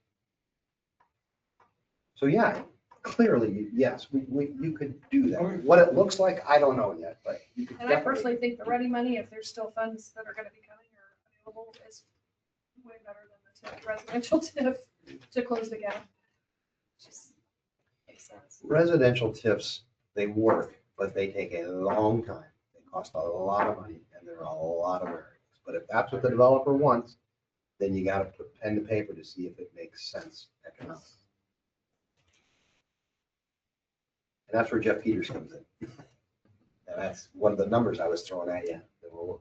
So yeah, clearly, yes, you could do that. What it looks like, I don't know yet, but you could And I definitely. personally think the ready money, if there's still funds that are gonna be coming or available, is way better than the TIF, residential TIF to close the gap. Just makes sense. Residential TIFs, they work, but they take a long time. They cost a lot of money and there are a lot of variables. But if that's what the developer wants, then you gotta put pen to paper to see if it makes sense economically. And that's where Jeff Peters comes in. And that's one of the numbers I was throwing at you. that we're working on.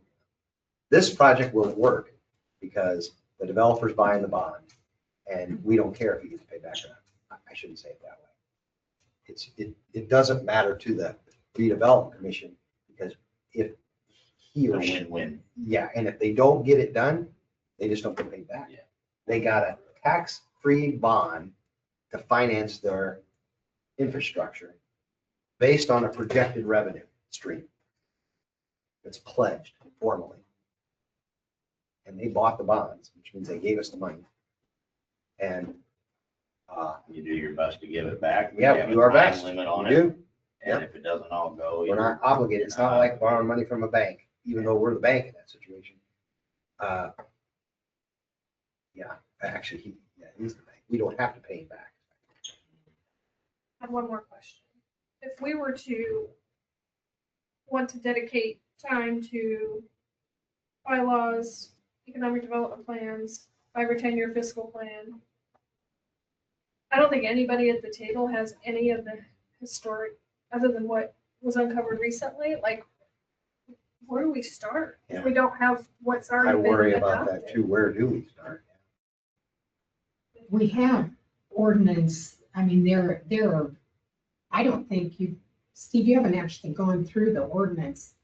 This project will work because the developer's buying the bond and we don't care if he gets paid back or not. I shouldn't say it that way. It doesn't matter to the redevelopment commission because if he or she. Win-win. Yeah, and if they don't get it done, they just don't get paid back. Yeah. They got a tax-free bond to finance their infrastructure based on a projected revenue stream that's pledged formally. And they bought the bonds, which means they gave us the money. And You do your best to give it back. yeah, have we a do our time best. Limit on We it. do. And if it doesn't all go. We're not obligated. It's not like borrowing money from a bank, even though we're the bank in that situation. Yeah, actually, he's the bank. We don't have to pay him back. I have one more question. If we were to want to dedicate time to bylaws, economic development plans, 5 or 10-year fiscal plan, I don't think anybody at the table has any of the historic, other than what was uncovered recently, like, where do we start? If we don't have what's I already been worry about that adopted? too. Where do we start? We have ordinance, I mean, there are, I don't think Steve, you haven't actually gone through the ordinance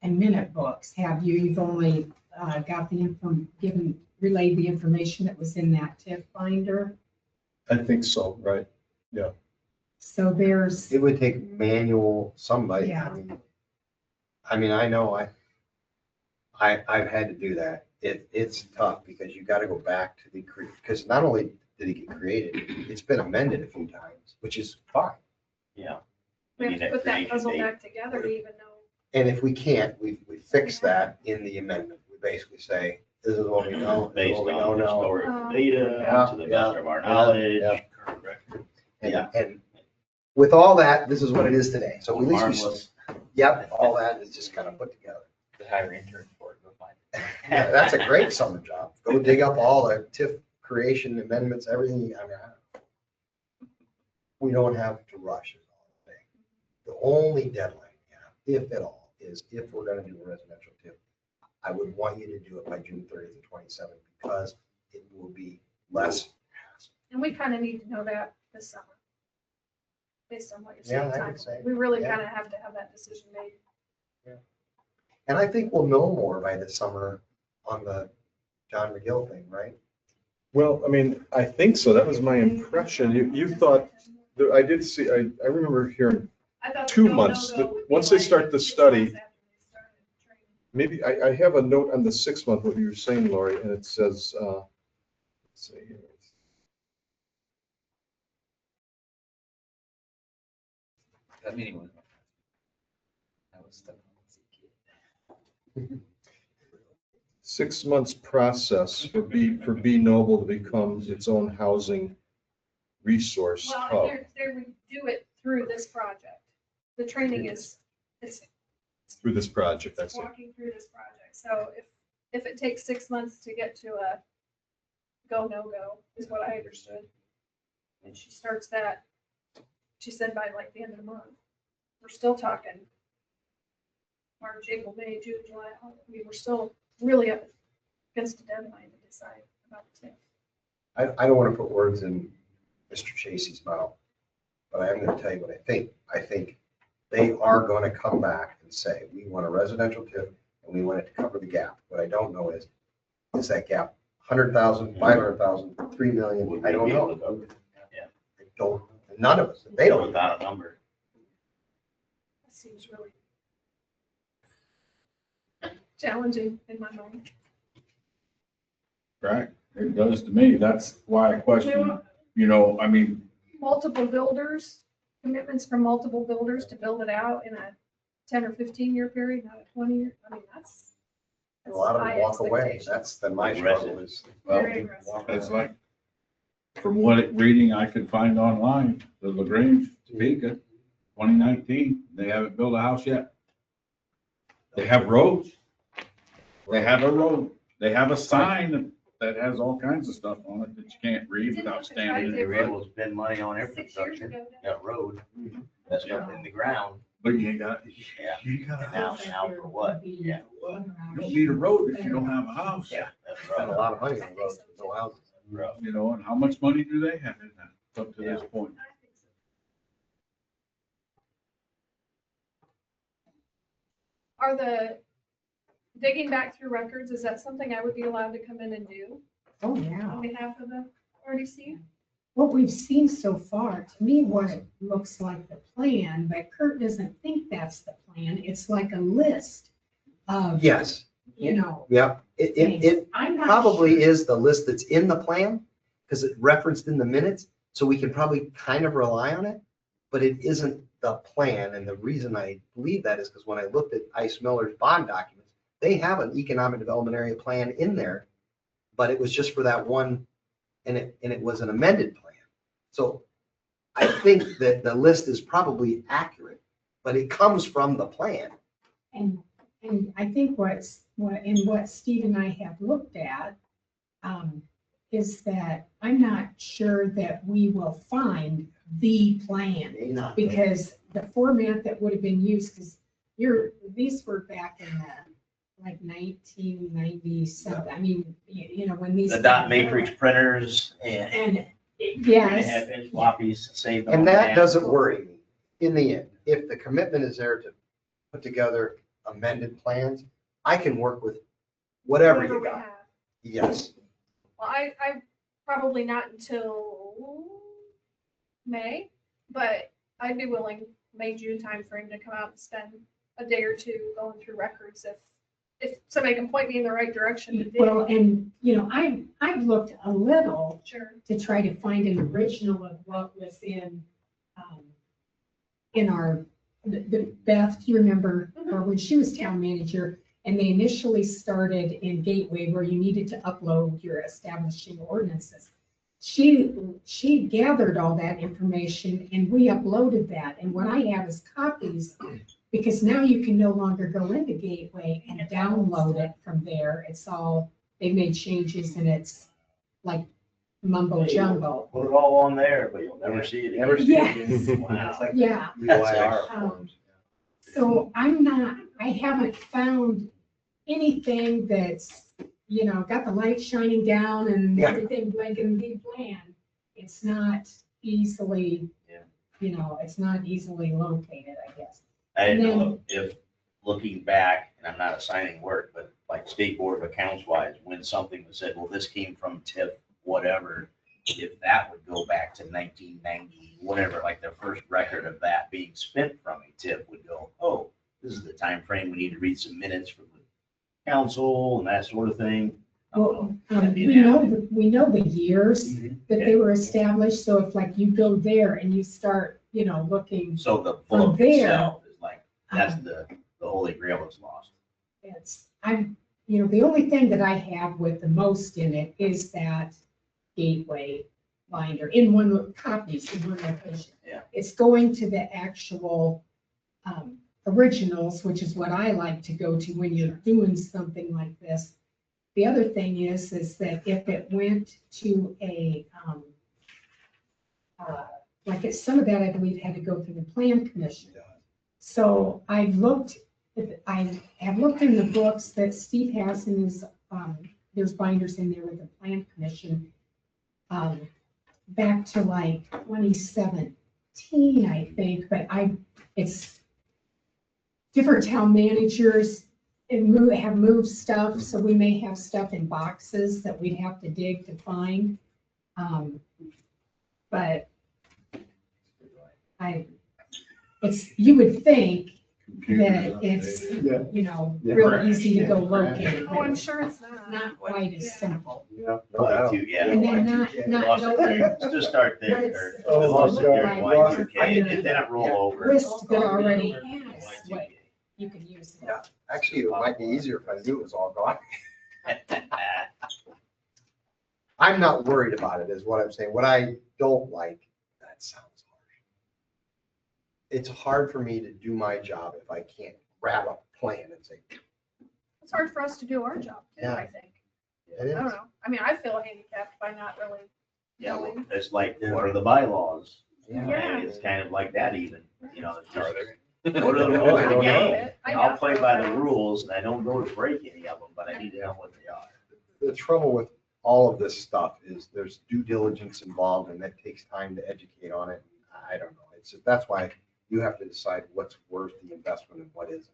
and minute books, have you? You've only got relayed the information that was in that TIF binder. I think so, right? So there's, It would take manual, somebody. Yeah. I mean, I know I've had to do that. It's tough because you got to go back to because not only did it get created, it's been amended a few times, which is fine. Yeah. We have need to that put that creation puzzle date. back together to even know. And if we can't, we fix that in the amendment. We basically say, this is what we know, this is Based what we on don't know. historical data, Yeah, to the best of our yeah, knowledge. yeah. Current record. And with all that, this is what it is today. So at least Harmless. yep, all that is just kind of put together. The hire intern for it, go find it. Yeah, that's a great summer job. Go dig up all the TIF creation amendments, everything. I mean, we don't have to rush is all I'm saying. The only deadline, if at all, is if we're gonna do a residential TIF. I would want you to do it by June 30th and 27th because it will be less. And we kind of need to know that this summer. Based on what you're Yeah, saying. I would say, We really yeah. kind of have to have that decision made. And I think we'll know more by the summer on the John McGill thing, right? Well, I mean, I think so. That was my impression. You thought, I did see, I remember hearing I thought the 2 go, months, no-go that would be once they like start the 6 study, months after they started training. maybe, I have a note on the 6 month, what you were saying, Lori, and it says, let's see here. That meeting was. I was stuck. 6 months process for B Noble to become its own housing resource Well, hub. they would do it through this project. The training is Through this project, that's it. walking through this project. So if it takes 6 months to get to a go, no-go, is what I understood. And she starts that, she said by like the end of the month. We're still talking March, April, May, June, July. We're still really up against the deadline to decide about the TIF. I don't want to put words in Mr. Chasey's mouth, but I am going to tell you what I think. I think they are going to come back and say, we want a residential TIF and we want it to cover the gap. What I don't know is that gap 100,000, 500,000, 3 million? I don't know. Yeah. I don't, none of us, they don't. Without a number. That seems really challenging in my mind. Right, it does to me. That's why I question, you know, I mean, Multiple builders, commitments from multiple builders to build it out in a 10 or 15-year period, not a 20-year. I mean, that's A lot of them high walk away. expectations. That's the my struggle is. well, Very aggressive. it's like, from what reading I could find online, the LaGrange, Topeka, 2019, they haven't built a house yet. They have roads. They have a road. They have a sign that has all kinds of stuff on it that you can't read without standing They in were it. able to spend money on 6 years infrastructure, ago. got road, that's up in the ground. But you ain't got, Yeah. you got a And now, house. now for what? Yeah. You don't need a road if you don't have a house. Yeah, that's Spend a right. lot of money on roads, no houses. You know, and how much money do they have in that up to this point? Are the digging back through records, is that something I would be allowed to come in and do Oh, yeah. on behalf of the RDC? What we've seen so far, to me, what it looks like the plan, but Kurt doesn't think that's the plan. It's like a list of, Yes, you know. yeah, it I'm not probably sure. is the list that's in the plan because it referenced in the minutes. So we can probably kind of rely on it, but it isn't the plan. And the reason I believe that is because when I looked at Ice Miller's bond documents, they have an economic development area plan in there, but it was just for that one, and it was an amended plan. So I think that the list is probably accurate, but it comes from the plan. And I think what Steve and I have looked at, is that I'm not sure that we will find the plan. May not. Because the format that would have been used, because these were back in the, like 1997. I mean, you know, when these. The dot matrix printers and And, 3.5 yes, inch floppies saved. And that doesn't worry me in the end. If the commitment is there to put together amended plans, I can work with whatever you we got. have. Yes. Well, I probably not until May, but I'd be willing, May, June timeframe to come out and spend a day or two going through records if somebody can point me in the right direction to dig. well, and, you know, I've looked a little Sure. to try to find an original of what was in our, the Beth, do you remember, or when she was town manager, and they initially started in Gateway where you needed to upload your establishing ordinances. She gathered all that information and we uploaded that. And what I have is copies, because now you can no longer go into Gateway and download it from there. It's all, they made changes and it's like mumbo jumbo. Put it all on there, but you'll never see it again. Never see Yes. it again. Wow. It's like Yeah. UIR Um, forms. So I haven't found anything that's, you know, got the light shining down and Yeah. everything blinking big plan. It's not easily, Yeah. you know, it's not easily located, I guess. I didn't And know if looking back, and I'm not assigning work, but like State Board of Accounts wise, when something was said, well, this came from TIF, whatever, if that would go back to 1990, whatever, like the first record of that being spent from a TIF would go, oh, this is the time frame we need to read some minutes from the council and that sort of thing. Well, That'd be we an know, avenue. we know the years that they were established, so if like you go there and you start, looking, So the From book there, itself is like, that's the holy grail is lost. the only thing that I have with the most in it is that gateway binder in copies in one location. Yeah. It's going to the actual originals, which is what I like to go to when you're doing something like this. The other thing is that if it went to a, some of that I believe had to go through the plan commission. So I have looked in the books that Steve has in his, there's binders in there with the plan commission, back to like 2017, I think, but it's different town managers have moved stuff, so we may have stuff in boxes that we'd have to dig to find. But you would think that it's, real easy to go locate. Oh, I'm sure it's not. Not quite as simple. Yeah, no doubt. Yeah. And then not Lost it knowing there. Let's just start there. It's- Or lost it there, Right. Y2K. It did not roll over. list that already has what you can use. Yeah. Actually, it might be easier if I knew it was all gone. I'm not worried about it, is what I'm saying. What I don't like, that sounds harsh. It's hard for me to do my job if I can't grab a plan and say, It's hard for us to do our job too, Yeah. I think. it I is. don't know. I mean, I feel handicapped by not really Yeah, well, knowing. it's like, what are the bylaws? Yeah. Yeah. It's kind of like that even, it's just, Are there? what are the rules I of the don't know. game? I'll play by the rules and I don't go to break any of them, but I need to know what they are. The trouble with all of this stuff is there's due diligence involved and that takes time to educate on it. I don't know. That's why you have to decide what's worth the investment and what isn't.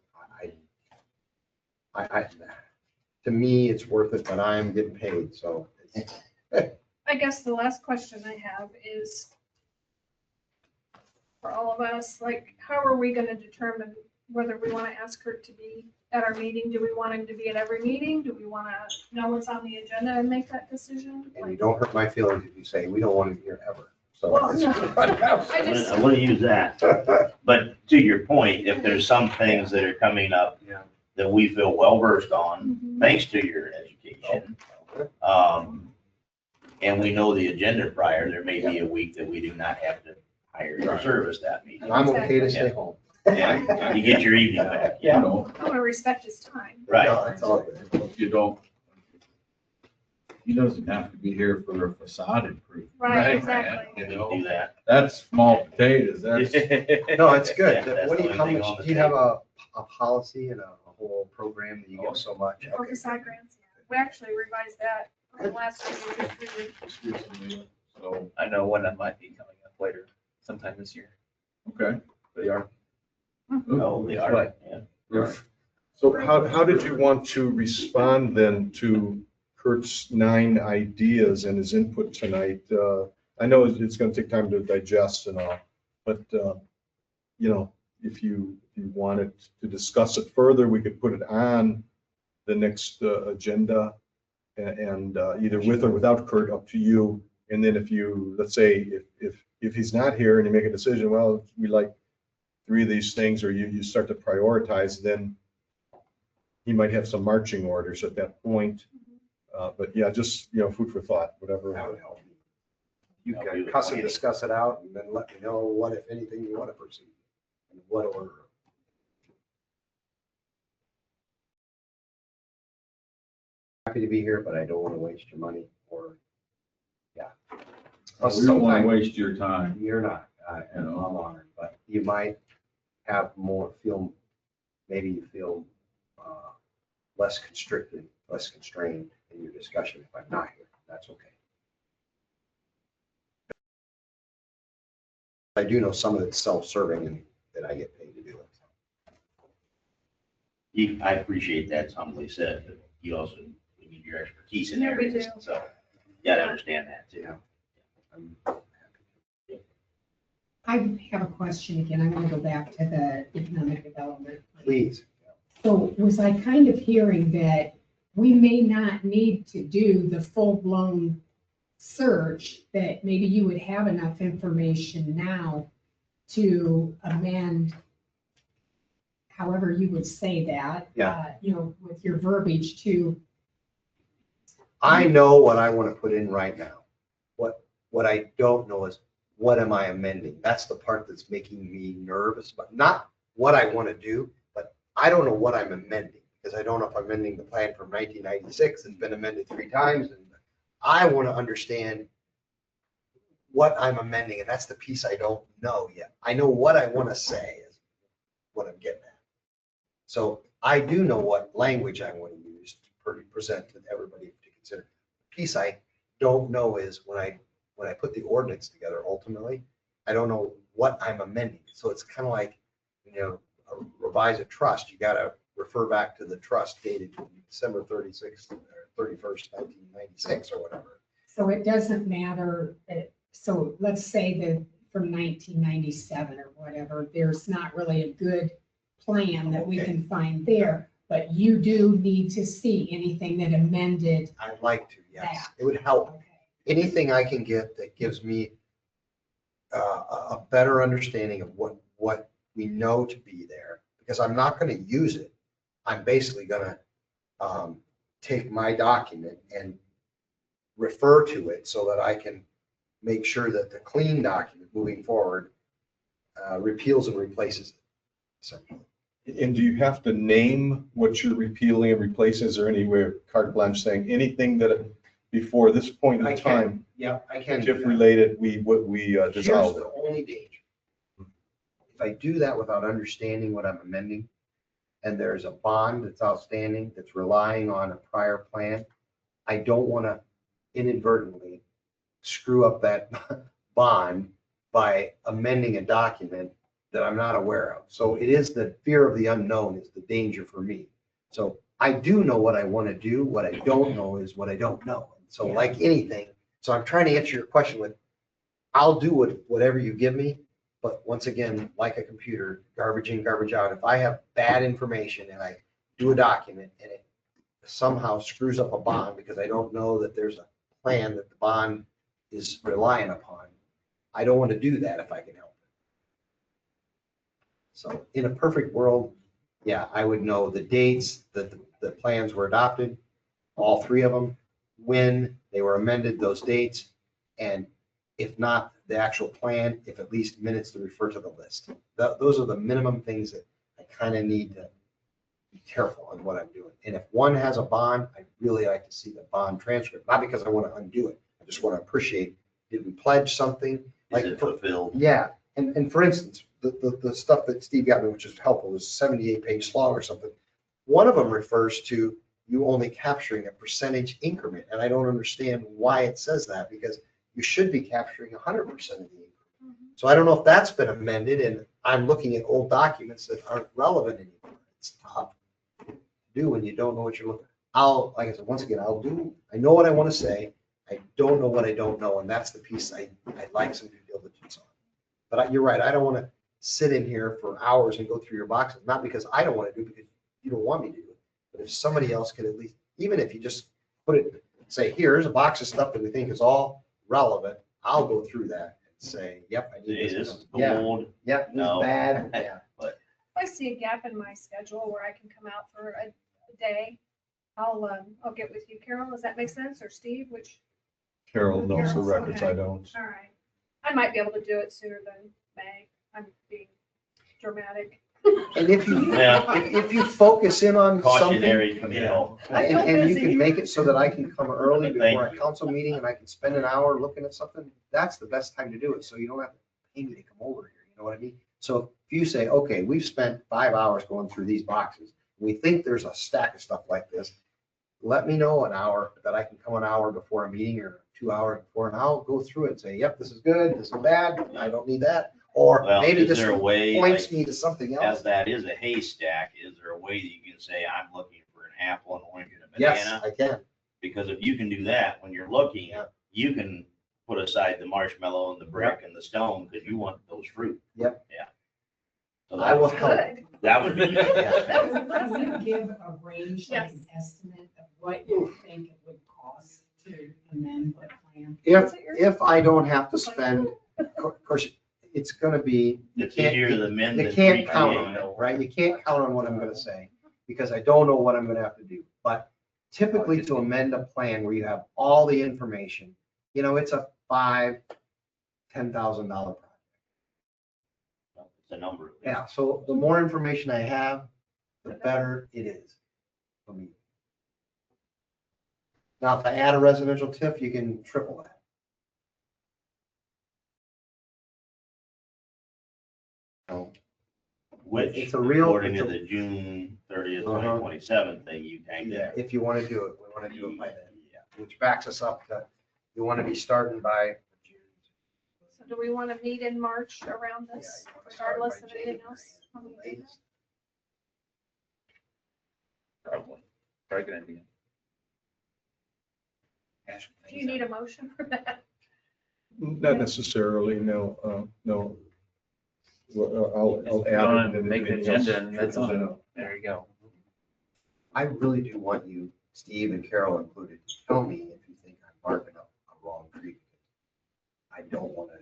To me, it's worth it, but I'm getting paid, so. I guess the last question I have is for all of us, like, how are we gonna determine whether we wanna ask Kurt to be at our meeting? Do we want him to be at every meeting? Do we wanna know what's on the agenda and make that decision? And you don't hurt my feelings if you say, we don't want him here ever. So. Well, no. I want to use that, but to your point, if there's some things that are coming up that we feel well versed on, Mhm. thanks to your education. And we know the agenda prior, there may be a week that we do not have to hire your service that meeting. And I'm okay to stay home. Yeah, you get your evening back. You know, I wanna respect his time. Right. No, that's all good. if you don't, he doesn't have to be here for a facade improvement. Right, exactly. You We know, do that. that's small potatoes, that's, No, it's good. Yeah, that's What do the you, only how thing much, on the do you have table. a policy and a whole program that you get so much? For Okay. facade grants, we actually revised that last year. so, I know one that might be coming up later, sometime this year. okay. They are. Oh, they are, yeah. So how did you want to respond then to Kurt's 9 ideas and his input tonight? I know it's going to take time to digest and all, but, if you wanted to discuss it further, we could put it on the next agenda and either with or without Kurt, up to you. And then if you, let's say, if he's not here and you make a decision, well, we like 3 of these things, or you start to prioritize, then he might have some marching orders at that point. But yeah, just, food for thought, whatever. That would help. You I'll do can the cuss and planning. discuss it out and then let me know what, if anything, you want to proceed. In what order. Happy to be here, but I don't want to waste your money or, yeah. We don't want to waste your time. You're not, and I'm honored, but you might have more, maybe you feel less constricted, less constrained in your discussion if I'm not here. That's okay. I do know some of it's self-serving and that I get paid to do it. I appreciate that's humbly said, but you also need your expertise in Yeah, we areas, do. so you gotta understand that too. I have a question again. I want to go back to the economic development. plan. Please. So was I kind of hearing that we may not need to do the full-blown search, that maybe you would have enough information now to amend, however you would say that? Yeah. With your verbiage to, I know what I want to put in right now. What I don't know is what am I amending? That's the part that's making me nervous, but not what I want to do, but I don't know what I'm amending because I don't know if I'm amending the plan from 1996. It's been amended 3 times. And I want to understand what I'm amending. And that's the piece I don't know yet. I know what I want to say is what I'm getting at. So I do know what language I want to use to present to everybody to consider. The piece I don't know is when I put the ordinance together, ultimately, I don't know what I'm amending. So it's kind of like, revise a trust. You got to refer back to the trust dated December 36th or 31st, 1996 or whatever. so it doesn't matter. So let's say that from 1997 or whatever, there's not really a good plan that we can find there, but you do need to see anything that amended. I'd like to, yes. that. It would help. Okay. Anything I can get that gives me a better understanding of what we know to be there, because I'm not going to use it. I'm basically going to take my document and refer to it so that I can make sure that the clean document moving forward repeals and replaces it. So, And do you have to name what you're repealing and replacing? Is there anywhere carte blanche saying anything that before this point I in can. time, yeah, I can. do TIF that. related, we Here's dissolve? the only danger. If I do that without understanding what I'm amending, and there's a bond that's outstanding that's relying on a prior plan, I don't want to inadvertently screw up that bond by amending a document that I'm not aware of. So it is the fear of the unknown is the danger for me. So I do know what I want to do. What I don't know is what I don't know. So like anything, so I'm trying to answer your question with, I'll do whatever you give me. But once again, like a computer, garbage in, garbage out. If I have bad information and I do a document and it somehow screws up a bond because I don't know that there's a plan that the bond is relying upon, I don't want to do that if I can help it. So in a perfect world, yeah, I would know the dates that the plans were adopted, all 3 of them, when they were amended, those dates, and if not the actual plan, if at least minutes to refer to the list. Those are the minimum things that I kind of need to be careful on what I'm doing. And if one has a bond, I'd really like to see the bond transcript, not because I want to undo it. I just want to appreciate, did we pledge something? Is it fulfilled? Yeah, and for instance, the stuff that Steve got me, which is helpful, was 78-page slog or something. One of them refers to you only capturing a percentage increment, and I don't understand why it says that, because you should be capturing 100% of the increment. So I don't know if that's been amended, and I'm looking at old documents that aren't relevant anymore. It's tough to do when you don't know what you're looking at. Like I said, once again, I know what I want to say. I don't know what I don't know, and that's the piece I'd like some due diligence on. But you're right, I don't want to sit in here for hours and go through your boxes, not because I don't want to do it, because you don't want me to do it. But if somebody else could at least, even if you just put it, say, here's a box of stuff that we think is all relevant, I'll go through that and say, yep, I need This this. is Yeah, gold. yep, this is No. bad, yeah. But If I see a gap in my schedule where I can come out for a day, I'll get with you, Carol. Does that make sense? Or Steve, which, Carol knows the records, Okay. I don't. all right. I might be able to do it sooner than May. I'm being dramatic. And if you, Yeah. if you focus in on something, cautionary, you know. and you can make it so that I can come early Thank before a you. council meeting and I can spend an hour looking at something, that's the best time to do it. So you don't have to pay me to come over here. You know what I mean? So if you say, okay, we've spent 5 hours going through these boxes, we think there's a stack of stuff like this, let me know an hour that I can come an hour before a meeting or 2 hours before, and I'll go through it and say, yep, this is good, this is bad, I don't need that. Or Well, maybe is this there a way, points like, me to something else. as that is a haystack, is there a way that you can say, I'm looking for an apple, an orange, and a Yes, banana? I can. Because if you can do that, when you're looking, Yeah. you can put aside the marshmallow and the brick and the stone, because you want those fruit. Yep. Yeah. So I will that, help. Good. that would be, Can you give a range, like Yes. an estimate of what you think it would cost to amend the plan? If I don't have to spend, of course, it's gonna be, you it's can't, easier to amend you than can't count on recreate. it, right? You can't count on what I'm gonna say, because I don't know what I'm gonna have to do. But typically to amend a plan where you have all the information, it's a $10,000 project. It's a number. at least. Yeah, so the more information I have, the better it is for me. Now, if I add a residential TIF, you can triple that. So, Which, It's a real- according to it's a- the June 30th, Uh-huh. 2027 thing, you kind yeah, of. if you want to do it, we want to do it by then, which backs us up to, you want to be starting by June. So do we want to meet in March around Yeah, this, you wanna start regardless by of anything January else? at the latest. Probably. Probably good idea. Do you need a motion for that? Not necessarily, no, no. Well, I'll add. Want it to make an anything else agenda and that's trickles in. on. There you go. I really do want you, Steve and Carol included, to tell me if you think I'm barking up a wrong tree. I don't want to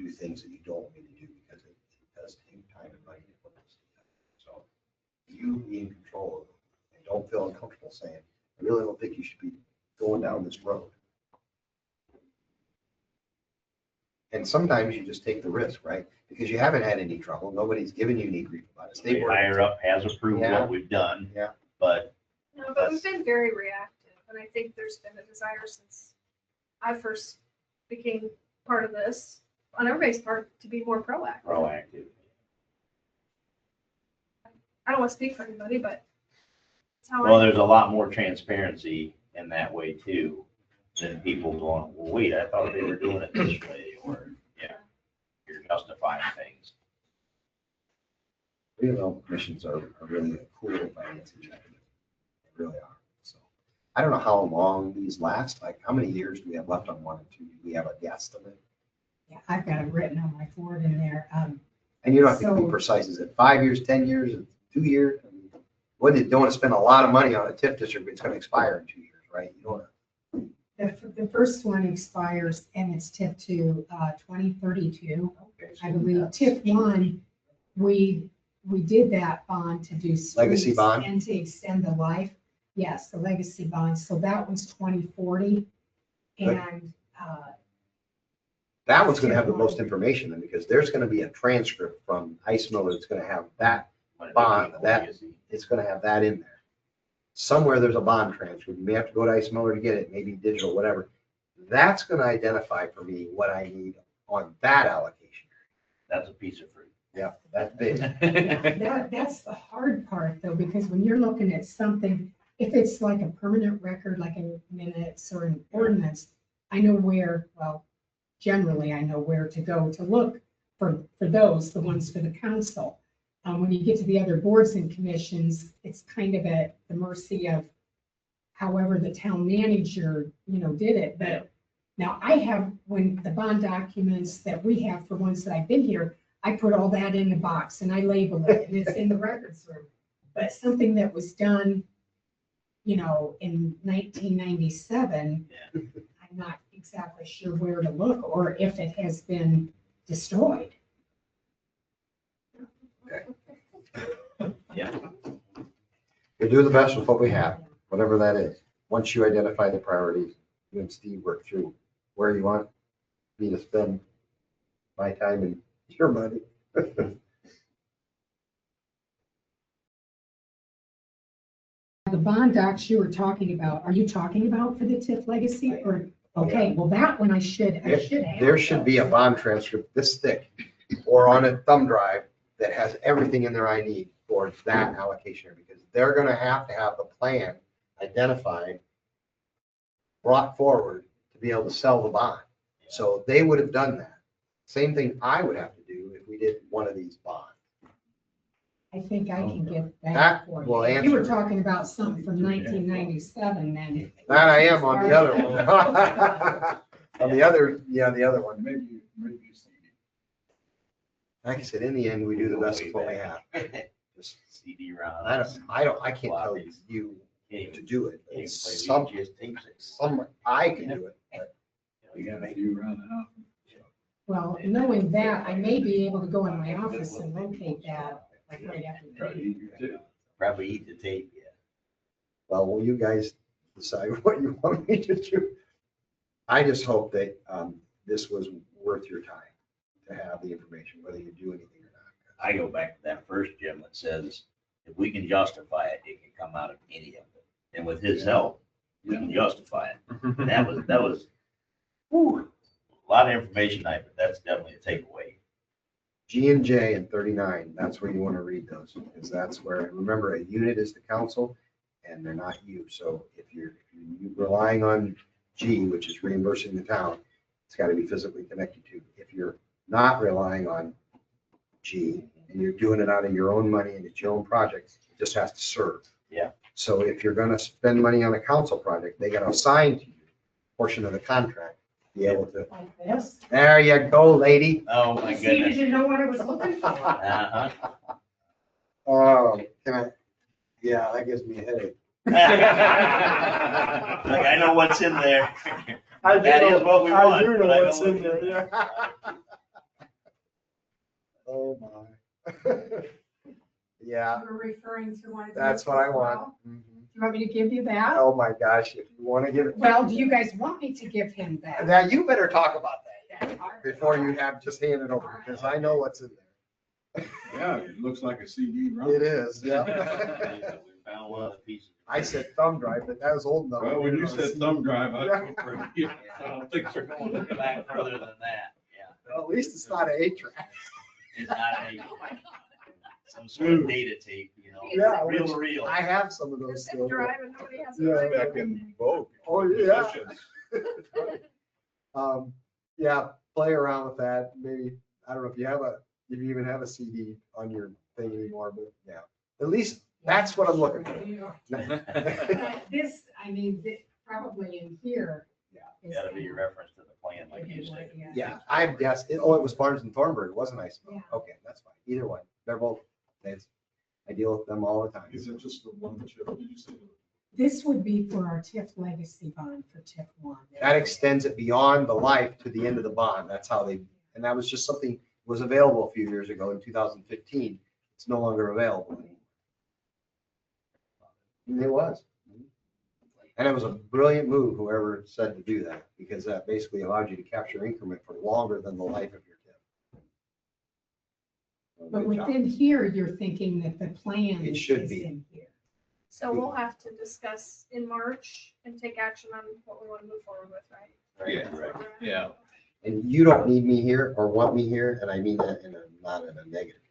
do things that you don't want me to do, because it does take time and money to put this together. So you be in control of it, and don't feel uncomfortable saying, I really don't think you should be going down this road. And sometimes you just take the risk, right? Because you haven't had any trouble. Nobody's given you any grief about it. The higher up has approved Yeah. what we've done. Yeah. But No, but we've been very reactive, and I think there's been a desire since I first became part of this, on everybody's part, to be more proactive. proactive. I don't want to speak for anybody, but it's how Well, I, there's a lot more transparency in that way too, than people going, well, wait, I thought they were doing it this way, or, yeah, you're justifying things. Redevelopment commissions are really a cool financing mechanism. They really are. So I don't know how long these last, like how many years do we have left on 1 and 2? Do we have a guesstimate? Yeah, I've got it written on my board in there. And you don't have to be So- precise. Is it 5 years, 10 years, 2 years? I mean, what, you don't want to spend a lot of money on a TIF district, but it's going to expire in 2 years, right? You don't want The first one expires and it's tip to 2032. to. I believe tip one, we did that bond to do. Legacy streets bond? And to extend the life. Yes, the legacy bond. So that one's 2040. Good. And That one's going to have the most information then, because there's going to be a transcript from Ice Miller that's going to have that, Bond, that- it's going to have that in there. Somewhere there's a bond transcript. You may have to go to Ice Miller to get it, maybe digital, whatever. That's going to identify for me what I need on that allocation. That's a piece of fruit. Yeah, that's big. that's the hard part though, because when you're looking at something, if it's like a permanent record, like in minutes or an ordinance, I know where, well, generally I know where to go to look for those, the ones for the council. When you get to the other boards and commissions, it's kind of at the mercy of however the town manager, did it. But now I have, when the bond documents that we have for ones that I've been here, I put all that in the box and I label it and it's in the records room. But something that was done, in 1997, I'm not exactly sure where to look or if it has been destroyed. Yeah. We do the best with what we have, whatever that is. Once you identify the priorities, you and Steve work through where you want me to spend my time and your money. The bond docs you were talking about, are you talking about for the TIF legacy or, okay, well, that one I should have. There should be a bond transcript this thick or on a thumb drive that has everything in there I need for that allocation, because they're gonna have the plan identified, brought forward to be able to sell the bond. So they would have done that. Same thing I would have to do if we did one of these bonds. I think I can get that That for will you. You were answer. talking about something from 1997 then. That I am on the other one. On the other, yeah, the other one. Maybe CD. Like I said, in the end, we do the best with what we have. Just, CD round. I can't tell you to do it. Can't It's play some, VHS tapes. I can do it, but You gotta make you run out. Well, knowing that, I may be able to go in my office and locate that like right after the Try to meeting. eat your too. Probably eat the tape, yeah. well, will you guys decide what you want me to do? I just hope that this was worth your time to have the information, whether you do anything or not. I go back to that first, Jim, that says, if we can justify it, it can come out of any of it. And with his help, we can justify it. And that was, whew, a lot of information tonight, but that's definitely a takeaway. G and J and 39, that's where you want to read those, because that's where, remember, a unit is the council, and they're not you. So if you're relying on G, which is reimbursing the town, it's got to be physically connected to. If you're not relying on G, and you're doing it out of your own money, and it's your own project, it just has to serve. Yeah. So if you're gonna spend money on a council project, they gotta assign to you a portion of the contract, be able to, Like this. there you go, lady. Oh, my See, did goodness. you know what I was looking for? Uh-huh. Oh, can I, yeah, that gives me a headache. Like, I know what's in there. That is what we want. I do know but I what's what in it there, is. yeah. Oh, my. Yeah, You were referring to one of these that's what I as want. well? Mhm. Do you want me to give you that? Oh, my gosh, if you want to give it. Well, do you guys want me to give him that? Now, you better talk about that Yeah, all right. before you have just hand it over, because I know what's in there. Yeah, it looks like a CD run. It is, yeah. We found one of the pieces. I said thumb drive, but that was old enough. Well, when you said thumb drive, I Yeah. don't think so. Going back further than that, yeah. Well, at least it's not an 8-track. It's not a, some sort of data tape, you know, Yeah, reel which to reel. I have some of those Just still. drive and nobody has a Yeah. drive. Back in Vogue. Oh, yeah. Musicians. Yeah, play around with that. Maybe, I don't know if you even have a CD on your thing anymore, but yeah. At least that's what I'm looking for. But this, I mean, probably in here. Yeah. is- Gotta be a reference to the plan, like you said. Yeah, I'm guessing, it was Barnes and Thornburg, wasn't I? Yeah. Okay, that's fine. Either one. They're both, I deal with them all the time. Is it just the one that you, did you say? This would be for our TIF legacy bond for TIF 1. That extends it beyond the life to the end of the bond. That's how they, and that was just something was available a few years ago in 2015. It's no longer available anymore. And it was. And it was a brilliant move, whoever said to do that, because that basically allowed you to capture increment for longer than the life of your TIF. But Good job. within here, you're thinking that the plan It should is be. in here. So we'll have to discuss in March and take action on what we want to move forward with, right? Yeah, Right. Yeah. And you don't need me here or want me here, and I mean that in a, not in a negative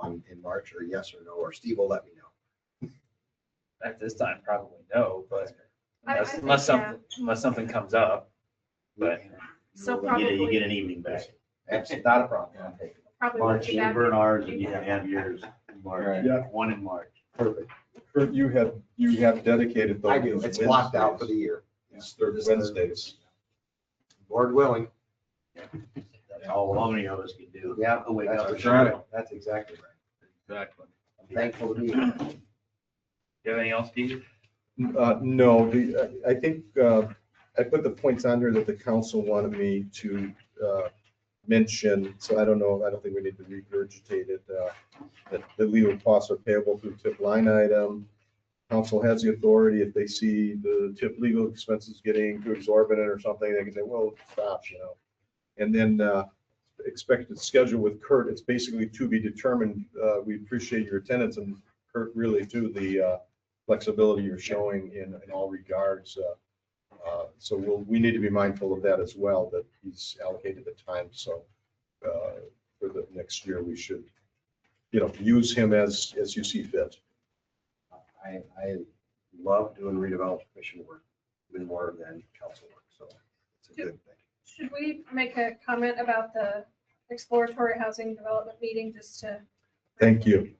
way, in March, or yes or no, or Steve will let me know. At this time, probably no, but I unless, think, unless yeah. something, unless something comes up, but So You get probably, an evening back. That's not a problem. I'll take it. probably. March, would be you back burn in ours and you April. have yours in March. Right. Yeah. One in March. Perfect. Kurt, you have dedicated those. I do. It's blocked out for the year. It's third Wednesdays. Lord willing. That's all one of us can do. Yeah, Wake that's up for and sure. right. That's exactly right. Exactly. I'm thankful to be here. do you have anything else, Steve? No, I think I put the points on there that the council wanted me to mention, so I don't know, I don't think we need to regurgitate it. That the legal costs are payable through TIP line item. Council has the authority, if they see the TIP legal expenses getting too exorbitant or something, they can say, well, stop, you know. And then expected schedule with Kurt, it's basically to be determined. We appreciate your attendance, and Kurt, really too, the flexibility you're showing in all regards. So we need to be mindful of that as well, that he's allocated the time. So for the next year, we should, use him as you see fit. I love doing redevelopment commission work, even more than council work, so it's a good thing. Should we make a comment about the exploratory housing development meeting just to. Thank you.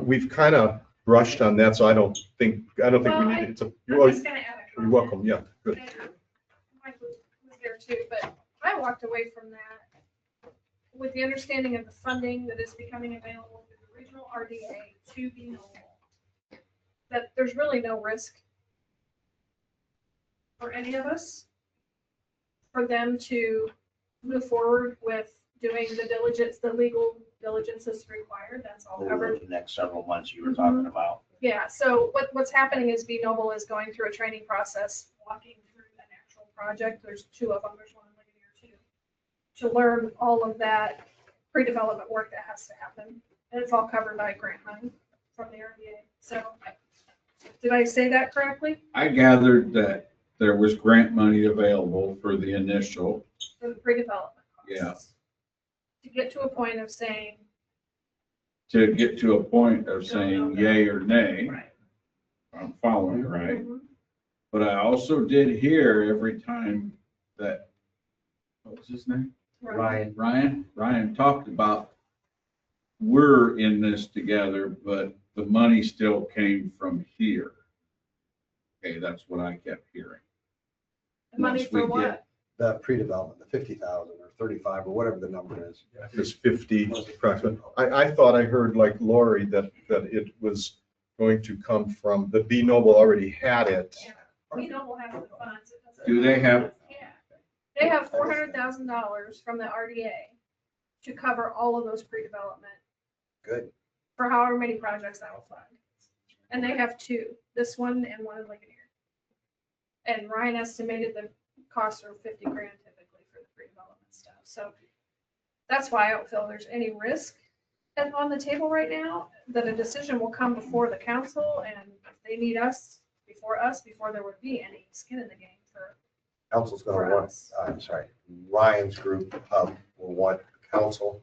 We've kind of brushed on that, so I don't think we Well, need it. It's a, I'm well, just gonna add a you're comment. welcome, yeah, good. And Mike was there too, but I walked away from that with the understanding of the funding that is becoming available through the regional RDA to be normal. That there's really no risk for any of us for them to move forward with doing the diligence, the legal diligence is required. That's all Over covered. the next several months you were talking about. Yeah, so what's happening is B Noble is going through a training process, walking through an actual project. There's two of them, there's one in Ligonier too. To learn all of that pre-development work that has to happen. And it's all covered by grant money from the RDA. So, did I say that correctly? I gathered that there was grant money available for the initial. For the pre-development costs. Yeah. To get to a point of saying, To get to a point of saying yay or nay. right. I'm following, right? Mhm. But I also did hear every time that, what was his name? Right. Ryan talked about, we're in this together, but the money still came from here. Okay, that's what I kept hearing. The money Once we for what? get- The pre-development, the 50,000 or 35 or whatever the number is. It's 50 approximately. I thought I heard like Lori that it was going to come from, the B Noble already had it. B Noble has the funds. It doesn't- Do they have- Yeah. They have $400,000 from the RDA to cover all of those pre-development Good. for however many projects that will fund. And they have two, this one and one in Ligonier. And Ryan estimated the costs are 50 grand typically for the pre-development stuff. So that's why I don't feel there's any risk on the table right now, that a decision will come before the council, and if they need us, before there would be any skin in the game for Council's going For to want, us. I'm sorry, Ryan's group will want council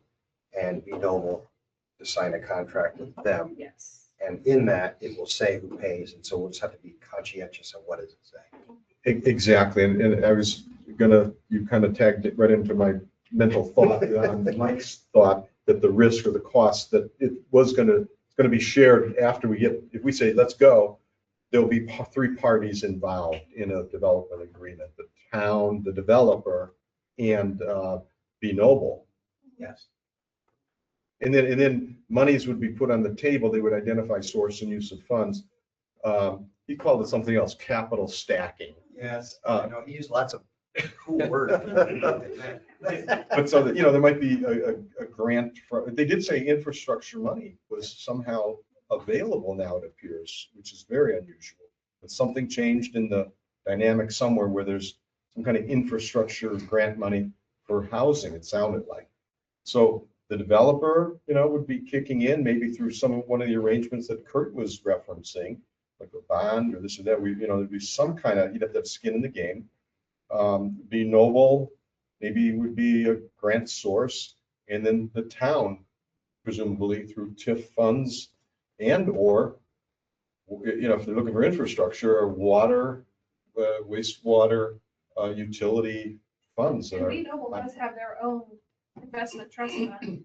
and B Noble to sign a contract with them. yes. And in that, it will say who pays. And so we'll just have to be conscientious of what does it say. Exactly, and I was gonna, you kind of tagged it right into my mental thought, Mike's thought, that the risk or the cost that it was gonna be shared after we get, if we say, let's go, there'll be three parties involved in a development agreement, the town, the developer, and B Noble. Yes. And then monies would be put on the table, they would identify source and use of funds. He called it something else, capital stacking. Yes. I know, he used lots of cool words. But so that, there might be a grant for, they did say infrastructure money was somehow available now, it appears, which is very unusual. But something changed in the dynamic somewhere where there's some kind of infrastructure grant money for housing, it sounded like. So the developer, would be kicking in maybe through one of the arrangements that Kurt was referencing, like a bond or this or that. There'd be some kind of, you'd have to have skin in the game. B Noble maybe would be a grant source, and then the town, presumably through TIF funds and/or, if they're looking for infrastructure or water, wastewater, utility funds that And are. B Noble does have their own investment trust fund.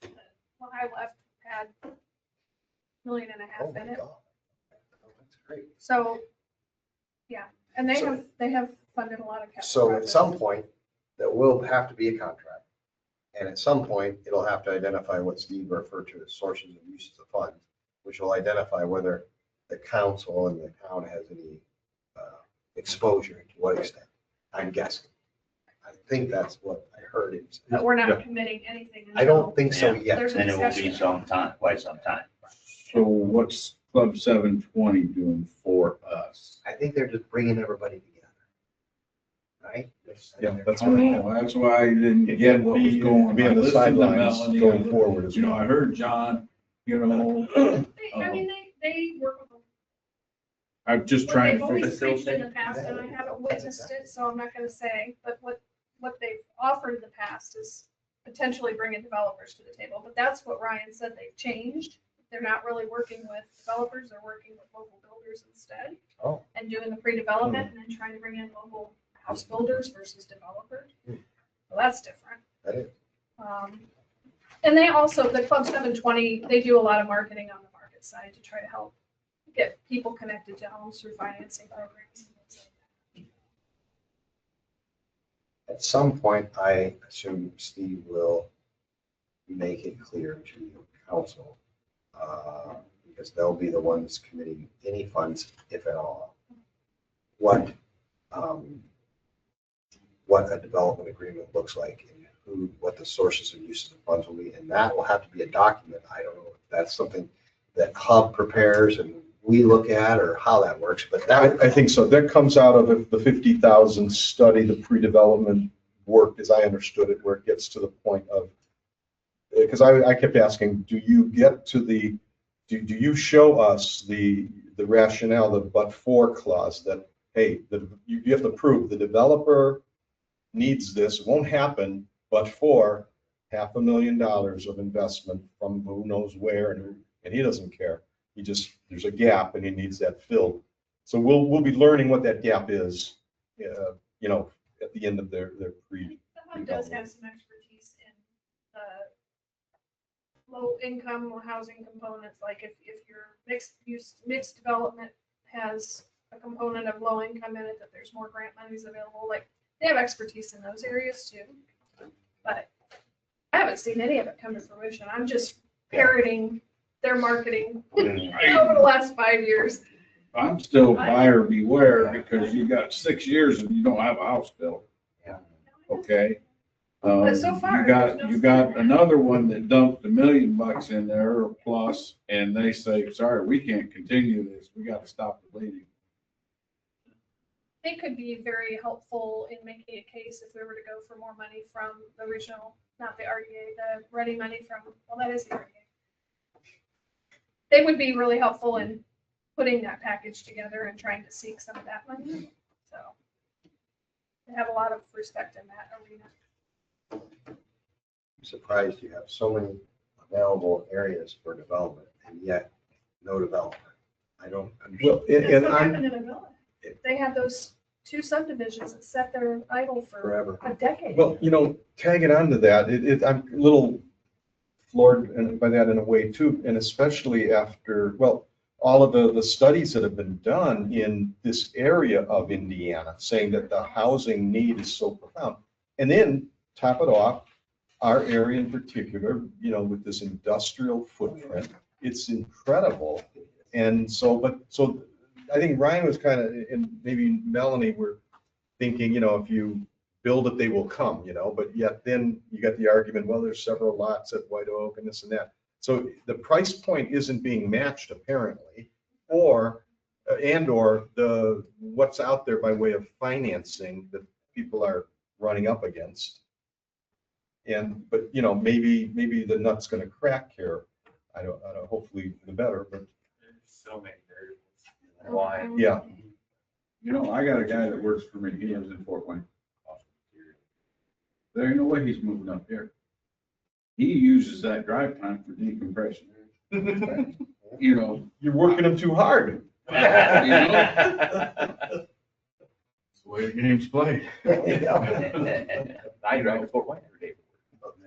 When I left, had $1.5 million Oh in my it. God. That's great. So, yeah, and they So- have funded a lot of capital So at projects. some point, there will have to be a contract. And at some point, it'll have to identify what Steve referred to as sources and uses of funds, which will identify whether the council and the town has any exposure, to what extent, I'm guessing. I think that's what I heard. But we're Yeah. not committing anything. I don't think so Yeah. yet. There's a And it will be discussion. some time, quite some time. So what's Club 720 doing for us? I think they're just bringing everybody together. Right? Yeah, that's what I Oh, that's why I didn't get what was going on. Be on I the listened to sidelines Melanie. going forward as well. I heard John, I mean, they work with them. I'm just What trying they've to always figure. preached in the past, and I haven't witnessed it, so I'm not gonna say, but what they've offered in the past is potentially bringing developers to the table, but that's what Ryan said they've changed. They're not really working with developers, they're working with local builders instead. Oh. And doing the pre-development and then trying to bring in local house builders versus developers. Hmm. So that's different. That is. And they also, the Club 720, they do a lot of marketing on the market side to try to help get people connected to homes through financing programs. At some point, I assume Steve will make it clear to the council, because they'll be the ones committing any funds, if at all, what a development agreement looks like and what the sources and uses of funds will be. And that will have to be a document. I don't know if that's something that Hub prepares and we look at or how that works, but that. I think so. That comes out of the 50,000 study, the pre-development work, as I understood it, where it gets to the point of, because I kept asking, do you get to the, do you show us the rationale, the but-for clause that, hey, you have to prove the developer needs this, it won't happen, but for $500,000 of investment from who knows where, and he doesn't care. He just, there's a gap and he needs that filled. So we'll be learning what that gap is, you know, at the end of their pre. The Hub does have some expertise in low income housing components, like if your mixed development has a component of low income in it, that there's more grant monies available. Like they have expertise in those areas too. But I haven't seen any of it come to fruition. I'm just parroting their marketing over the last 5 years. I'm still buyer beware because you got 6 years and you don't have a house built. Yeah. Okay. But so far, You got another one that dumped $1 million in there or plus, and they say, sorry, we can't continue this. We got to stop the bleeding. They could be very helpful in making a case if we were to go for more money from the regional, not the RDA, the ready money from, well, that is the RDA. They would be really helpful in putting that package together and trying to seek some of that money. So they have a lot of respect in that arena. I'm surprised you have so many available areas for development and yet no development. I don't understand. Well, That's and what I'm, happened in Avila. They had those 2 subdivisions that sat there idle for Forever. a decade. well, you know, tagging on to that, I'm a little floored by that in a way too, and especially after, well, all of the studies that have been done in this area of Indiana, saying that the housing need is so profound. And then top it off, our area in particular, you know, with this industrial footprint, it's incredible. And so, so I think Ryan was kind of, and maybe Melanie were thinking, you know, if you build it, they will come, you know, but yet then you got the argument, well, there's several lots at White Oak and this and that. So the price point isn't being matched apparently, or the what's out there by way of financing that people are running up against. And, but, you know, maybe the nut's going to crack here. I don't, hopefully the better, but There's so many variables. Why? yeah. You know, I got a guy that works for me. He lives in Fort Wayne. There ain't no way he's moving up here. He uses that drive time for decompression. You know, You're working them too hard. you know, that's the way the game's played. I drive to Fort Wayne every day.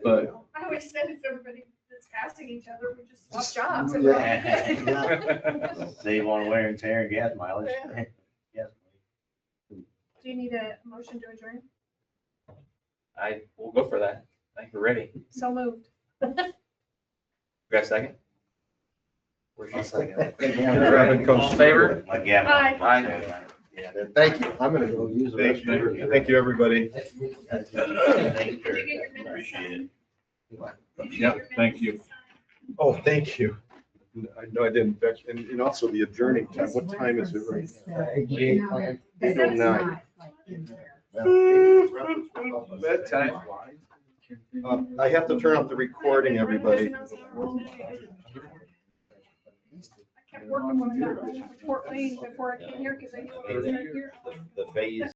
But I always said if everybody that's passing each other, we just swap jobs. Yeah. Save on wear and tear and gas mileage. Yeah. Yes. Do you need a motion to adjourn? We'll go for that. I think we're ready. So moved. You got a second? Where's your second? Robin comes All in favor? Like, yeah. Aye. Yeah, thank you. I'm gonna go use the Thank restroom. you. Thank you, everybody. Thank you. Appreciate it. yeah, thank you. Oh, thank you. I know I didn't, and also the adjourning time. What time is it right now? That's 8:09. not like in there. Bedtime. I have to turn off the recording, everybody. I kept working when I got to Fort Wayne before I came here because I knew I was right here. The phase